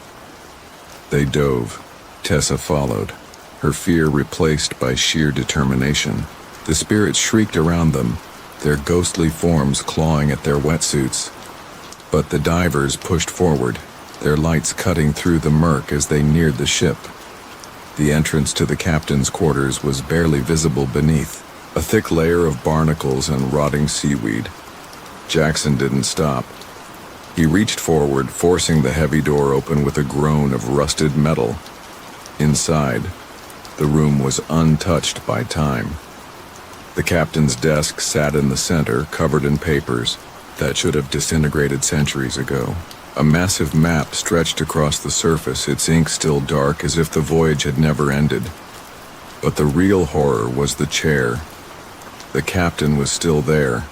They dove. Tessa followed, her fear replaced by sheer determination. The spirits shrieked around them, their ghostly forms clawing at their wetsuits. But the divers pushed forward, their lights cutting through the murk as they neared the ship. The entrance to the captain's quarters was barely visible beneath, a thick layer of barnacles and rotting seaweed. Jackson didn't stop. He reached forward, forcing the heavy door open with a groan of rusted metal. Inside, the room was untouched by time. The captain's desk sat in the center, covered in papers that should have disintegrated centuries ago. A massive map stretched across the surface, its ink still dark as if the voyage had never ended. But the real horror was the chair. The captain was still there,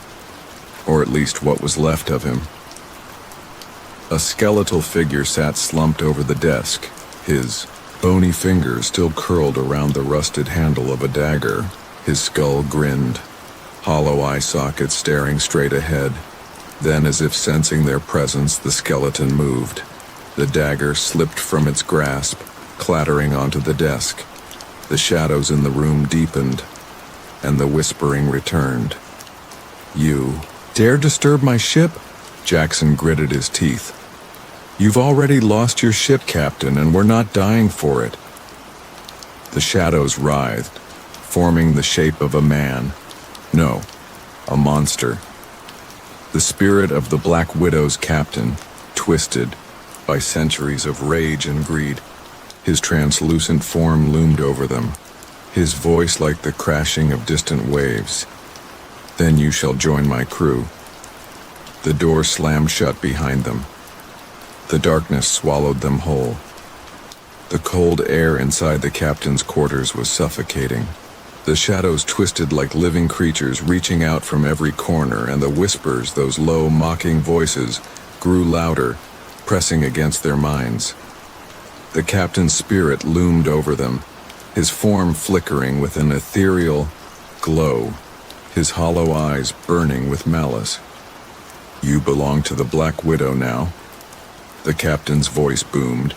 or at least what was left of him. A skeletal figure sat slumped over the desk, his bony fingers still curled around the rusted handle of a dagger. His skull grinned, hollow eye sockets staring straight ahead. Then, as if sensing their presence, the skeleton moved. The dagger slipped from its grasp, clattering onto the desk. The shadows in the room deepened, and the whispering returned. "You dare disturb my ship?" Jackson gritted his teeth. "You've already lost your ship, Captain, and we're not dying for it." The shadows writhed, forming the shape of a man. No, a monster. The spirit of the Black Widow's captain, twisted by centuries of rage and greed. His translucent form loomed over them, his voice like the crashing of distant waves. "Then you shall join my crew." The door slammed shut behind them. The darkness swallowed them whole. The cold air inside the captain's quarters was suffocating. The shadows twisted like living creatures reaching out from every corner, and the whispers, those low, mocking voices, grew louder, pressing against their minds. The captain's spirit loomed over them, his form flickering with an ethereal glow, his hollow eyes burning with malice. "You belong to the Black Widow now." The captain's voice boomed,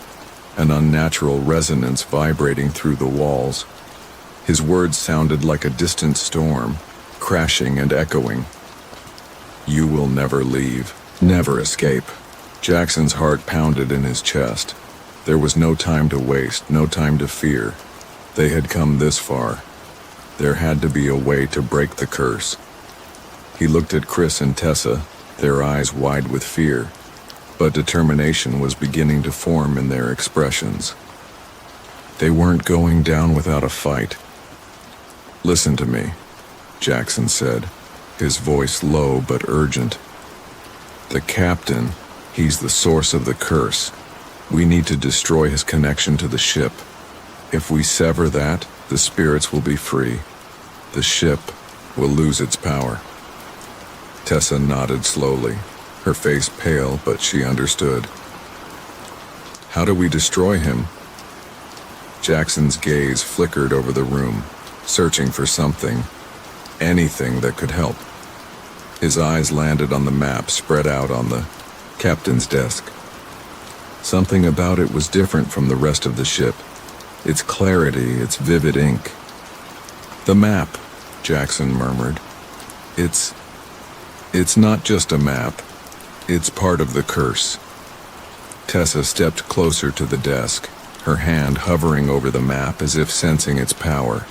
an unnatural resonance vibrating through the walls. His words sounded like a distant storm, crashing and echoing. "You will never leave, never escape." Jackson's heart pounded in his chest. There was no time to waste, no time to fear. They had come this far. There had to be a way to break the curse. He looked at Chris and Tessa, their eyes wide with fear, but determination was beginning to form in their expressions. They weren't going down without a fight. "Listen to me," Jackson said, his voice low but urgent. The captain, he's the source of the curse. We need to destroy his connection to the ship. If we sever that, the spirits will be free. The ship will lose its power. Tessa nodded slowly, her face pale, but she understood. How do we destroy him? Jackson's gaze flickered over the room, searching for something, anything that could help. His eyes landed on the map spread out on the captain's desk. Something about it was different from the rest of the ship. Its clarity, its vivid ink. The map, Jackson murmured. It's not just a map. It's part of the curse. Tessa stepped closer to the desk, her hand hovering over the map as if sensing its power.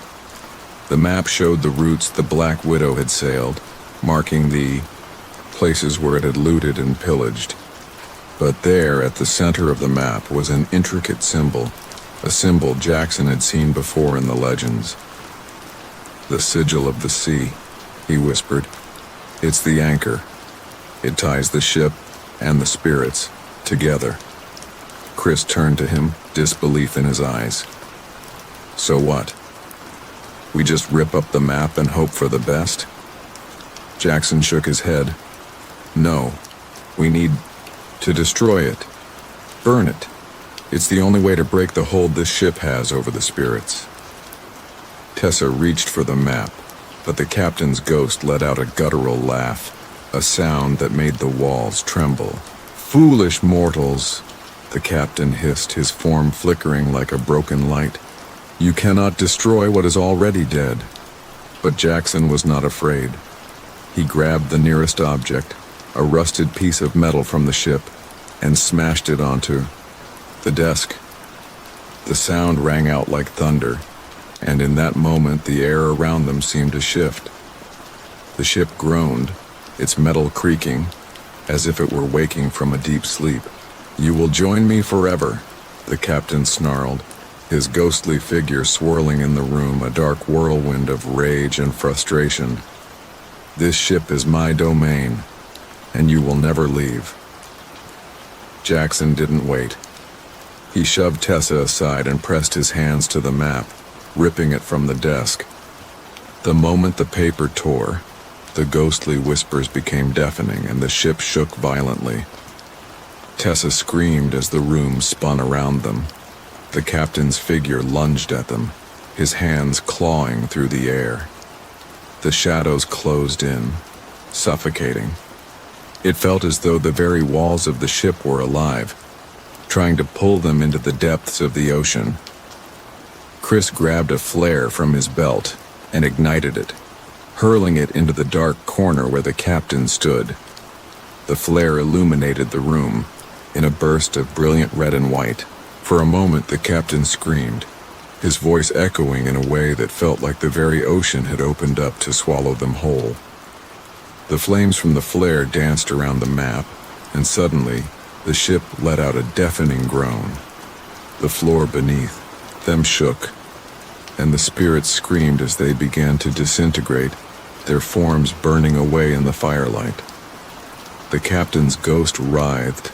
The map showed the routes the Black Widow had sailed, marking the places where it had looted and pillaged. But there, at the center of the map, was an intricate symbol, a symbol Jackson had seen before in the legends. The sigil of the sea, he whispered. It's the anchor. It ties the ship and the spirits together. Chris turned to him, disbelief in his eyes. So what? We just rip up the map and hope for the best? Jackson shook his head. No, we need to destroy it. Burn it. It's the only way to break the hold this ship has over the spirits. Tessa reached for the map, but the captain's ghost let out a guttural laugh, a sound that made the walls tremble. Foolish mortals, the captain hissed, his form flickering like a broken light. You cannot destroy what is already dead. But Jackson was not afraid. He grabbed the nearest object, a rusted piece of metal from the ship, and smashed it onto the desk. The sound rang out like thunder, and in that moment the air around them seemed to shift. The ship groaned, its metal creaking, as if it were waking from a deep sleep. You will join me forever, the captain snarled, his ghostly figure swirling in the room, a dark whirlwind of rage and frustration. This ship is my domain, and you will never leave. Jackson didn't wait. He shoved Tessa aside and pressed his hands to the map, ripping it from the desk. The moment the paper tore, the ghostly whispers became deafening and the ship shook violently. Tessa screamed as the room spun around them. The captain's figure lunged at them, his hands clawing through the air. The shadows closed in, suffocating. It felt as though the very walls of the ship were alive, trying to pull them into the depths of the ocean. Chris grabbed a flare from his belt and ignited it, hurling it into the dark corner where the captain stood. The flare illuminated the room in a burst of brilliant red and white. For a moment, the captain screamed, his voice echoing in a way that felt like the very ocean had opened up to swallow them whole. The flames from the flare danced around the map, and suddenly, the ship let out a deafening groan. The floor beneath them shook, and the spirits screamed as they began to disintegrate, their forms burning away in the firelight. The captain's ghost writhed,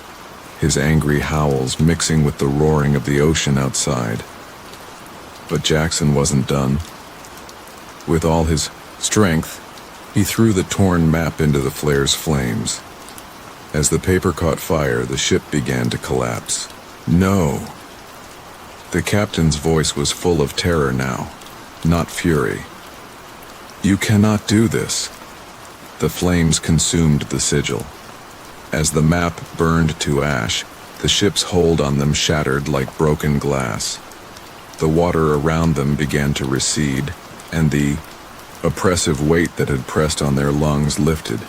his angry howls mixing with the roaring of the ocean outside. But Jackson wasn't done. With all his strength, he threw the torn map into the flare's flames. As the paper caught fire, the ship began to collapse. No! The captain's voice was full of terror now, not fury. You cannot do this. The flames consumed the sigil. As the map burned to ash, the ship's hold on them shattered like broken glass. The water around them began to recede, and the oppressive weight that had pressed on their lungs lifted.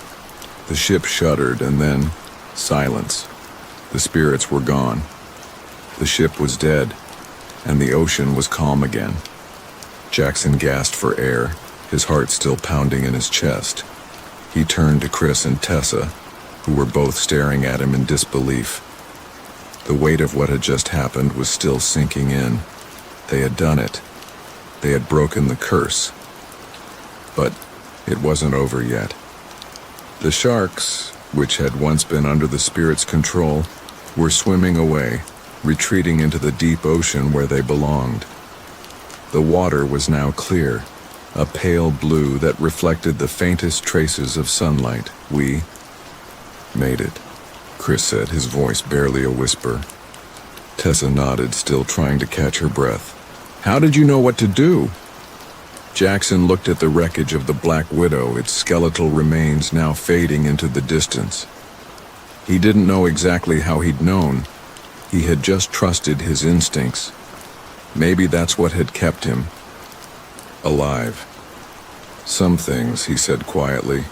The ship shuddered, and then silence. The spirits were gone. The ship was dead, and the ocean was calm again. Jackson gasped for air, his heart still pounding in his chest. He turned to Chris and Tessa, who were both staring at him in disbelief. The weight of what had just happened was still sinking in. They had done it. They had broken the curse. But it wasn't over yet. The sharks, which had once been under the spirit's control, were swimming away, retreating into the deep ocean where they belonged. The water was now clear, a pale blue that reflected the faintest traces of sunlight. "We made it," Chris said, his voice barely a whisper. Tessa nodded, still trying to catch her breath. "How did you know what to do?" Jackson looked at the wreckage of the Black Widow, its skeletal remains now fading into the distance. He didn't know exactly how he'd known. He had just trusted his instincts. Maybe that's what had kept him alive. "Some things," he said quietly,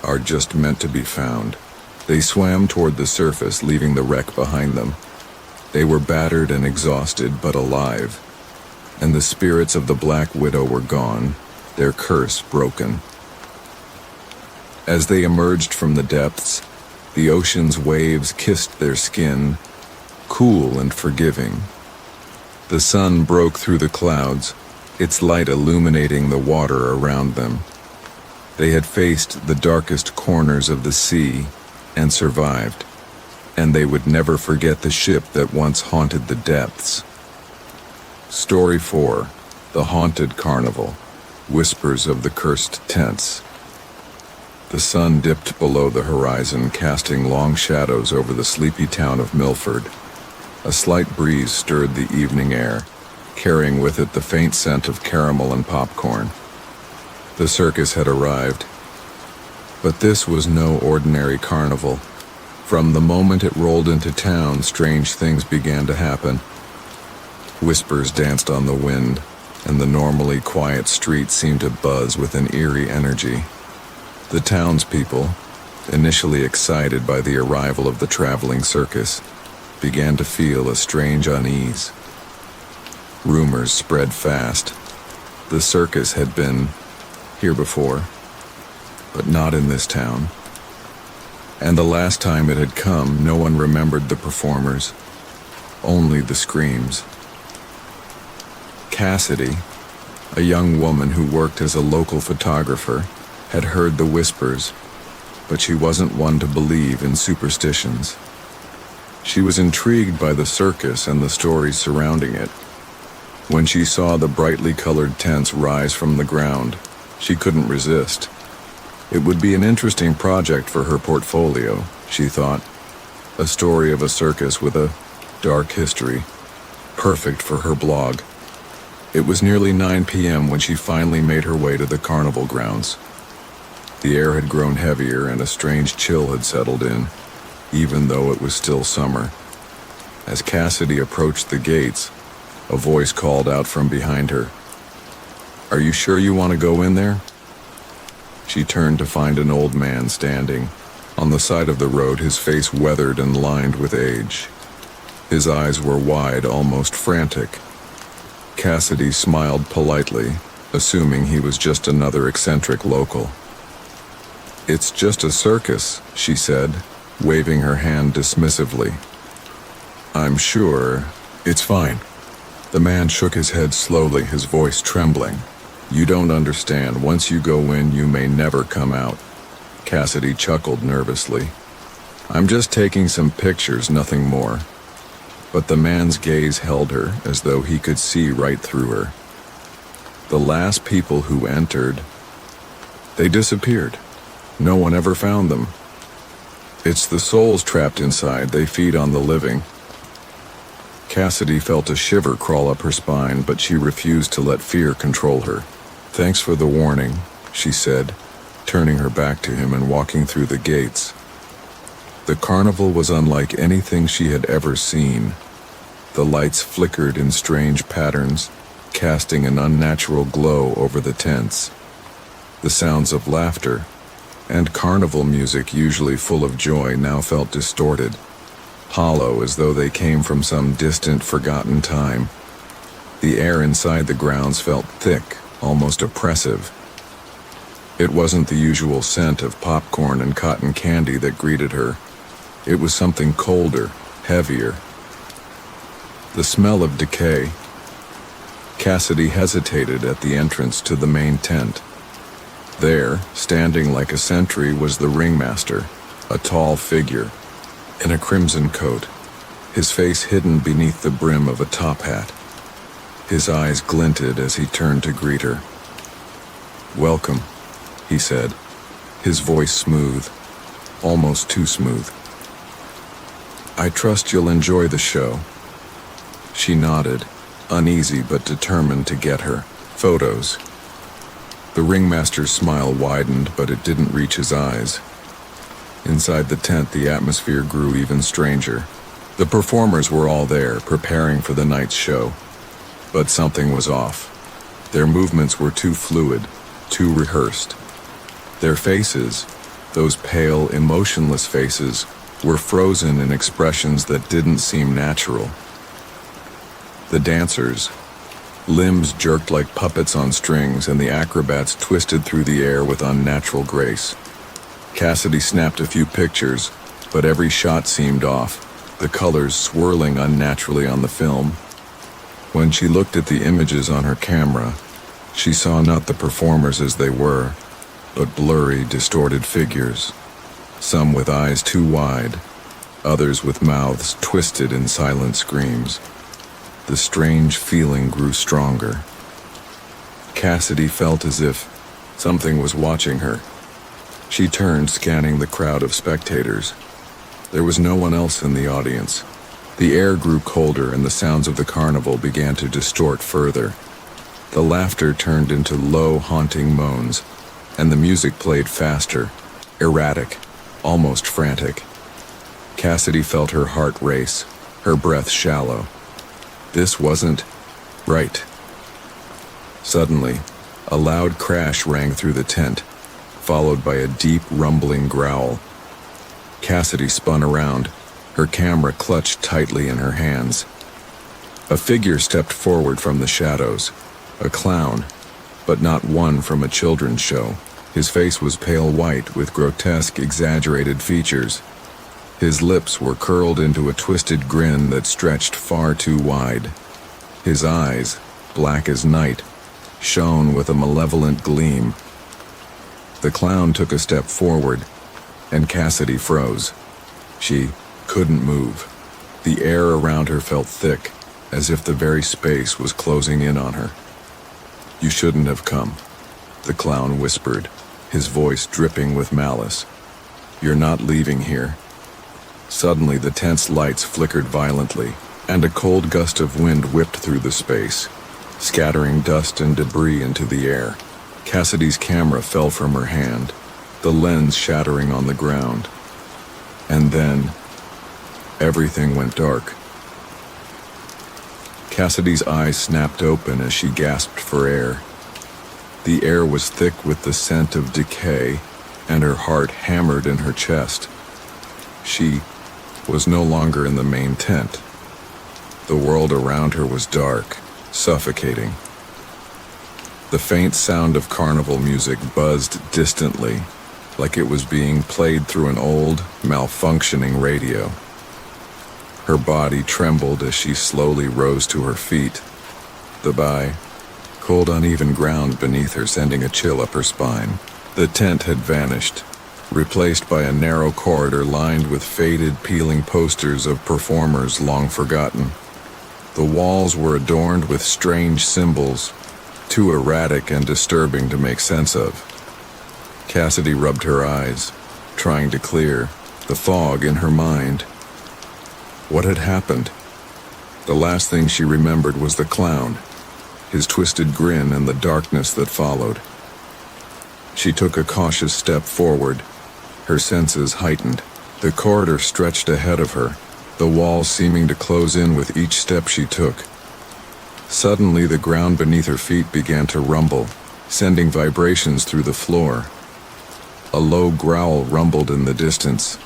"are just meant to be found." They swam toward the surface, leaving the wreck behind them. They were battered and exhausted, but alive. And the spirits of the Black Widow were gone, their curse broken. As they emerged from the depths, the ocean's waves kissed their skin, cool and forgiving. The sun broke through the clouds, its light illuminating the water around them. They had faced the darkest corners of the sea and survived, and they would never forget the ship that once haunted the depths. Story 4. The Haunted Carnival. Whispers of the Cursed Tents. The sun dipped below the horizon, casting long shadows over the sleepy town of Milford. A slight breeze stirred the evening air, carrying with it the faint scent of caramel and popcorn. The circus had arrived. But this was no ordinary carnival. From the moment it rolled into town, strange things began to happen. Whispers danced on the wind, and the normally quiet streets seemed to buzz with an eerie energy. The townspeople, initially excited by the arrival of the traveling circus, began to feel a strange unease. Rumors spread fast. The circus had been here before, but not in this town. And the last time it had come, no one remembered the performers, only the screams. Cassidy, a young woman who worked as a local photographer, had heard the whispers, but she wasn't one to believe in superstitions. She was intrigued by the circus and the stories surrounding it. When she saw the brightly colored tents rise from the ground, she couldn't resist. It would be an interesting project for her portfolio, she thought. A story of a circus with a dark history, perfect for her blog. It was nearly 9 p.m. when she finally made her way to the carnival grounds. The air had grown heavier and a strange chill had settled in, even though it was still summer. As Cassidy approached the gates, a voice called out from behind her. "Are you sure you want to go in there?" She turned to find an old man standing on the side of the road, his face weathered and lined with age. His eyes were wide, almost frantic. Cassidy smiled politely, assuming he was just another eccentric local. "It's just a circus," she said, waving her hand dismissively. "I'm sure it's fine." The man shook his head slowly, his voice trembling. "You don't understand. Once you go in, you may never come out." Cassidy chuckled nervously. "I'm just taking some pictures, nothing more." But the man's gaze held her, as though he could see right through her. The last people who entered, they disappeared. No one ever found them. It's the souls trapped inside. They feed on the living. Cassidy felt a shiver crawl up her spine, but she refused to let fear control her. "Thanks for the warning," she said, turning her back to him and walking through the gates. The carnival was unlike anything she had ever seen. The lights flickered in strange patterns, casting an unnatural glow over the tents. The sounds of laughter and carnival music, usually full of joy, now felt distorted, hollow, as though they came from some distant, forgotten time. The air inside the grounds felt thick, almost oppressive. It wasn't the usual scent of popcorn and cotton candy that greeted her. It was something colder, heavier. The smell of decay. Cassidy hesitated at the entrance to the main tent. There, standing like a sentry, was the ringmaster, A tall figure, in a crimson coat, his face hidden beneath the brim of a top hat. His eyes glinted as he turned to greet her. "Welcome," he said, his voice smooth, almost too smooth. "I trust you'll enjoy the show." She nodded, uneasy but determined to get her photos. The ringmaster's smile widened, but it didn't reach his eyes. Inside the tent, the atmosphere grew even stranger. The performers were all there, preparing for the night's show. But something was off. Their movements were too fluid, too rehearsed. Their faces, those pale, emotionless faces, were frozen in expressions that didn't seem natural. The dancers, limbs jerked like puppets on strings, and the acrobats twisted through the air with unnatural grace. Cassidy snapped a few pictures, but every shot seemed off, the colors swirling unnaturally on the film. When she looked at the images on her camera, she saw not the performers as they were, but blurry, distorted figures, some with eyes too wide, others with mouths twisted in silent screams. The strange feeling grew stronger. Cassidy felt as if something was watching her. She turned, scanning the crowd of spectators. There was no one else in the audience. The air grew colder and the sounds of the carnival began to distort further. The laughter turned into low, haunting moans, and the music played faster, erratic, almost frantic. Cassidy felt her heart race, her breath shallow. This wasn't right. Suddenly, a loud crash rang through the tent, followed by a deep, rumbling growl. Cassidy spun around, her camera clutched tightly in her hands. A figure stepped forward from the shadows, a clown, but not one from a children's show. His face was pale white with grotesque, exaggerated features. His lips were curled into a twisted grin that stretched far too wide. His eyes, black as night, shone with a malevolent gleam. The clown took a step forward, and Cassidy froze. She couldn't move. The air around her felt thick, as if the very space was closing in on her. "You shouldn't have come," the clown whispered, his voice dripping with malice. "You're not leaving here." Suddenly, the tent's lights flickered violently, and a cold gust of wind whipped through the space, scattering dust and debris into the air. Cassidy's camera fell from her hand, the lens shattering on the ground. And then, everything went dark. Cassidy's eyes snapped open as she gasped for air. The air was thick with the scent of decay, and her heart hammered in her chest. She was no longer in the main tent. The world around her was dark, suffocating. The faint sound of carnival music buzzed distantly, like it was being played through an old, malfunctioning radio. Her body trembled as she slowly rose to her feet. The cold, uneven ground beneath her sending a chill up her spine. The tent had vanished, replaced by a narrow corridor lined with faded, peeling posters of performers long forgotten. The walls were adorned with strange symbols, too erratic and disturbing to make sense of. Cassidy rubbed her eyes, trying to clear the fog in her mind. What had happened? The last thing she remembered was the clown, his twisted grin and the darkness that followed. She took a cautious step forward, her senses heightened. The corridor stretched ahead of her, the walls seeming to close in with each step she took. Suddenly, the ground beneath her feet began to rumble, sending vibrations through the floor. A low growl rumbled in the distance,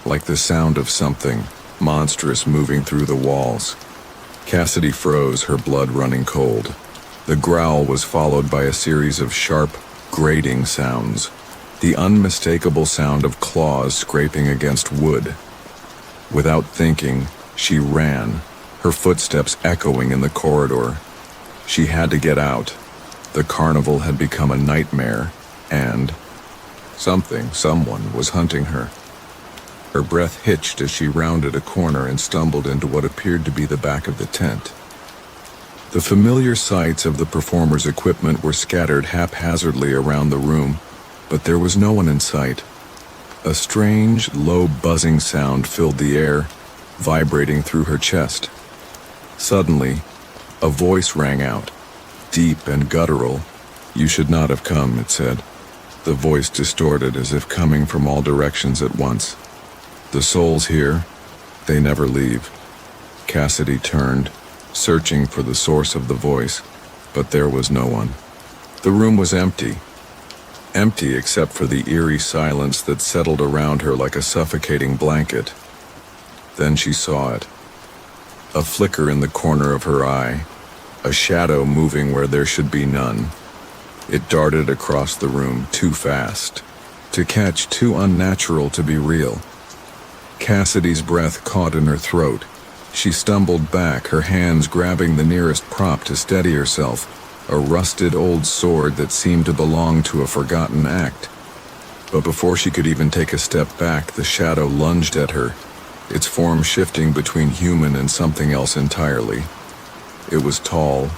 like the sound of something monstrous moving through the walls. Cassidy froze, her blood running cold. The growl was followed by a series of sharp, grating sounds, the unmistakable sound of claws scraping against wood. Without thinking, she ran, her footsteps echoing in the corridor. She had to get out. The carnival had become a nightmare, and someone was hunting her. Her breath hitched as she rounded a corner and stumbled into what appeared to be the back of the tent. The familiar sights of the performers' equipment were scattered haphazardly around the room, but there was no one in sight. A strange, low buzzing sound filled the air, vibrating through her chest. Suddenly, a voice rang out, deep and guttural. "You should not have come," it said. The voice distorted as if coming from all directions at once. "The souls here, they never leave." Cassidy turned, searching for the source of the voice, but there was no one. The room was empty. Empty except for the eerie silence that settled around her like a suffocating blanket. Then she saw it. A flicker in the corner of her eye, a shadow moving where there should be none. It darted across the room too fast, to catch, too unnatural to be real. Cassidy's breath caught in her throat. She stumbled back, her hands grabbing the nearest prop to steady herself, a rusted old sword that seemed to belong to a forgotten act. But before she could even take a step back, the shadow lunged at her, its form shifting between human and something else entirely. It was tall,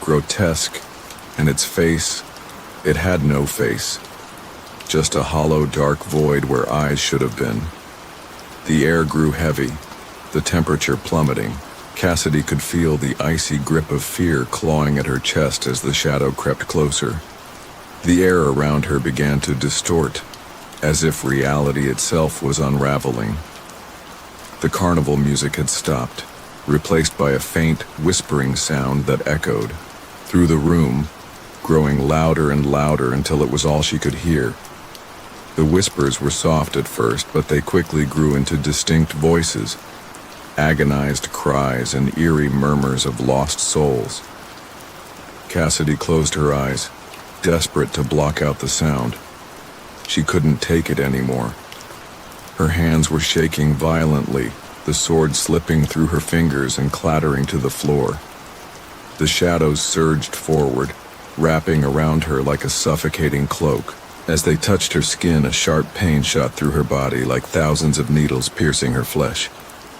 grotesque, and its face, it had no face. Just a hollow, dark void where eyes should have been. The air grew heavy, the temperature plummeting. Cassidy could feel the icy grip of fear clawing at her chest as the shadow crept closer. The air around her began to distort, as if reality itself was unraveling. The carnival music had stopped, replaced by a faint, whispering sound that echoed through the room, growing louder and louder until it was all she could hear. The whispers were soft at first, but they quickly grew into distinct voices, agonized cries and eerie murmurs of lost souls. Cassidy closed her eyes, desperate to block out the sound. She couldn't take it anymore. Her hands were shaking violently, the sword slipping through her fingers and clattering to the floor. The shadows surged forward, wrapping around her like a suffocating cloak. As they touched her skin, a sharp pain shot through her body like thousands of needles piercing her flesh.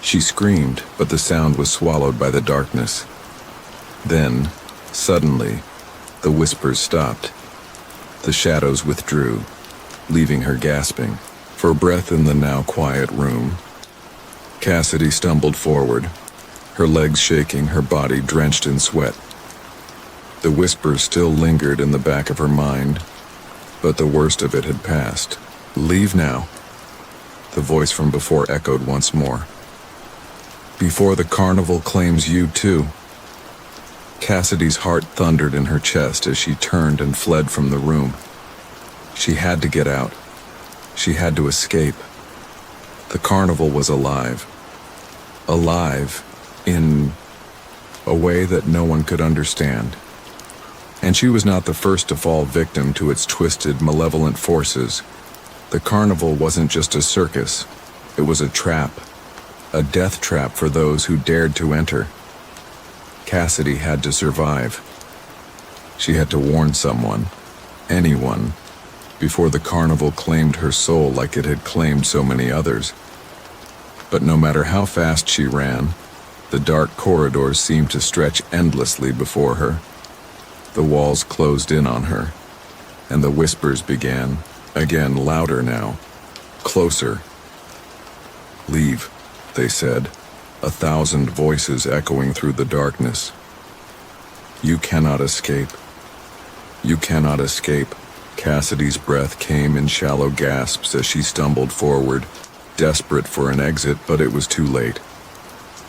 She screamed, but the sound was swallowed by the darkness. Then, suddenly, the whispers stopped. The shadows withdrew, leaving her gasping for breath in the now quiet room. Cassidy stumbled forward, her legs shaking, her body drenched in sweat. The whispers still lingered in the back of her mind, but the worst of it had passed. "Leave now," the voice from before echoed once more. "Before the carnival claims you too." Cassidy's heart thundered in her chest as she turned and fled from the room. She had to get out. She had to escape. The carnival was alive. Alive in a way that no one could understand. And she was not the first to fall victim to its twisted, malevolent forces. The carnival wasn't just a circus. It was a trap. A death trap for those who dared to enter. Cassidy had to survive. She had to warn someone, anyone, before the carnival claimed her soul like it had claimed so many others. But no matter how fast she ran, the dark corridors seemed to stretch endlessly before her. The walls closed in on her, and the whispers began, again louder now, closer. "Leave," they said, 1,000 voices echoing through the darkness. "You cannot escape. You cannot escape." Cassidy's breath came in shallow gasps as she stumbled forward, desperate for an exit, but it was too late.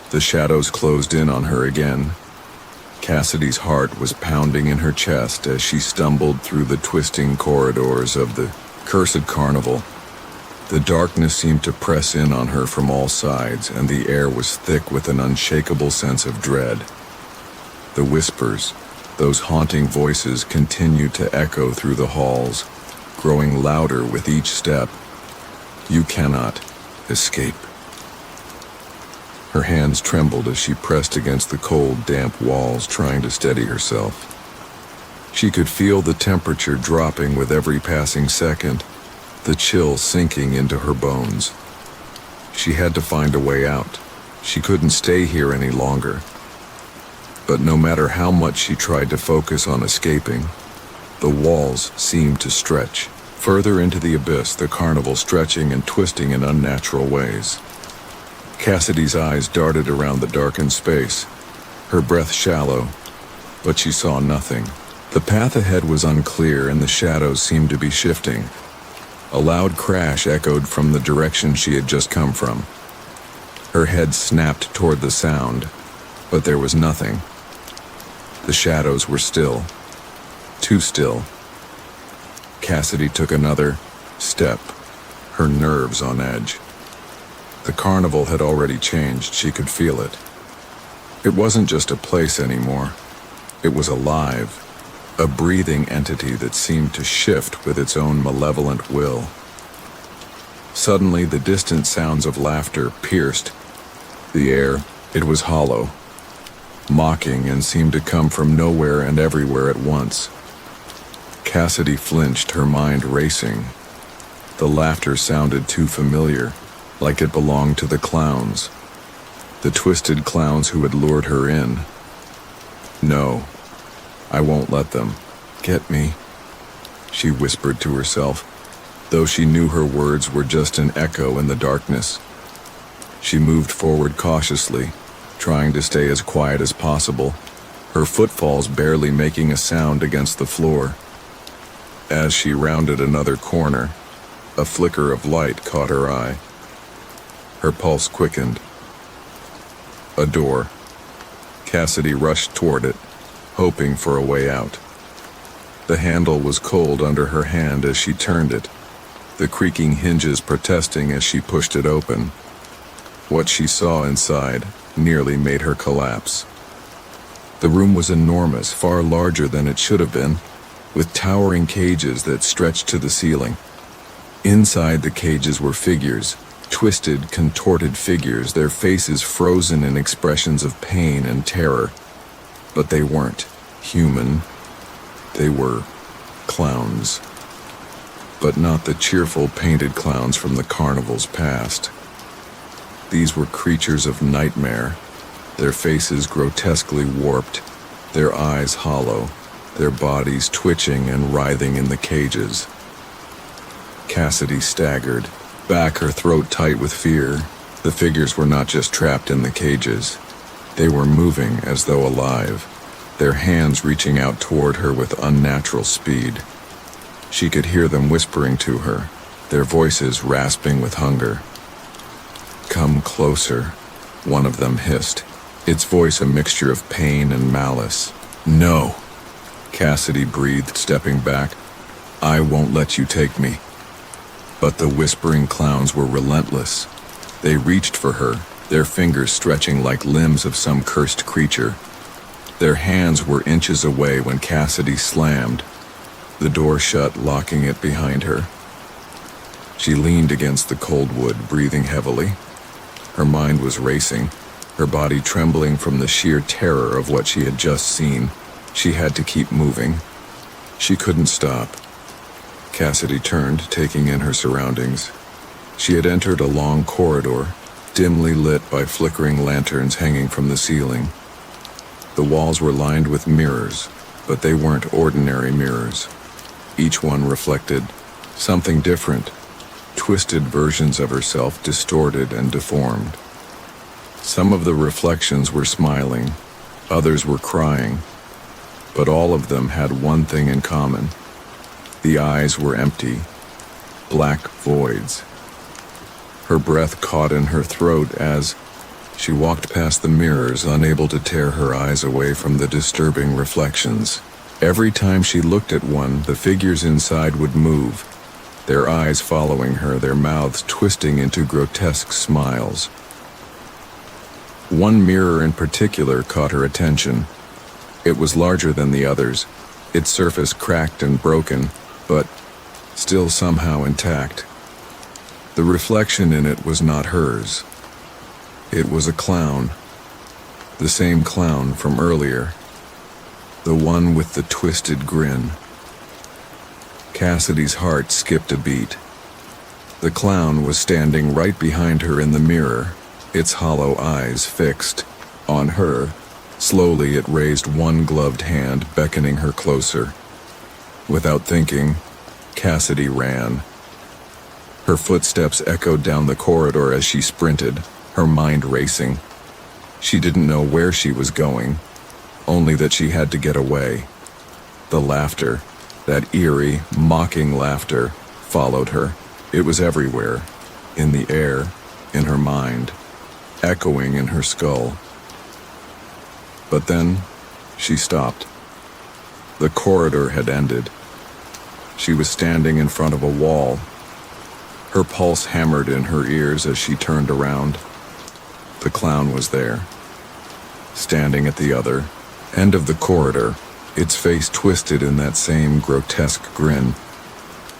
The shadows closed in on her again. Cassidy's heart was pounding in her chest as she stumbled through the twisting corridors of the cursed carnival. The darkness seemed to press in on her from all sides, and the air was thick with an unshakable sense of dread. The whispers, those haunting voices, continued to echo through the halls, growing louder with each step. "You cannot escape." Her hands trembled as she pressed against the cold, damp walls, trying to steady herself. She could feel the temperature dropping with every passing second, the chill sinking into her bones. She had to find a way out. She couldn't stay here any longer. But no matter how much she tried to focus on escaping, the walls seemed to stretch further into the abyss, the carnival stretching and twisting in unnatural ways. Cassidy's eyes darted around the darkened space, her breath shallow, but she saw nothing. The path ahead was unclear and the shadows seemed to be shifting. A loud crash echoed from the direction she had just come from. Her head snapped toward the sound, but there was nothing. The shadows were still. Too still. Cassidy took another step, her nerves on edge. The carnival had already changed, she could feel it. It wasn't just a place anymore. It was alive, a breathing entity that seemed to shift with its own malevolent will. Suddenly, the distant sounds of laughter pierced the air. It was hollow, mocking, and seemed to come from nowhere and everywhere at once. Cassidy flinched, her mind racing. The laughter sounded too familiar, like it belonged to the clowns. The twisted clowns who had lured her in. No, I won't let them get me, she whispered to herself, though she knew her words were just an echo in the darkness. She moved forward cautiously, trying to stay as quiet as possible, her footfalls barely making a sound against the floor. As she rounded another corner, a flicker of light caught her eye. Her pulse quickened. A door. Cassidy rushed toward it, hoping for a way out. The handle was cold under her hand as she turned it, the creaking hinges protesting as she pushed it open. What she saw inside nearly made her collapse. The room was enormous, far larger than it should have been, with towering cages that stretched to the ceiling. Inside the cages were figures, twisted, contorted figures, their faces frozen in expressions of pain and terror. But they weren't human. They were clowns. But not the cheerful painted clowns from the carnival's past. These were creatures of nightmare, their faces grotesquely warped, their eyes hollow, their bodies twitching and writhing in the cages. Cassidy staggered, back, her throat tight with fear. The figures were not just trapped in the cages. They were moving as though alive, their hands reaching out toward her with unnatural speed. She could hear them whispering to her, their voices rasping with hunger. "Come closer," one of them hissed, its voice a mixture of pain and malice. "No," Cassidy breathed, stepping back. "I won't let you take me." But the whispering clowns were relentless. They reached for her, their fingers stretching like limbs of some cursed creature. Their hands were inches away when Cassidy slammed the door shut, locking it behind her. She leaned against the cold wood, breathing heavily. Her mind was racing, her body trembling from the sheer terror of what she had just seen. She had to keep moving. She couldn't stop. Cassidy turned, taking in her surroundings. She had entered a long corridor, dimly lit by flickering lanterns hanging from the ceiling. The walls were lined with mirrors, but they weren't ordinary mirrors. Each one reflected something different, twisted versions of herself, distorted and deformed. Some of the reflections were smiling, others were crying, but all of them had one thing in common. The eyes were empty, black voids. Her breath caught in her throat as she walked past the mirrors, unable to tear her eyes away from the disturbing reflections. Every time she looked at one, the figures inside would move, their eyes following her, their mouths twisting into grotesque smiles. One mirror in particular caught her attention. It was larger than the others, its surface cracked and broken, but still somehow intact. The reflection in it was not hers. It was a clown, the same clown from earlier, the one with the twisted grin. Cassidy's heart skipped a beat. The clown was standing right behind her in the mirror, its hollow eyes fixed on her. Slowly it raised one gloved hand, beckoning her closer. Without thinking, Cassidy ran. Her footsteps echoed down the corridor as she sprinted, her mind racing. She didn't know where she was going, only that she had to get away. The laughter, that eerie, mocking laughter, followed her. It was everywhere, in the air, in her mind, echoing in her skull. But then, she stopped. The corridor had ended. She was standing in front of a wall. Her pulse hammered in her ears as she turned around. The clown was there, standing at the other end of the corridor, its face twisted in that same grotesque grin.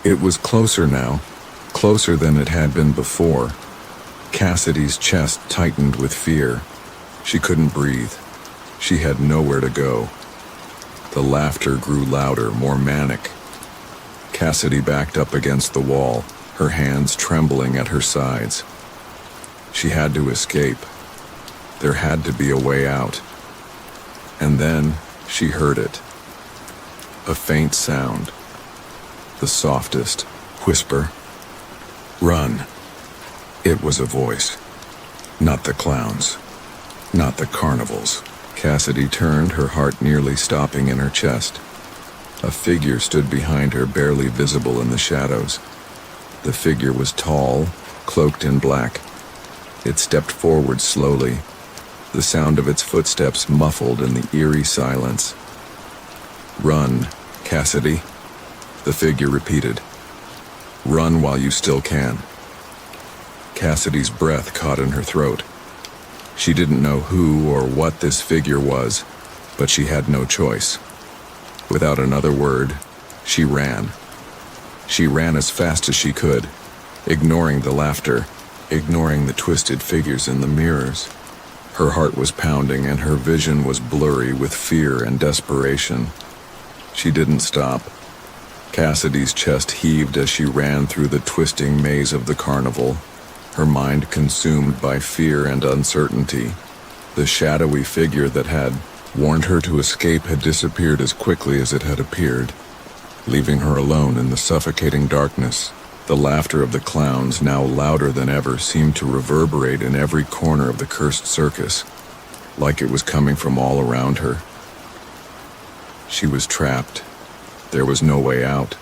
It was closer now, closer than it had been before. Cassidy's chest tightened with fear. She couldn't breathe. She had nowhere to go. The laughter grew louder, more manic. Cassidy backed up against the wall, her hands trembling at her sides. She had to escape. There had to be a way out. And then she heard it. A faint sound. The softest whisper. Run. It was a voice. Not the clown's. Not the carnival's. Cassidy turned, her heart nearly stopping in her chest. A figure stood behind her, barely visible in the shadows. The figure was tall, cloaked in black. It stepped forward slowly, the sound of its footsteps muffled in the eerie silence. Run, Cassidy, the figure repeated. Run while you still can. Cassidy's breath caught in her throat. She didn't know who or what this figure was, but she had no choice. Without another word, she ran. She ran as fast as she could, ignoring the laughter, ignoring the twisted figures in the mirrors. Her heart was pounding and her vision was blurry with fear and desperation. She didn't stop. Cassidy's chest heaved as she ran through the twisting maze of the carnival, her mind consumed by fear and uncertainty. The shadowy figure that had warned her to escape had disappeared as quickly as it had appeared, leaving her alone in the suffocating darkness. The laughter of the clowns, now louder than ever, seemed to reverberate in every corner of the cursed circus, like it was coming from all around her. She was trapped. There was no way out.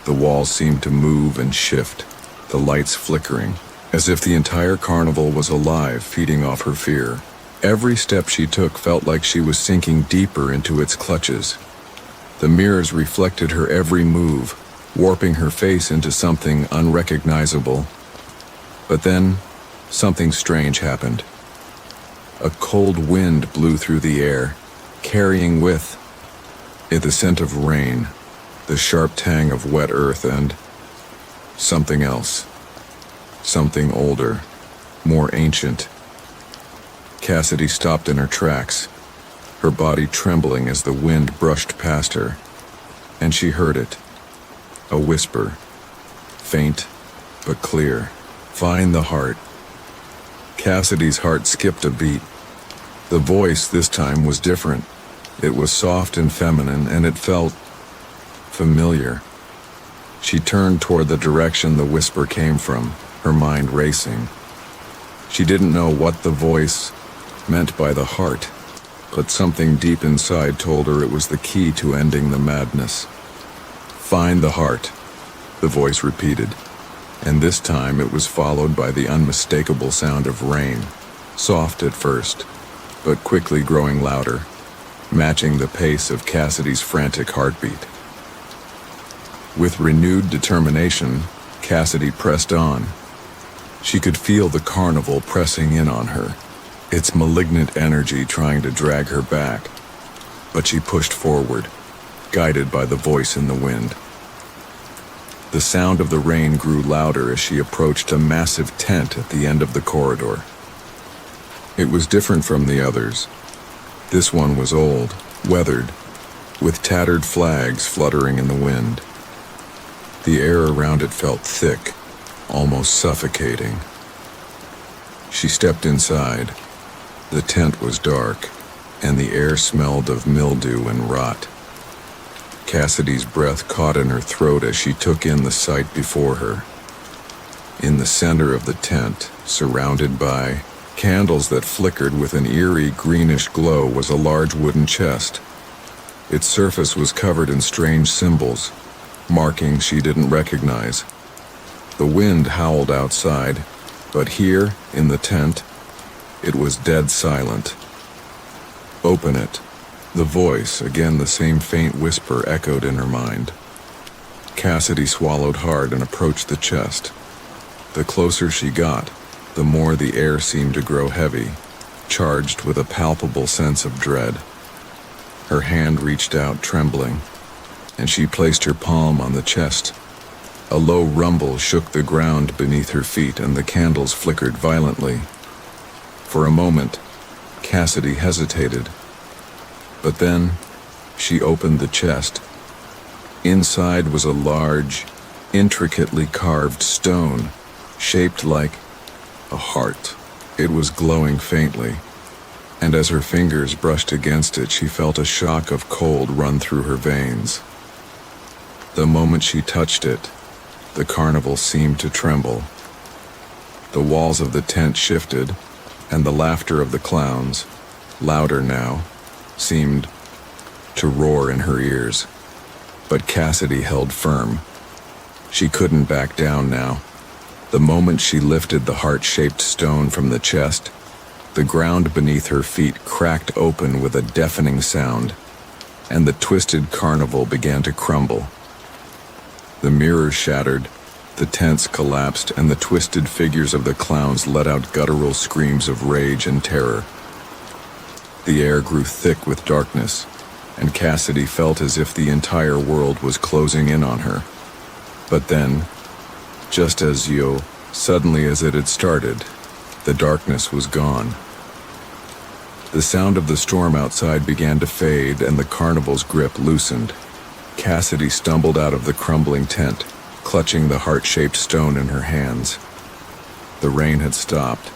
The walls seemed to move and shift, the lights flickering, as if the entire carnival was alive, feeding off her fear. Every step she took felt like she was sinking deeper into its clutches. The mirrors reflected her every move, warping her face into something unrecognizable. But then, something strange happened. A cold wind blew through the air, carrying with it the scent of rain, the sharp tang of wet earth, and something else. Something older, more ancient. Cassidy stopped in her tracks, her body trembling as the wind brushed past her, and she heard it. A whisper, faint but clear. Find the heart. Cassidy's heart skipped a beat. The voice this time was different. It was soft and feminine, and it felt familiar. She turned toward the direction the whisper came from, her mind racing. She didn't know what the voice meant by the heart, but something deep inside told her it was the key to ending the madness. Find the heart, the voice repeated, and this time it was followed by the unmistakable sound of rain, soft at first, but quickly growing louder, matching the pace of Cassidy's frantic heartbeat. With renewed determination, Cassidy pressed on. She could feel the carnival pressing in on her, its malignant energy trying to drag her back. But she pushed forward, guided by the voice in the wind. The sound of the rain grew louder as she approached a massive tent at the end of the corridor. It was different from the others. This one was old, weathered, with tattered flags fluttering in the wind. The air around it felt thick, almost suffocating. She stepped inside. The tent was dark, and the air smelled of mildew and rot. Cassidy's breath caught in her throat as she took in the sight before her. In the center of the tent, surrounded by candles that flickered with an eerie greenish glow, was a large wooden chest. Its surface was covered in strange symbols, markings she didn't recognize. The wind howled outside, but here, in the tent, it was dead silent. "Open it." The voice, again the same faint whisper, echoed in her mind. Cassidy swallowed hard and approached the chest. The closer she got, the more the air seemed to grow heavy, charged with a palpable sense of dread. Her hand reached out, trembling, and she placed her palm on the chest. A low rumble shook the ground beneath her feet, and the candles flickered violently. For a moment, Cassidy hesitated. But then, she opened the chest. Inside was a large, intricately carved stone, shaped like a heart. It was glowing faintly, and as her fingers brushed against it, she felt a shock of cold run through her veins. The moment she touched it, the carnival seemed to tremble. The walls of the tent shifted, and the laughter of the clowns, louder now, seemed to roar in her ears. But Cassidy held firm. She couldn't back down now. The moment she lifted the heart-shaped stone from the chest, the ground beneath her feet cracked open with a deafening sound, and the twisted carnival began to crumble. The mirrors shattered, the tents collapsed, and the twisted figures of the clowns let out guttural screams of rage and terror. The air grew thick with darkness, and Cassidy felt as if the entire world was closing in on her. But then, just as suddenly as it had started, the darkness was gone. The sound of the storm outside began to fade, and the carnival's grip loosened. Cassidy stumbled out of the crumbling tent, clutching the heart-shaped stone in her hands. The rain had stopped.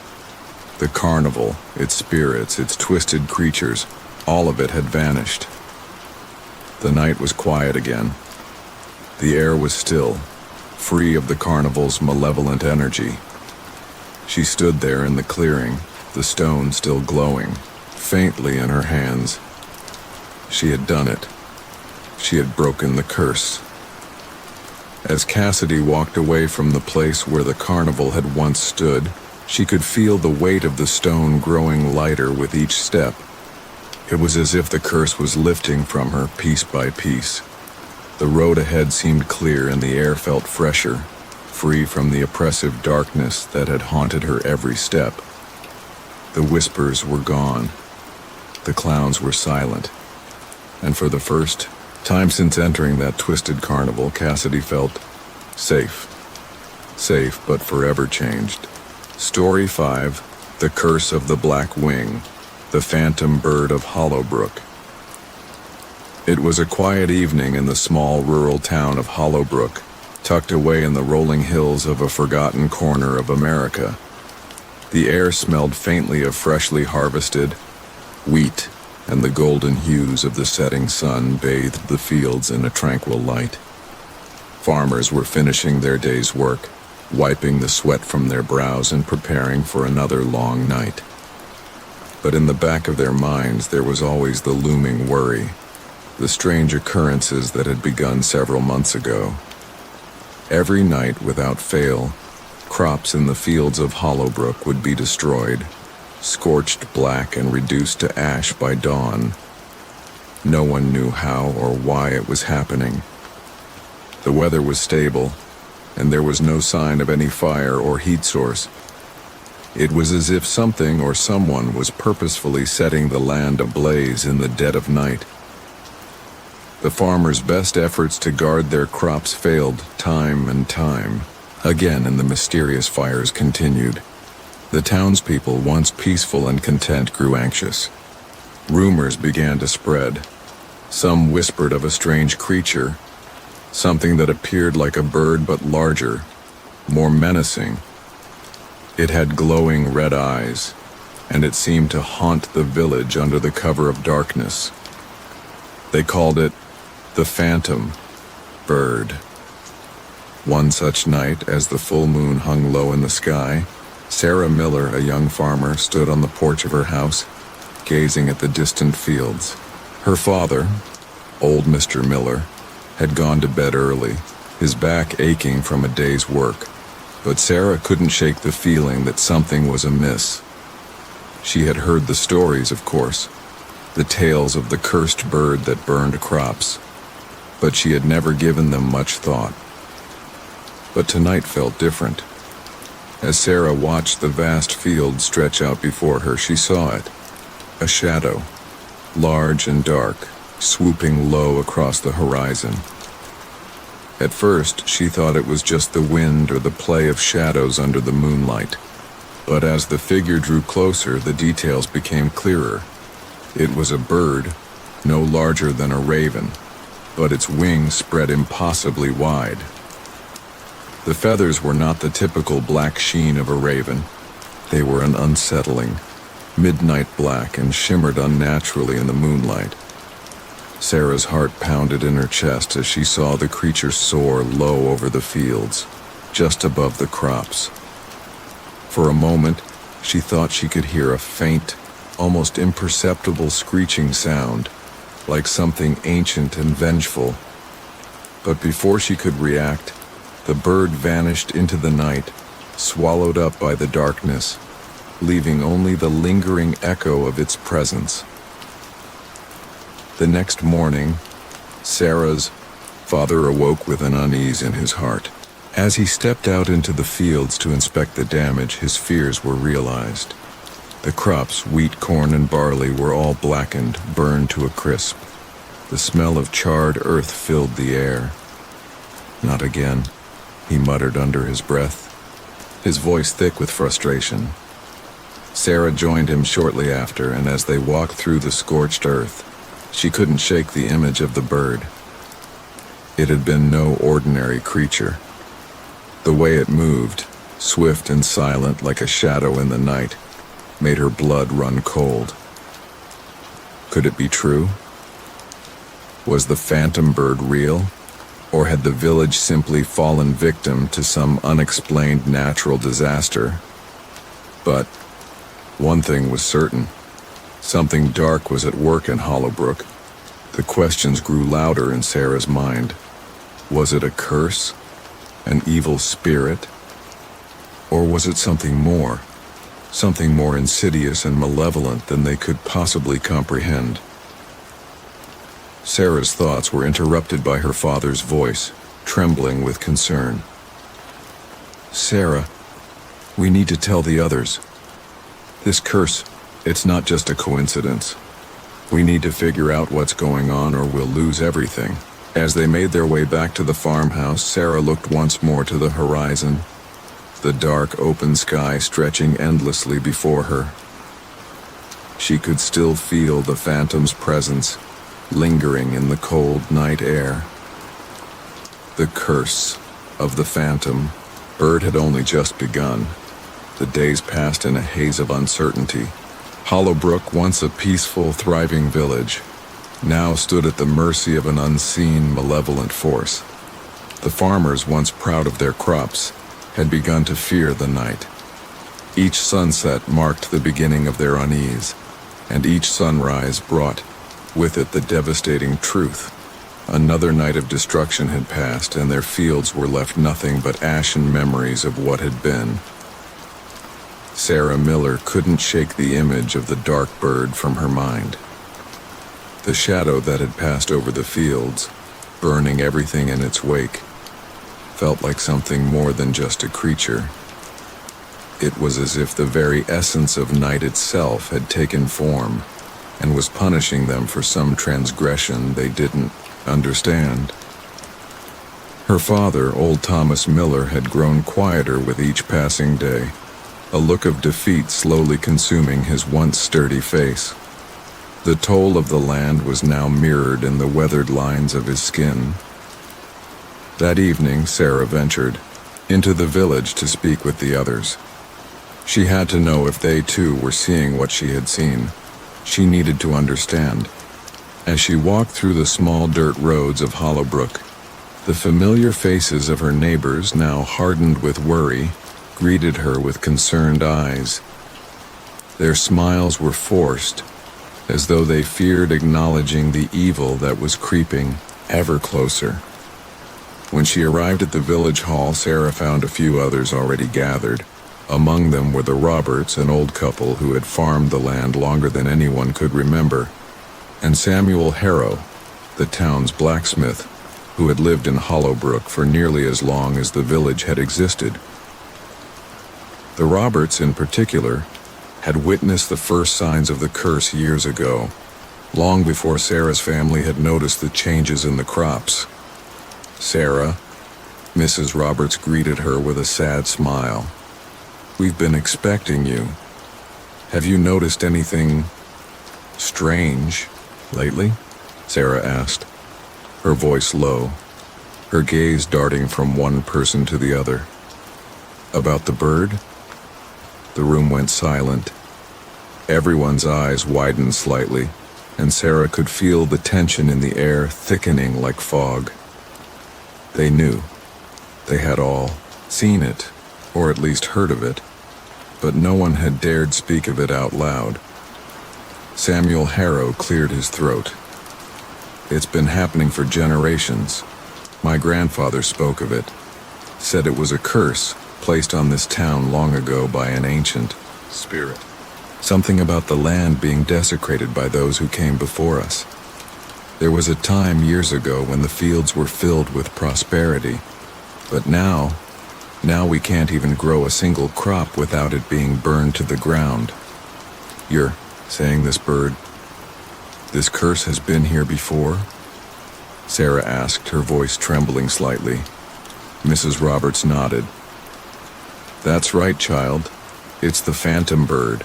The carnival, its spirits, its twisted creatures, all of it had vanished. The night was quiet again. The air was still, free of the carnival's malevolent energy. She stood there in the clearing, the stone still glowing, faintly in her hands. She had done it. She had broken the curse. As Cassidy walked away from the place where the carnival had once stood, she could feel the weight of the stone growing lighter with each step. It was as if the curse was lifting from her piece by piece. The road ahead seemed clear, and the air felt fresher, free from the oppressive darkness that had haunted her every step. The whispers were gone. The clowns were silent. And for the first time since entering that twisted carnival, Cassidy felt safe. Safe, but forever changed. Story 5, The Curse of the Black Wing, the Phantom Bird of Hollowbrook. It was a quiet evening in the small rural town of Hollowbrook, tucked away in the rolling hills of a forgotten corner of America. The air smelled faintly of freshly harvested wheat, and the golden hues of the setting sun bathed the fields in a tranquil light. Farmers were finishing their day's work, wiping the sweat from their brows and preparing for another long night. But in the back of their minds there was always the looming worry, the strange occurrences that had begun several months ago. Every night, without fail, crops in the fields of Hollowbrook would be destroyed, scorched black and reduced to ash by dawn. No one knew how or why it was happening. The weather was stable, and there was no sign of any fire or heat source. It was as if something or someone was purposefully setting the land ablaze in the dead of night. The farmers' best efforts to guard their crops failed time and time again, and the mysterious fires continued. The townspeople, once peaceful and content, grew anxious. Rumors began to spread. Some whispered of a strange creature, something that appeared like a bird but larger, more menacing. It had glowing red eyes, and it seemed to haunt the village under the cover of darkness. They called it the Phantom Bird. One such night, as the full moon hung low in the sky, Sarah Miller, a young farmer, stood on the porch of her house, gazing at the distant fields. Her father, old Mr. Miller, had gone to bed early, his back aching from a day's work, but Sarah couldn't shake the feeling that something was amiss. She had heard the stories, of course, the tales of the cursed bird that burned crops, but she had never given them much thought. But tonight felt different. As Sarah watched the vast field stretch out before her, she saw it, a shadow, large and dark, swooping low across the horizon. At first, she thought it was just the wind or the play of shadows under the moonlight. But as the figure drew closer, the details became clearer. It was a bird, no larger than a raven, but its wings spread impossibly wide. The feathers were not the typical black sheen of a raven. They were an unsettling, midnight black and shimmered unnaturally in the moonlight. Sarah's heart pounded in her chest as she saw the creature soar low over the fields, just above the crops. For a moment, she thought she could hear a faint, almost imperceptible screeching sound, like something ancient and vengeful. But before she could react, the bird vanished into the night, swallowed up by the darkness, leaving only the lingering echo of its presence. The next morning, Sarah's father awoke with an unease in his heart. As he stepped out into the fields to inspect the damage, his fears were realized. The crops, wheat, corn, and barley, were all blackened, burned to a crisp. The smell of charred earth filled the air. "Not again," he muttered under his breath, his voice thick with frustration. Sarah joined him shortly after, and as they walked through the scorched earth, she couldn't shake the image of the bird. It had been no ordinary creature. The way it moved, swift and silent like a shadow in the night, made her blood run cold. Could it be true? Was the phantom bird real, or had the village simply fallen victim to some unexplained natural disaster? But one thing was certain. Something dark was at work in Hollowbrook. The questions grew louder in Sarah's mind. Was it a curse? An evil spirit? Or was it something more insidious and malevolent than they could possibly comprehend? Sarah's thoughts were interrupted by her father's voice, trembling with concern. "Sarah, we need to tell the others. This curse, it's not just a coincidence. We need to figure out what's going on or we'll lose everything." As they made their way back to the farmhouse, Sarah looked once more to the horizon, the dark open sky stretching endlessly before her. She could still feel the phantom's presence, lingering in the cold night air. The curse of the phantom bird had only just begun. The days passed in a haze of uncertainty. Hollowbrook, once a peaceful, thriving village, now stood at the mercy of an unseen, malevolent force. The farmers, once proud of their crops, had begun to fear the night. Each sunset marked the beginning of their unease, and each sunrise brought with it the devastating truth. Another night of destruction had passed, and their fields were left nothing but ashen memories of what had been. Sarah Miller couldn't shake the image of the dark bird from her mind. The shadow that had passed over the fields, burning everything in its wake, felt like something more than just a creature. It was as if the very essence of night itself had taken form and was punishing them for some transgression they didn't understand. Her father, old Thomas Miller, had grown quieter with each passing day, a look of defeat slowly consuming his once sturdy face. The toll of the land was now mirrored in the weathered lines of his skin. That evening, Sarah ventured, into the village to speak with the others. She had to know if they too were seeing what she had seen. She needed to understand. As she walked through the small dirt roads of Hollowbrook, the familiar faces of her neighbors, now hardened with worry, greeted her with concerned eyes. Their smiles were forced, as though they feared acknowledging the evil that was creeping ever closer. When she arrived at the village hall, Sarah found a few others already gathered. Among them were the Roberts, an old couple who had farmed the land longer than anyone could remember, and Samuel Harrow, the town's blacksmith, who had lived in Hollowbrook for nearly as long as the village had existed. The Roberts, in particular, had witnessed the first signs of the curse years ago, long before Sarah's family had noticed the changes in the crops. Sarah, Mrs. Roberts greeted her with a sad smile. "We've been expecting you. Have you noticed anything strange lately?" Sarah asked, her voice low, her gaze darting from one person to the other. "About the bird?" The room went silent. Everyone's eyes widened slightly, and Sarah could feel the tension in the air thickening like fog. They knew. They had all seen it, or at least heard of it, but no one had dared speak of it out loud. Samuel Harrow cleared his throat. "It's been happening for generations. My grandfather spoke of it, said it was a curse placed on this town long ago by an ancient spirit. Something about the land being desecrated by those who came before us. There was a time years ago when the fields were filled with prosperity, but now we can't even grow a single crop without it being burned to the ground. You're saying this curse has been here before?" Sarah asked, her voice trembling slightly. Mrs. Roberts nodded. "That's right, child. It's the phantom bird.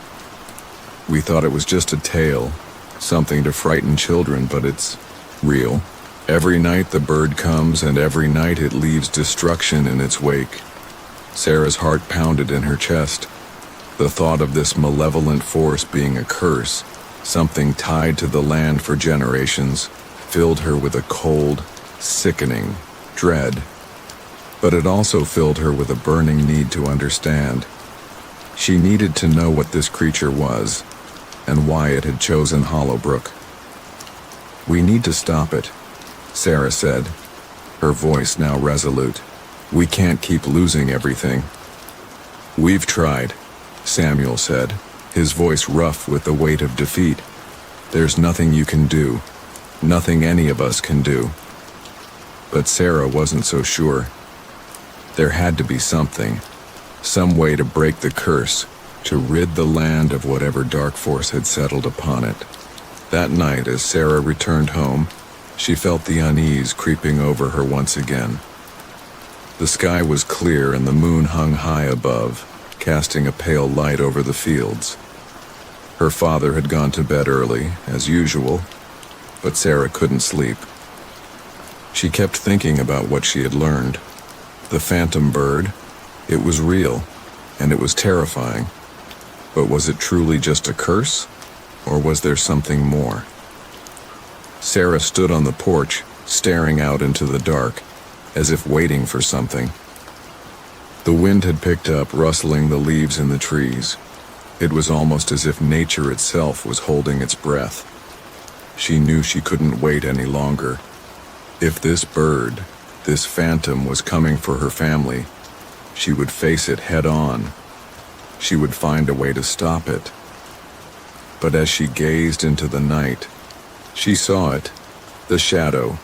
We thought it was just a tale, something to frighten children, but it's real. Every night the bird comes, and every night it leaves destruction in its wake." Sarah's heart pounded in her chest. The thought of this malevolent force being a curse, something tied to the land for generations, filled her with a cold, sickening dread. But it also filled her with a burning need to understand. She needed to know what this creature was, and why it had chosen Hollowbrook. "We need to stop it," Sarah said, her voice now resolute. "We can't keep losing everything." "We've tried," Samuel said, his voice rough with the weight of defeat. "There's nothing you can do, nothing any of us can do." But Sarah wasn't so sure. There had to be something, some way to break the curse, to rid the land of whatever dark force had settled upon it. That night, as Sarah returned home, she felt the unease creeping over her once again. The sky was clear and the moon hung high above, casting a pale light over the fields. Her father had gone to bed early, as usual, but Sarah couldn't sleep. She kept thinking about what she had learned. The phantom bird, it was real, and it was terrifying. But was it truly just a curse, or was there something more? Sarah stood on the porch, staring out into the dark, as if waiting for something. The wind had picked up, rustling the leaves in the trees. It was almost as if nature itself was holding its breath. She knew she couldn't wait any longer. If this bird, this phantom, was coming for her family, she would face it head on. She would find a way to stop it. But as she gazed into the night, she saw it, the shadow.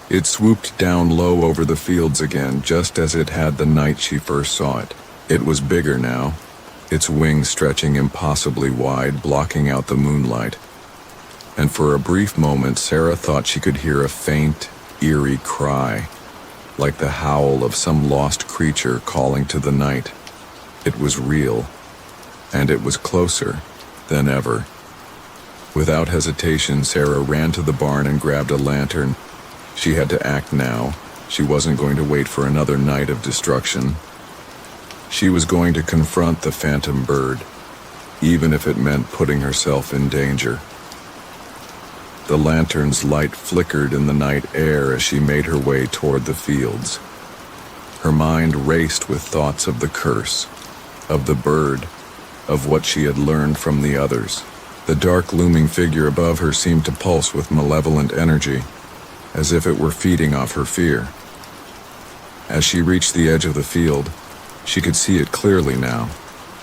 It swooped down low over the fields again, just as it had the night she first saw it. It was bigger now, its wings stretching impossibly wide, blocking out the moonlight. And for a brief moment, Sarah thought she could hear a faint, eerie cry, like the howl of some lost creature calling to the night. It was real, and it was closer than ever. Without hesitation, Sarah ran to the barn and grabbed a lantern. She had to act now. She wasn't going to wait for another night of destruction. She was going to confront the phantom bird, even if it meant putting herself in danger. The lantern's light flickered in the night air as she made her way toward the fields. Her mind raced with thoughts of the curse, of the bird, of what she had learned from the others. The dark looming figure above her seemed to pulse with malevolent energy, as if it were feeding off her fear. As she reached the edge of the field, she could see it clearly now,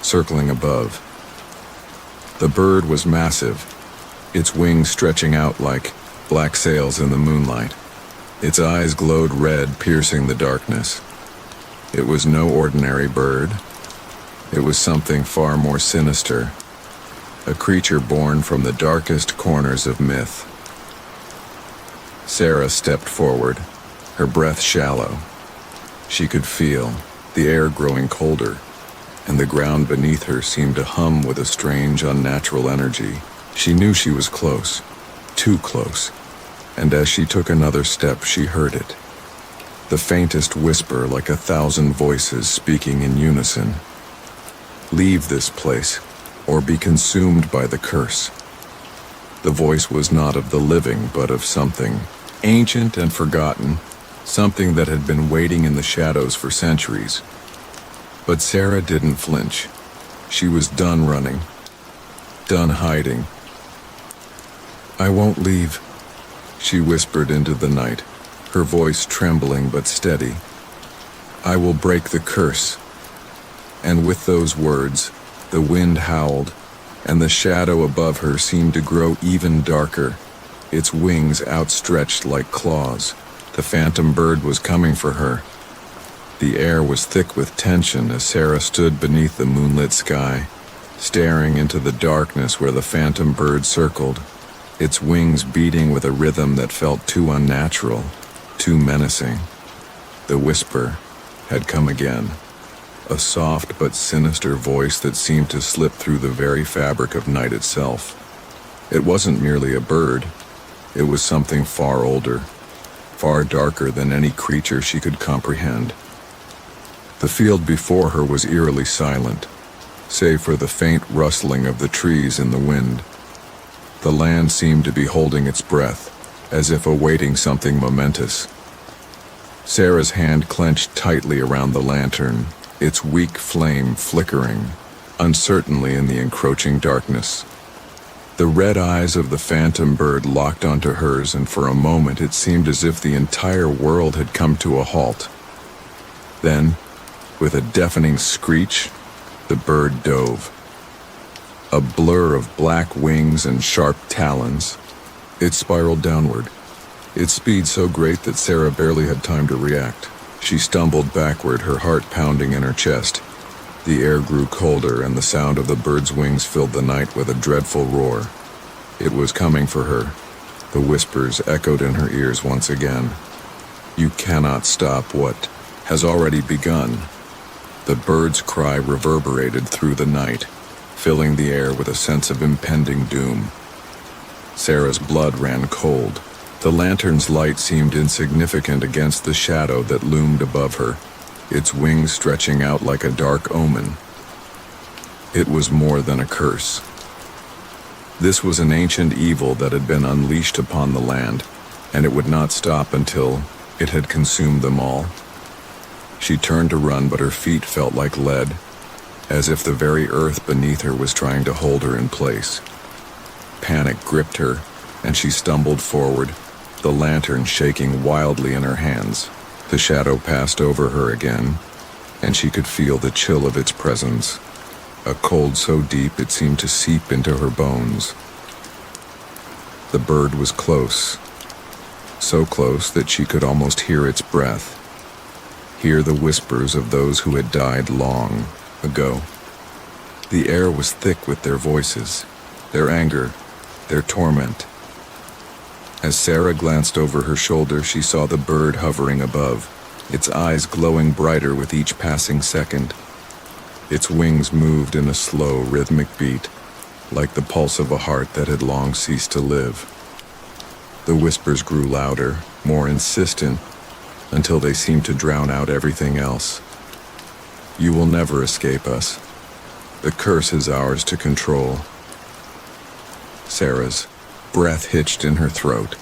circling above. The bird was massive, its wings stretching out like black sails in the moonlight. Its eyes glowed red, piercing the darkness. It was no ordinary bird. It was something far more sinister, a creature born from the darkest corners of myth. Sarah stepped forward, her breath shallow. She could feel the air growing colder, and the ground beneath her seemed to hum with a strange, unnatural energy. She knew she was close, too close, and as she took another step, she heard it. The faintest whisper, like 1,000 voices speaking in unison. Leave this place, or be consumed by the curse. The voice was not of the living, but of something ancient and forgotten, something that had been waiting in the shadows for centuries. But Sarah didn't flinch. She was done running, done hiding. "I won't leave," she whispered into the night, her voice trembling but steady. "I will break the curse." And with those words, the wind howled, and the shadow above her seemed to grow even darker, its wings outstretched like claws. The phantom bird was coming for her. The air was thick with tension as Sarah stood beneath the moonlit sky, staring into the darkness where the phantom bird circled, its wings beating with a rhythm that felt too unnatural, too menacing. The whisper had come again. A soft but sinister voice that seemed to slip through the very fabric of night itself. It wasn't merely a bird. It was something far older, far darker than any creature she could comprehend. The field before her was eerily silent, save for the faint rustling of the trees in the wind. The land seemed to be holding its breath, as if awaiting something momentous. Sarah's hand clenched tightly around the lantern, its weak flame flickering uncertainly in the encroaching darkness. The red eyes of the phantom bird locked onto hers, and for a moment it seemed as if the entire world had come to a halt. Then, with a deafening screech, the bird dove. A blur of black wings and sharp talons, it spiraled downward, its speed so great that Sarah barely had time to react. She stumbled backward, her heart pounding in her chest. The air grew colder, and the sound of the bird's wings filled the night with a dreadful roar. It was coming for her. The whispers echoed in her ears once again. "You cannot stop what has already begun." The bird's cry reverberated through the night, filling the air with a sense of impending doom. Sarah's blood ran cold. The lantern's light seemed insignificant against the shadow that loomed above her, its wings stretching out like a dark omen. It was more than a curse. This was an ancient evil that had been unleashed upon the land, and it would not stop until it had consumed them all. She turned to run, but her feet felt like lead, as if the very earth beneath her was trying to hold her in place. Panic gripped her, and she stumbled forward, the lantern shaking wildly in her hands. The shadow passed over her again, and she could feel the chill of its presence, a cold so deep it seemed to seep into her bones. The bird was close, so close that she could almost hear its breath, hear the whispers of those who had died long ago. The air was thick with their voices, their anger, their torment. As Sarah glanced over her shoulder, she saw the bird hovering above, its eyes glowing brighter with each passing second. Its wings moved in a slow, rhythmic beat, like the pulse of a heart that had long ceased to live. The whispers grew louder, more insistent, until they seemed to drown out everything else. You will never escape us. The curse is ours to control. Sarah's breath hitched in her throat.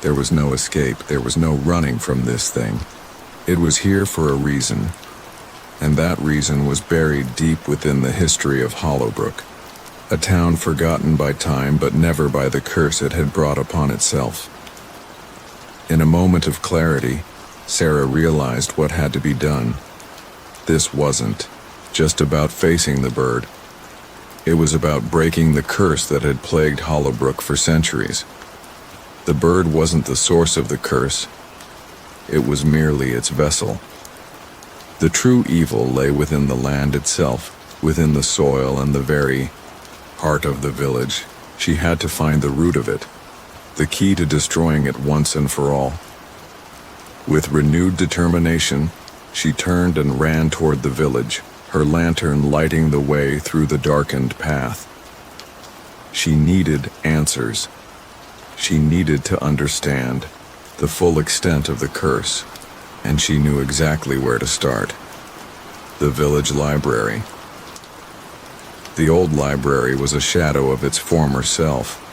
There was no escape, there was no running from this thing. It was here for a reason, and that reason was buried deep within the history of Hollowbrook, a town forgotten by time but never by the curse it had brought upon itself. In a moment of clarity, Sarah realized what had to be done. This wasn't just about facing the bird. It was about breaking the curse that had plagued Hollowbrook for centuries. The bird wasn't the source of the curse. It was merely its vessel. The true evil lay within the land itself, within the soil and the very heart of the village. She had to find the root of it, the key to destroying it once and for all. With renewed determination, she turned and ran toward the village, her lantern lighting the way through the darkened path. She needed answers. She needed to understand the full extent of the curse, and she knew exactly where to start. The village library. The old library was a shadow of its former self,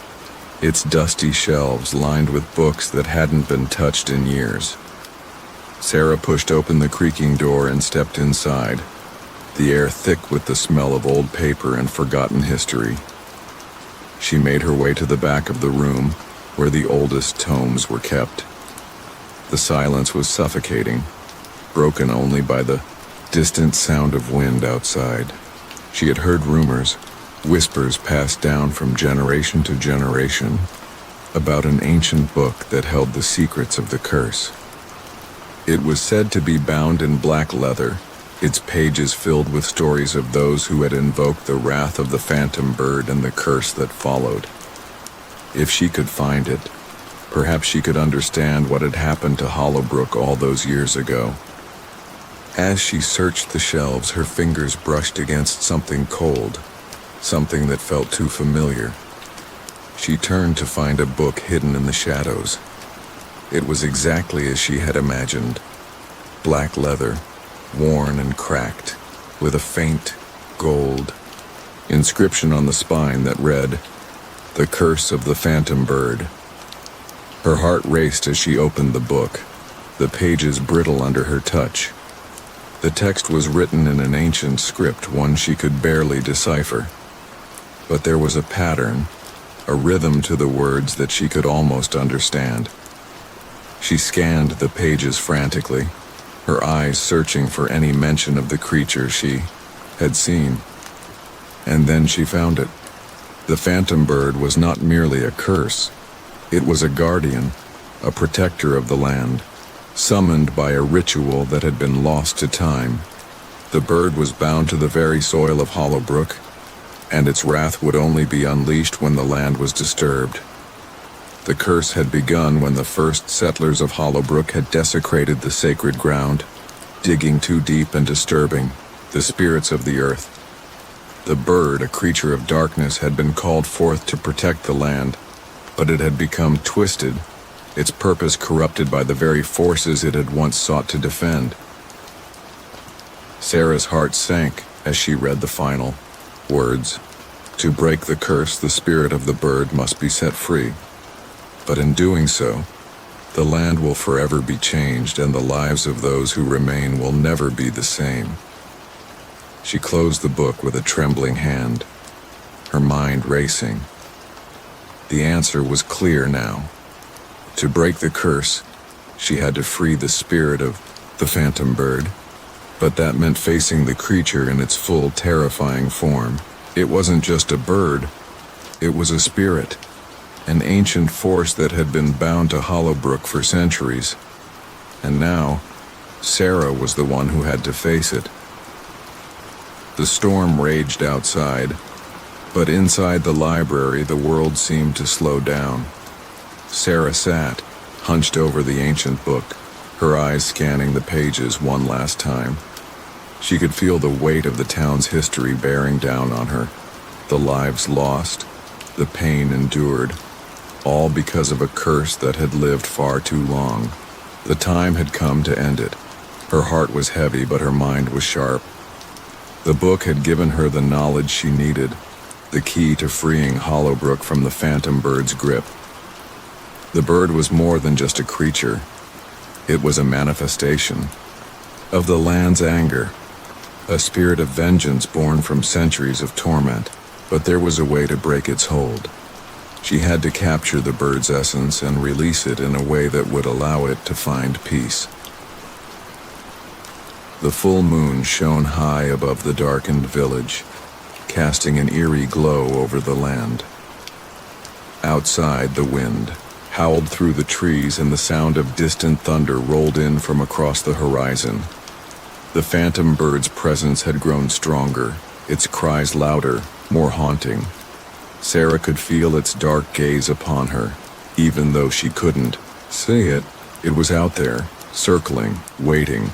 its dusty shelves lined with books that hadn't been touched in years. Sarah pushed open the creaking door and stepped inside, the air thick with the smell of old paper and forgotten history. She made her way to the back of the room, where the oldest tomes were kept. The silence was suffocating, broken only by the distant sound of wind outside. She had heard rumors, whispers passed down from generation to generation, about an ancient book that held the secrets of the curse. It was said to be bound in black leather, its pages filled with stories of those who had invoked the wrath of the phantom bird and the curse that followed. If she could find it, perhaps she could understand what had happened to Hollowbrook all those years ago. As she searched the shelves, her fingers brushed against something cold, something that felt too familiar. She turned to find a book hidden in the shadows. It was exactly as she had imagined. Black leather, worn and cracked, with a faint gold inscription on the spine that read, "The Curse of the Phantom Bird." Her heart raced as she opened the book, the pages brittle under her touch. The text was written in an ancient script, one she could barely decipher. But there was a pattern, a rhythm to the words that she could almost understand. She scanned the pages frantically, her eyes searching for any mention of the creature she had seen. And then she found it. The phantom bird was not merely a curse. It was a guardian, a protector of the land, summoned by a ritual that had been lost to time. The bird was bound to the very soil of Hollowbrook, and its wrath would only be unleashed when the land was disturbed. The curse had begun when the first settlers of Hollowbrook had desecrated the sacred ground, digging too deep and disturbing the spirits of the earth. The bird, a creature of darkness, had been called forth to protect the land, but it had become twisted, its purpose corrupted by the very forces it had once sought to defend. Sarah's heart sank as she read the final words. To break the curse, the spirit of the bird must be set free. But in doing so, the land will forever be changed, and the lives of those who remain will never be the same. She closed the book with a trembling hand, her mind racing. The answer was clear now. To break the curse, she had to free the spirit of the phantom bird, but that meant facing the creature in its full, terrifying form. It wasn't just a bird, it was a spirit, an ancient force that had been bound to Hollowbrook for centuries. And now, Sarah was the one who had to face it. The storm raged outside, but inside the library the world seemed to slow down. Sarah sat, hunched over the ancient book, her eyes scanning the pages one last time. She could feel the weight of the town's history bearing down on her, the lives lost, the pain endured, all because of a curse that had lived far too long. The time had come to end it. Her heart was heavy, but her mind was sharp. The book had given her the knowledge she needed, the key to freeing Hollowbrook from the phantom bird's grip. The bird was more than just a creature. It was a manifestation of the land's anger, a spirit of vengeance born from centuries of torment. But there was a way to break its hold. She had to capture the bird's essence and release it in a way that would allow it to find peace. The full moon shone high above the darkened village, casting an eerie glow over the land. Outside, the wind howled through the trees and the sound of distant thunder rolled in from across the horizon. The phantom bird's presence had grown stronger, its cries louder, more haunting. Sarah could feel its dark gaze upon her, even though she couldn't see it. It was out there, circling, waiting.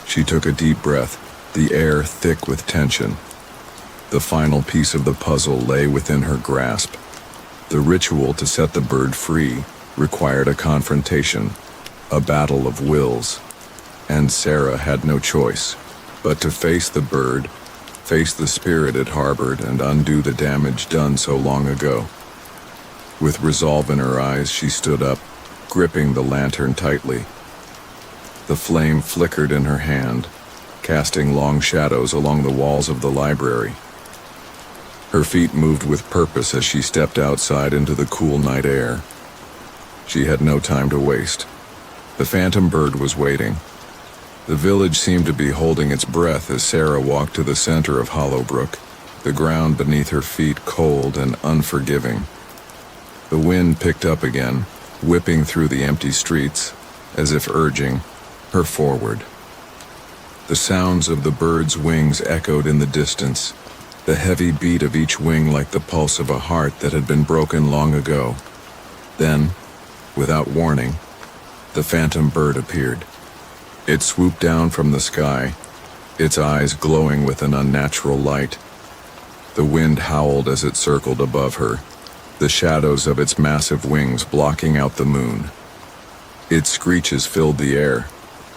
She took a deep breath, the air thick with tension. The final piece of the puzzle lay within her grasp. The ritual to set the bird free required a confrontation, a battle of wills. And Sarah had no choice but to face the bird, face the spirit it harbored, and undo the damage done so long ago. With resolve in her eyes, she stood up, gripping the lantern tightly. The flame flickered in her hand, casting long shadows along the walls of the library. Her feet moved with purpose as she stepped outside into the cool night air. She had no time to waste. The phantom bird was waiting. The village seemed to be holding its breath as Sarah walked to the center of Hollowbrook, the ground beneath her feet cold and unforgiving. The wind picked up again, whipping through the empty streets, as if urging her forward. The sounds of the bird's wings echoed in the distance, the heavy beat of each wing like the pulse of a heart that had been broken long ago. Then, without warning, the phantom bird appeared. It swooped down from the sky, its eyes glowing with an unnatural light. The wind howled as it circled above her, the shadows of its massive wings blocking out the moon. Its screeches filled the air,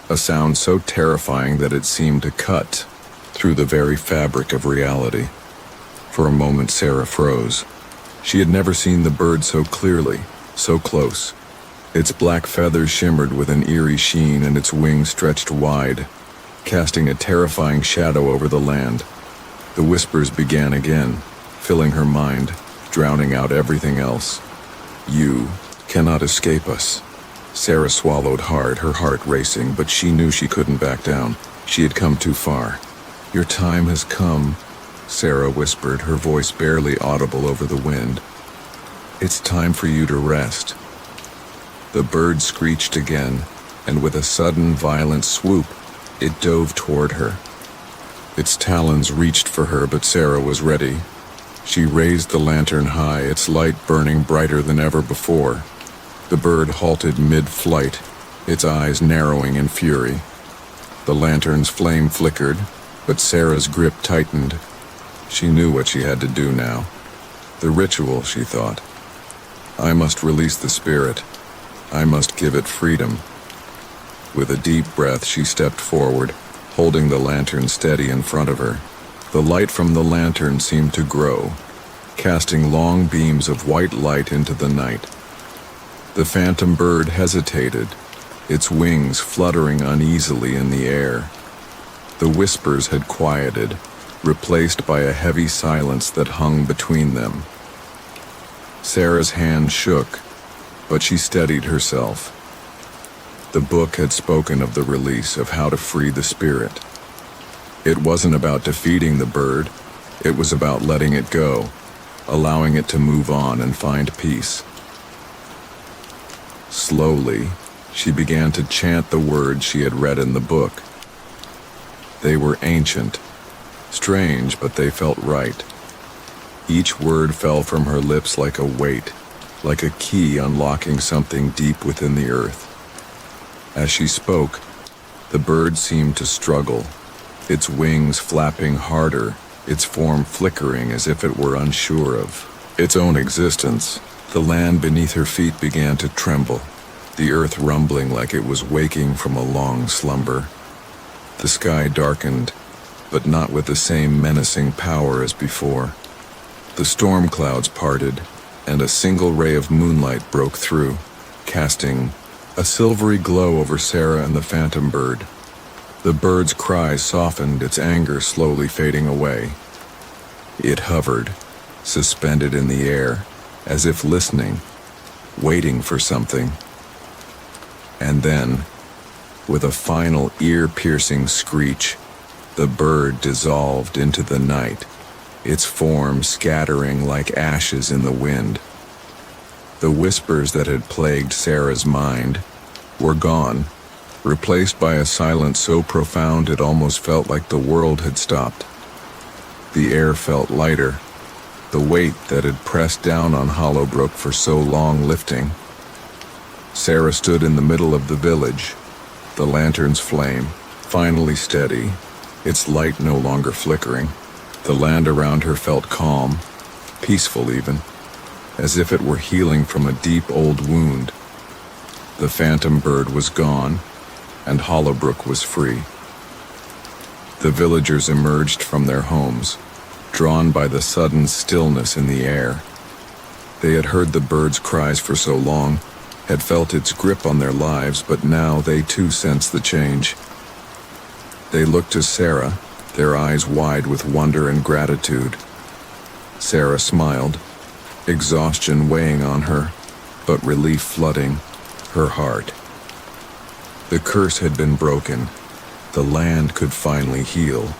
a sound so terrifying that it seemed to cut through the very fabric of reality. For a moment, Sarah froze. She had never seen the bird so clearly, so close. Its black feathers shimmered with an eerie sheen and its wings stretched wide, casting a terrifying shadow over the land. The whispers began again, filling her mind, drowning out everything else. "You cannot escape us." Sarah swallowed hard, her heart racing, but she knew she couldn't back down. She had come too far. "Your time has come," Sarah whispered, her voice barely audible over the wind. "It's time for you to rest." The bird screeched again, and with a sudden, violent swoop, it dove toward her. Its talons reached for her, but Sarah was ready. She raised the lantern high, its light burning brighter than ever before. The bird halted mid-flight, its eyes narrowing in fury. The lantern's flame flickered, but Sarah's grip tightened. She knew what she had to do now. The ritual, she thought. I must release the spirit. I must give it freedom. With a deep breath, she stepped forward, holding the lantern steady in front of her. The light from the lantern seemed to grow, casting long beams of white light into the night. The phantom bird hesitated, its wings fluttering uneasily in the air. The whispers had quieted, replaced by a heavy silence that hung between them. Sarah's hand shook, but she steadied herself. The book had spoken of the release, of how to free the spirit. It wasn't about defeating the bird, it was about letting it go, allowing it to move on and find peace. Slowly, she began to chant the words she had read in the book. They were ancient, strange, but they felt right. Each word fell from her lips like a weight, like a key unlocking something deep within the earth. As she spoke, the bird seemed to struggle, its wings flapping harder, its form flickering as if it were unsure of its own existence. The land beneath her feet began to tremble. the earth rumbling like it was waking from a long slumber. The sky darkened, but not with the same menacing power as before. The storm clouds parted, and a single ray of moonlight broke through, casting a silvery glow over Sarah and the phantom bird. The bird's cries softened, its anger slowly fading away. It hovered, suspended in the air, as if listening, waiting for something. And then, with a final ear-piercing screech, the bird dissolved into the night, its form scattering like ashes in the wind. The whispers that had plagued Sarah's mind were gone, replaced by a silence so profound it almost felt like the world had stopped. The air felt lighter, the weight that had pressed down on Hollowbrook for so long lifting. Sarah stood in the middle of the village, the lantern's flame finally steady, its light no longer flickering. The land around her felt calm, peaceful even, as if it were healing from a deep old wound. The phantom bird was gone, and Hollowbrook was free. The villagers emerged from their homes, drawn by the sudden stillness in the air. They had heard the bird's cries for so long, had felt its grip on their lives, but now they too sensed the change. They looked to Sarah, their eyes wide with wonder and gratitude. Sarah smiled, exhaustion weighing on her, but relief flooding her heart. The curse had been broken. The land could finally heal.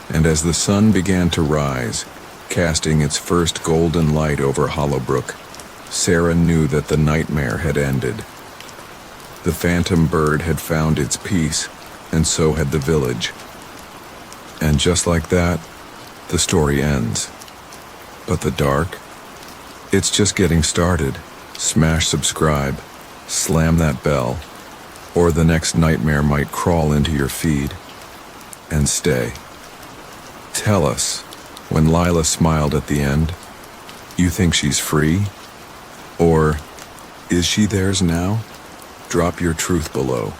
And as the sun began to rise, casting its first golden light over Hollowbrook, Sarah knew that the nightmare had ended. The phantom bird had found its peace, and so had the village. And just like that, the story ends. But the dark? It's just getting started. Smash subscribe, slam that bell, or the next nightmare might crawl into your feed. And stay. Tell us, when Lila smiled at the end, you think she's free? Or is she theirs now? Drop your truth below.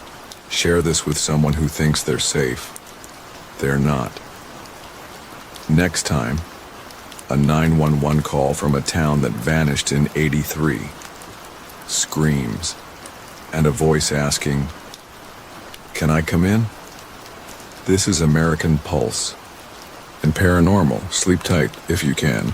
Share this with someone who thinks they're safe. They're not. Next time, a 911 call from a town that vanished in '83. Screams, and a voice asking, "Can I come in?" This is American Pulse. And Paranormal, sleep tight if you can.